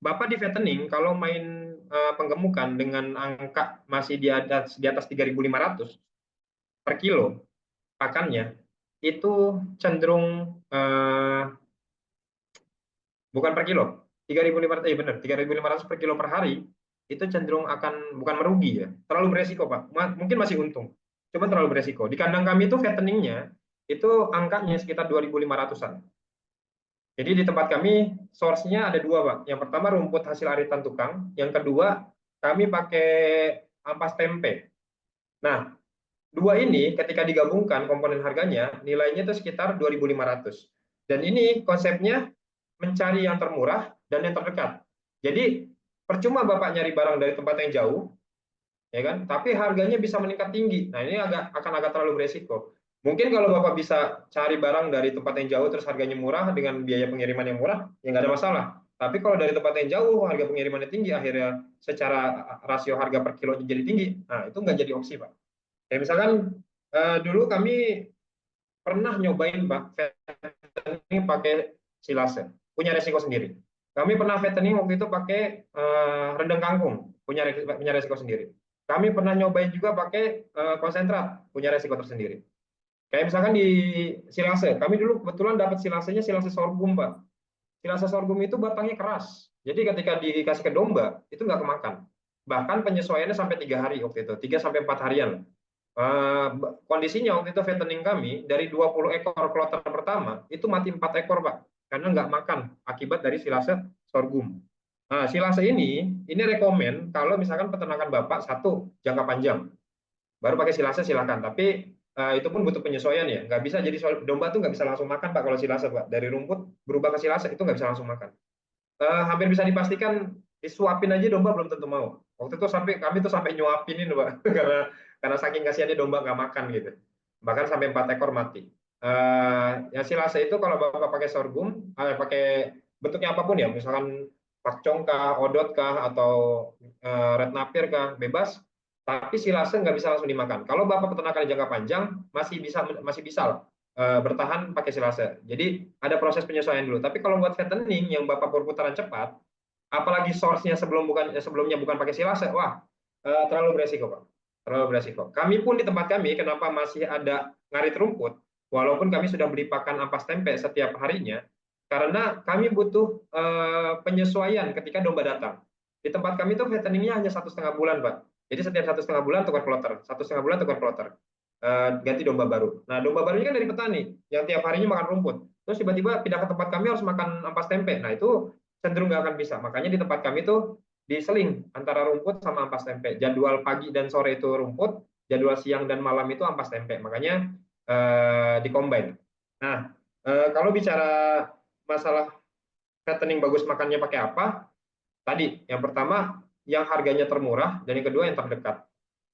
Bapak di fattening kalau main penggemukan dengan angka masih di atas 3.500 per kilo pakannya, itu cenderung bukan per kilo, 3.500, benar, 3.500 per kilo per hari, itu cenderung akan bukan merugi ya, terlalu beresiko Pak. Mungkin masih untung, cuma terlalu beresiko. Di kandang kami itu fatteningnya itu angkanya sekitar 2.500-an. Jadi di tempat kami source-nya ada dua, Pak. Yang pertama rumput hasil aritan tukang, yang kedua kami pakai ampas tempe. Nah, dua ini ketika digabungkan komponen harganya, nilainya itu sekitar 2.500. Dan ini konsepnya mencari yang termurah dan yang terdekat. Jadi percuma Bapak nyari barang dari tempat yang jauh, ya kan? Tapi harganya bisa meningkat tinggi. Nah, ini akan agak terlalu beresiko. Mungkin kalau Bapak bisa cari barang dari tempat yang jauh terus harganya murah dengan biaya pengiriman yang murah, ya nggak ada masalah. Tapi kalau dari tempat yang jauh harga pengirimannya tinggi, akhirnya secara rasio harga per kilo jadi tinggi, nah itu nggak jadi opsi, Pak. Ya misalkan dulu kami pernah nyobain Pak fattening pakai silase, punya resiko sendiri. Kami pernah fattening waktu itu pakai rendang kangkung, punya resiko sendiri. Kami pernah nyobain juga pakai konsentrat, punya resiko tersendiri. Kayak misalkan di silase, kami dulu kebetulan dapat silasenya silase sorghum, Pak. Silase sorghum itu batangnya keras. Jadi ketika dikasih ke domba, itu nggak kemakan. Bahkan penyesuaiannya sampai 3 hari waktu itu, 3-4 harian. Kondisinya waktu itu fattening kami, dari 20 ekor kloter pertama, itu mati 4 ekor, Pak. Karena nggak makan, akibat dari silase sorghum. Nah, silase ini rekomen kalau misalkan peternakan Bapak satu, jangka panjang. Baru pakai silase silakan, tapi itu pun butuh penyesuaian ya, nggak bisa jadi domba tuh nggak bisa langsung makan Pak kalau silase Pak, dari rumput berubah ke silase itu nggak bisa langsung makan. Hampir bisa dipastikan disuapin aja domba belum tentu mau. Waktu itu kami tuh sampai nyuapinin Pak karena saking kasihannya domba nggak makan gitu, bahkan sampai 4 ekor mati. Ya silase itu kalau Bapak pakai sorghum, pakai bentuknya apapun ya, misalkan pakcong kah, odot kah, atau red napir kah, bebas. Tapi silase nggak bisa langsung dimakan. Kalau Bapak peternakan jangka panjang, masih bisa bertahan pakai silase. Jadi ada proses penyesuaian dulu. Tapi kalau buat fattening yang Bapak perputaran cepat, apalagi source-nya sebelumnya bukan pakai silase, wah terlalu beresiko Pak. Terlalu beresiko. Kami pun di tempat kami, kenapa masih ada ngarit rumput, walaupun kami sudah beli pakan ampas tempe setiap harinya, karena kami butuh penyesuaian ketika domba datang. Di tempat kami tuh fatteningnya hanya 1,5 bulan, Pak. Jadi setiap 1,5 bulan tukar kloter, 1,5 bulan tukar kloter, ganti domba baru. Nah, domba baru ini kan dari petani, yang tiap harinya makan rumput. Terus tiba-tiba pindah ke tempat kami harus makan ampas tempe. Nah, itu cenderung nggak akan bisa. Makanya di tempat kami tuh diseling antara rumput sama ampas tempe. Jadwal pagi dan sore itu rumput, jadwal siang dan malam itu ampas tempe. Makanya dikombin. Nah, kalau bicara masalah fattening bagus makannya pakai apa? Tadi, yang pertama yang harganya termurah, dan yang kedua yang terdekat.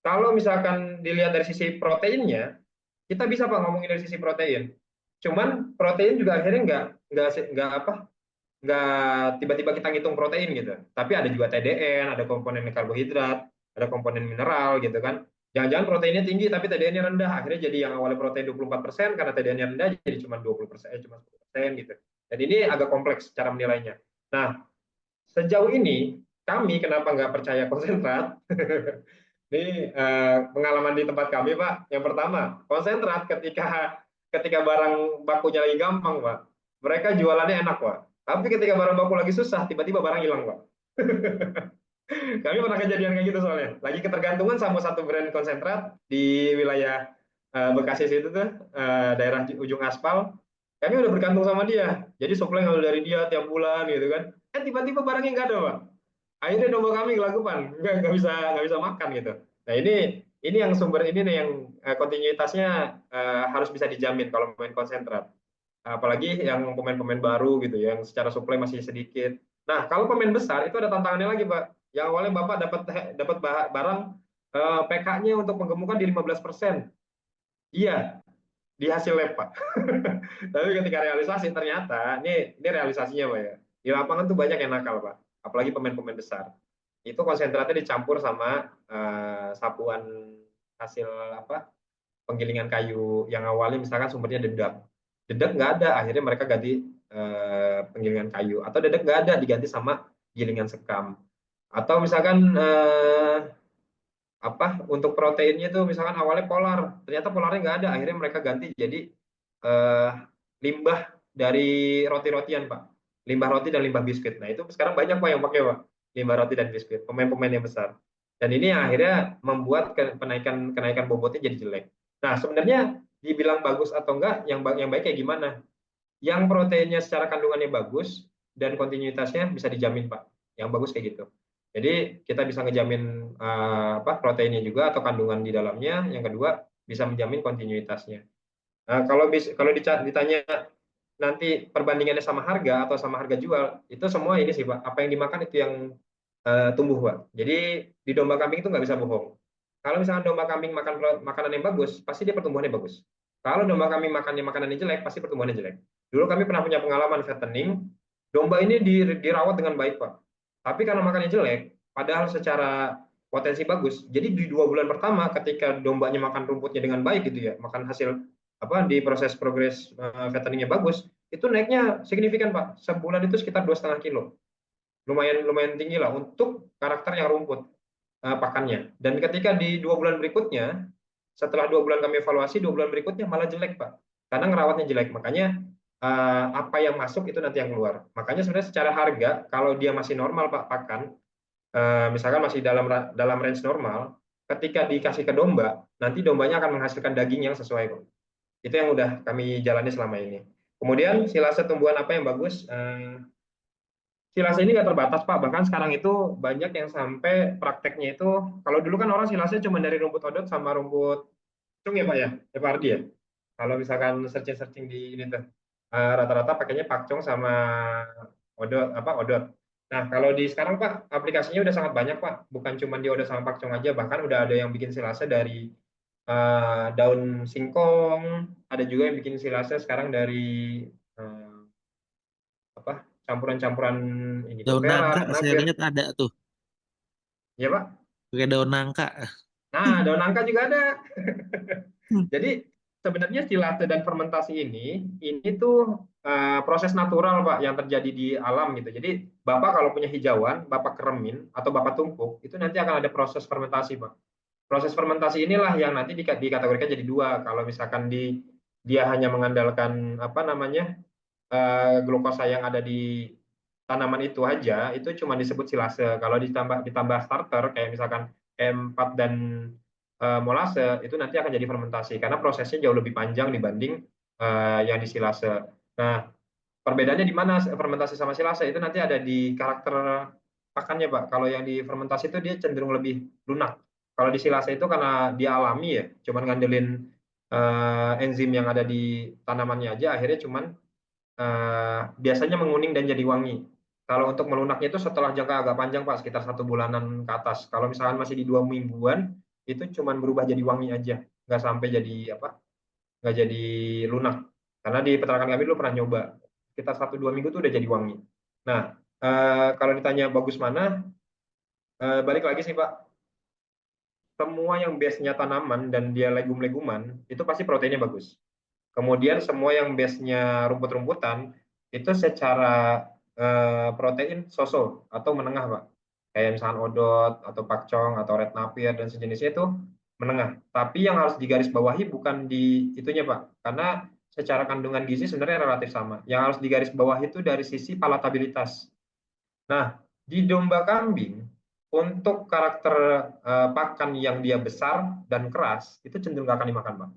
Kalau misalkan dilihat dari sisi proteinnya, kita bisa Pak ngomongin dari sisi protein. Cuman protein juga akhirnya nggak tiba-tiba kita ngitung protein gitu. Tapi ada juga TDN, ada komponen karbohidrat, ada komponen mineral gitu kan. Jangan-jangan proteinnya tinggi tapi TDN-nya rendah. Akhirnya jadi yang awalnya protein 24% karena TDN-nya rendah jadi cuma 20%, cuma 10% gitu. Dan ini agak kompleks cara menilainya. Nah, sejauh ini kami kenapa nggak percaya konsentrat? Ini pengalaman di tempat kami Pak. Yang pertama, konsentrat ketika barang bakunya lagi gampang Pak, mereka jualannya enak Pak. Tapi ketika barang baku lagi susah, tiba-tiba barang hilang Pak. Kami pernah kejadian kayak gitu soalnya. Lagi ketergantungan sama satu brand konsentrat di wilayah Bekasi situ tuh, daerah ujung aspal. Kami udah bergantung sama dia. Jadi suplai ngambil dari dia tiap bulan gitu kan. Tiba-tiba barangnya nggak ada Pak. Akhirnya domba kami kelakupan, nggak bisa makan gitu. Nah ini yang sumber ini nih yang kontinuitasnya harus bisa dijamin kalau main konsentrat. Apalagi yang pemain-pemain baru gitu yang secara suplai masih sedikit. Nah kalau pemain besar itu ada tantangannya lagi Pak. Yang awalnya Bapak dapat barang PK-nya untuk penggemukan di 15%. Iya, di hasil lab Pak. Tapi ketika realisasi ternyata ini realisasinya Pak ya. Di lapangan tuh banyak yang nakal Pak. Apalagi pemain-pemain besar. Itu konsentratnya dicampur sama sapuan hasil penggilingan kayu yang awalnya misalkan sumbernya dedak. Dedak nggak ada, akhirnya mereka ganti penggilingan kayu. Atau dedak nggak ada, diganti sama gilingan sekam. Atau misalkan untuk proteinnya itu misalkan awalnya polar, ternyata polarnya nggak ada, akhirnya mereka ganti jadi limbah dari roti-rotian Pak, limbah roti dan limbah biskuit. Nah itu sekarang banyak Pak yang pakai Pak, limbah roti dan biskuit, pemain-pemain yang besar. Dan ini yang akhirnya membuat kenaikan bobotnya jadi jelek. Nah sebenarnya dibilang bagus atau enggak, yang baik kayak gimana? Yang proteinnya secara kandungannya bagus dan kontinuitasnya bisa dijamin Pak. Yang bagus kayak gitu. Jadi kita bisa ngejamin proteinnya juga atau kandungan di dalamnya. Yang kedua bisa menjamin kontinuitasnya. Nah, kalau ditanya nanti perbandingannya sama harga atau sama harga jual, itu semua ini sih Pak. Apa yang dimakan itu yang tumbuh Pak. Jadi di domba kambing itu nggak bisa bohong. Kalau misalkan domba kambing makan makanan yang bagus, pasti dia pertumbuhannya bagus. Kalau domba kambing makannya makanan yang jelek, pasti pertumbuhannya jelek. Dulu kami pernah punya pengalaman fattening, domba ini dirawat dengan baik Pak. Tapi karena makannya jelek, padahal secara potensi bagus, jadi di 2 bulan pertama ketika dombanya makan rumputnya dengan baik gitu ya, makan hasil di proses progres fatteningnya bagus, itu naiknya signifikan Pak. Sebulan itu sekitar 2,5 kilo. Lumayan tinggi lah untuk karakter yang rumput pakannya. Dan ketika di 2 bulan berikutnya, setelah 2 bulan kami evaluasi, 2 bulan berikutnya malah jelek Pak. Karena ngerawatnya jelek. Makanya apa yang masuk itu nanti yang keluar. Makanya sebenarnya secara harga, kalau dia masih normal Pak pakan, misalkan masih dalam range normal, ketika dikasih ke domba, nanti dombanya akan menghasilkan daging yang sesuai kok. Itu yang udah kami jalani selama ini. Kemudian silase tumbuhan apa yang bagus? Silase ini nggak terbatas Pak, bahkan sekarang itu banyak yang sampai prakteknya itu, kalau dulu kan orang silase cuma dari rumput odot sama rumput cung ya Pak ya, Pak Ardi ya. Kalau misalkan searching di ini tuh, rata-rata pakainya pakcong sama odot. Nah kalau di sekarang Pak, aplikasinya udah sangat banyak Pak, bukan cuma di odot sama pakcong aja, bahkan udah ada yang bikin silase dari daun singkong, ada juga yang bikin silase sekarang dari campuran-campuran ini Daun nangka perak, saya nugget. lihat ada tuh. Ya Pak. Pakai daun nangka. Nah, daun nangka juga ada. Jadi sebenarnya silase dan fermentasi ini tuh proses natural Pak yang terjadi di alam gitu. Jadi Bapak kalau punya hijauan, Bapak keremin atau Bapak tumpuk, itu nanti akan ada proses fermentasi Pak. Proses fermentasi inilah yang nanti dikategorikan jadi dua. Kalau misalkan dia hanya mengandalkan apa namanya glukosa yang ada di tanaman itu aja, itu cuma disebut silase. Kalau ditambah starter kayak misalkan E4 dan molase, itu nanti akan jadi fermentasi karena prosesnya jauh lebih panjang dibanding yang di silase. Nah, perbedaannya di mana fermentasi sama silase itu nanti ada di karakter pakannya Pak. Kalau yang di fermentasi itu dia cenderung lebih lunak. Kalau di silase itu karena dia alami ya, cuman ngandelin enzim yang ada di tanamannya aja, akhirnya cuman biasanya menguning dan jadi wangi. Kalau untuk melunaknya itu setelah jangka agak panjang Pak, sekitar 1 bulanan ke atas. Kalau misalkan masih di 2 mingguan, itu cuman berubah jadi wangi aja, nggak sampai jadi apa, nggak jadi lunak. Karena di peternakan kami dulu pernah nyoba, sekitar 1-2 minggu tuh udah jadi wangi. Nah, kalau ditanya bagus mana, balik lagi sih Pak, semua yang base-nya tanaman dan dia legum-leguman, itu pasti proteinnya bagus. Kemudian semua yang base-nya rumput-rumputan, itu secara protein so-so atau menengah Pak. Kayak misalkan odot atau pakcong atau red napier dan sejenisnya itu menengah. Tapi yang harus digarisbawahi bukan di itunya Pak, karena secara kandungan gizi sebenarnya relatif sama. Yang harus digarisbawahi itu dari sisi palatabilitas. Nah, di domba kambing untuk karakter pakan yang dia besar dan keras itu cenderung nggak akan dimakan Pak.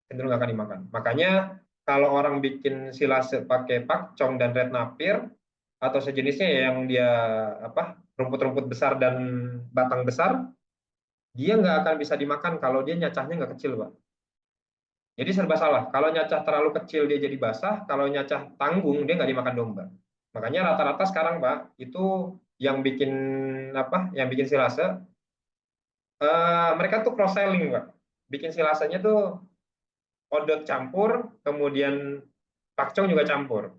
Cenderung nggak akan dimakan. Makanya kalau orang bikin silase pakai pakcong dan red napier atau sejenisnya yang dia apa rumput-rumput besar dan batang besar, dia nggak akan bisa dimakan kalau dia nyacahnya nggak kecil Pak. Jadi serba salah. Kalau nyacah terlalu kecil dia jadi basah, kalau nyacah tanggung dia nggak dimakan domba. Makanya rata-rata sekarang Pak itu yang bikin apa? Yang bikin silase, mereka tuh cross selling Pak. Bikin silasenya tuh odot campur, kemudian pakcong juga campur.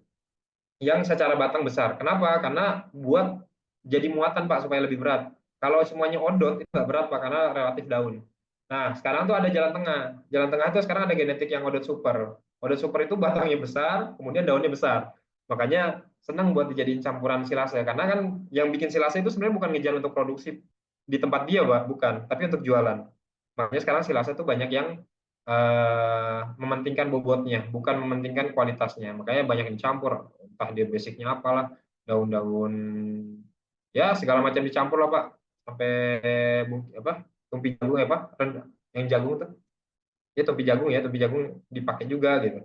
Yang secara batang besar. Kenapa? Karena buat jadi muatan Pak supaya lebih berat. Kalau semuanya odot itu nggak berat Pak karena relatif daun. Nah sekarang tuh ada jalan tengah. Jalan tengah itu sekarang ada genetik yang odot super. Odot super itu batangnya besar, kemudian daunnya besar. Makanya senang buat dijadiin campuran silase. Karena kan yang bikin silase itu sebenarnya bukan ngejar untuk produksi di tempat dia Pak, bukan. Tapi untuk jualan. Makanya sekarang silase itu banyak yang mementingkan bobotnya, bukan mementingkan kualitasnya. Makanya banyak yang dicampur, entah dia basicnya apalah, daun-daun, ya segala macam dicampur lah Pak, sampai apa tumpi jagung ya Pak, yang jagung tuh, ya tumpi jagung dipakai juga gitu,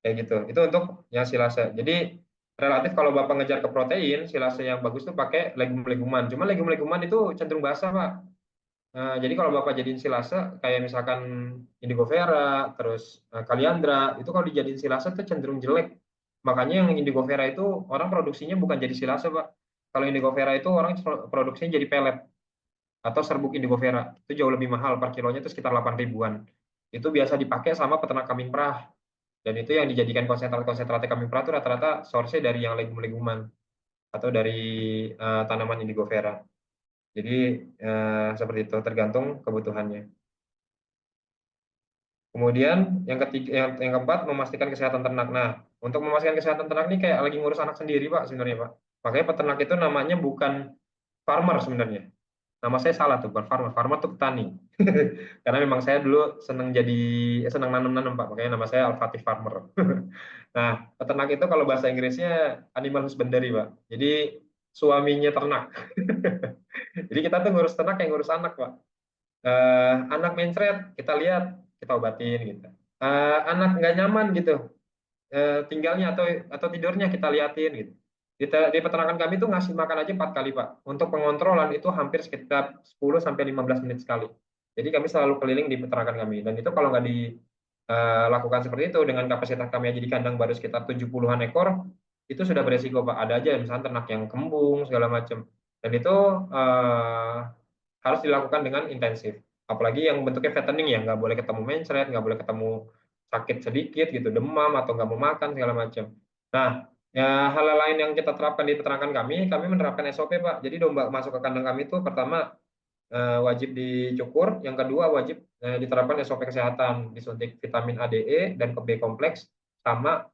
kayak gitu. Itu untuk yang silase. Jadi relatif kalau Bapak ngejar ke protein, silase yang bagus tuh pakai legum-leguman. Cuma legum-leguman itu cenderung basah Pak. Jadi kalau Bapak jadiin silase, kayak misalkan indigo vera, terus kaliandra, itu kalau dijadiin silase itu cenderung jelek. Makanya yang indigo vera itu orang produksinya bukan jadi silase, Pak. Kalau indigo vera itu orang produksinya jadi pelet atau serbuk indigo vera. Itu jauh lebih mahal, per kilonya itu sekitar 8 ribuan. Itu biasa dipakai sama peternak kambing perah. Dan itu yang dijadikan konsentrat kambing perah itu rata-rata source-nya dari yang legum-leguman atau dari tanaman indigo vera. Jadi seperti itu, tergantung kebutuhannya. Kemudian yang ketiga, yang keempat, memastikan kesehatan ternak. Nah, untuk memastikan kesehatan ternak ini kayak lagi ngurus anak sendiri Pak sebenarnya Pak. Makanya peternak itu namanya bukan farmer sebenarnya. Nama saya salah tuh, bukan farmer. Farmer tuh petani. Karena memang saya dulu senang nanam-nanam Pak. Makanya nama saya Al-Fatih Farmer. Nah, peternak itu kalau bahasa Inggrisnya animal husbandry Pak. Jadi suaminya ternak. Jadi kita tuh ngurus ternak kayak ngurus anak Pak. Anak mencret kita lihat, kita obatin gitu. Anak nggak nyaman gitu tinggalnya atau tidurnya kita liatin gitu. Di peternakan kami tuh ngasih makan aja 4 kali Pak. Untuk pengontrolan itu hampir sekitar 10-15 menit sekali. Jadi kami selalu keliling di peternakan kami, dan itu kalau nggak dilakukan seperti itu dengan kapasitas kami aja di kandang baru sekitar 70-an ekor, itu sudah beresiko Pak. Ada aja misalnya ternak yang kembung segala macam, dan itu harus dilakukan dengan intensif. Apalagi yang bentuknya fattening ya, nggak boleh ketemu mencret, nggak boleh ketemu sakit sedikit gitu, demam atau nggak mau makan segala macam. Nah, ya hal lain yang kita terapkan di peternakan kami menerapkan SOP Pak. Jadi domba masuk ke kandang kami itu pertama wajib dicukur, yang kedua wajib diterapkan SOP kesehatan, disuntik vitamin A, D, E dan ke B kompleks sama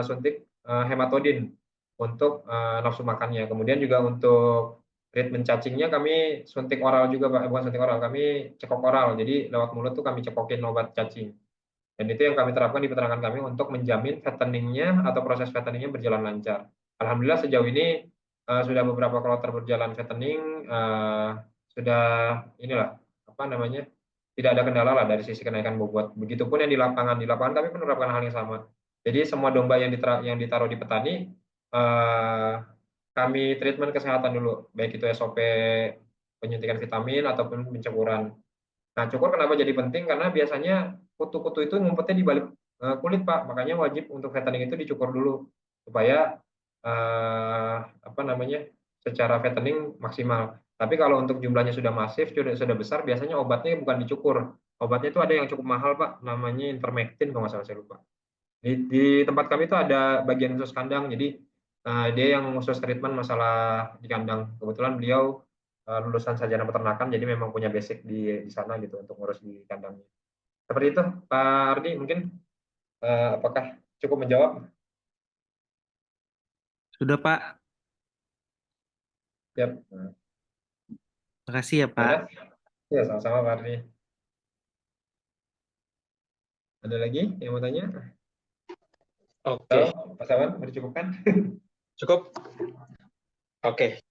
suntik hematodin untuk nafsu makannya. Kemudian juga untuk treatment cacingnya kami suntik oral juga Pak, bukan suntik oral, kami cekok oral. Jadi lewat mulut tuh kami cekokin obat cacing. Dan itu yang kami terapkan di peternakan kami untuk menjamin fatteningnya atau proses fatteningnya berjalan lancar. Alhamdulillah sejauh ini sudah beberapa kloter berjalan fattening, sudah inilah apa namanya, tidak ada kendala lah dari sisi kenaikan bobot. Begitupun yang di lapangan kami menerapkan hal yang sama. Jadi semua domba yang ditaruh di petani kami treatment kesehatan dulu, baik itu SOP penyuntikan vitamin ataupun pencukuran. Nah, cukur kenapa jadi penting? Karena biasanya kutu-kutu itu ngumpetnya di balik kulit, Pak. Makanya wajib untuk fattening itu dicukur dulu supaya apa namanya, secara fattening maksimal. Tapi kalau untuk jumlahnya sudah masif, sudah besar, biasanya obatnya bukan dicukur. Obatnya itu ada yang cukup mahal, Pak, namanya Ivermectin kalau nggak salah, saya lupa. Di tempat kami itu ada bagian khusus kandang, jadi dia yang khusus treatment masalah di kandang. Kebetulan beliau lulusan sarjana peternakan, jadi memang punya basic di sana gitu untuk ngurus di kandangnya. Seperti itu, Pak Ardi, mungkin apakah cukup menjawab? Sudah, Pak. Siap. Makasih ya, Pak. Ada? Ya, sama-sama Pak Ardi. Ada lagi yang mau tanya? Oke, Pak Sawan, mau dicukupkan? cukup. Oke.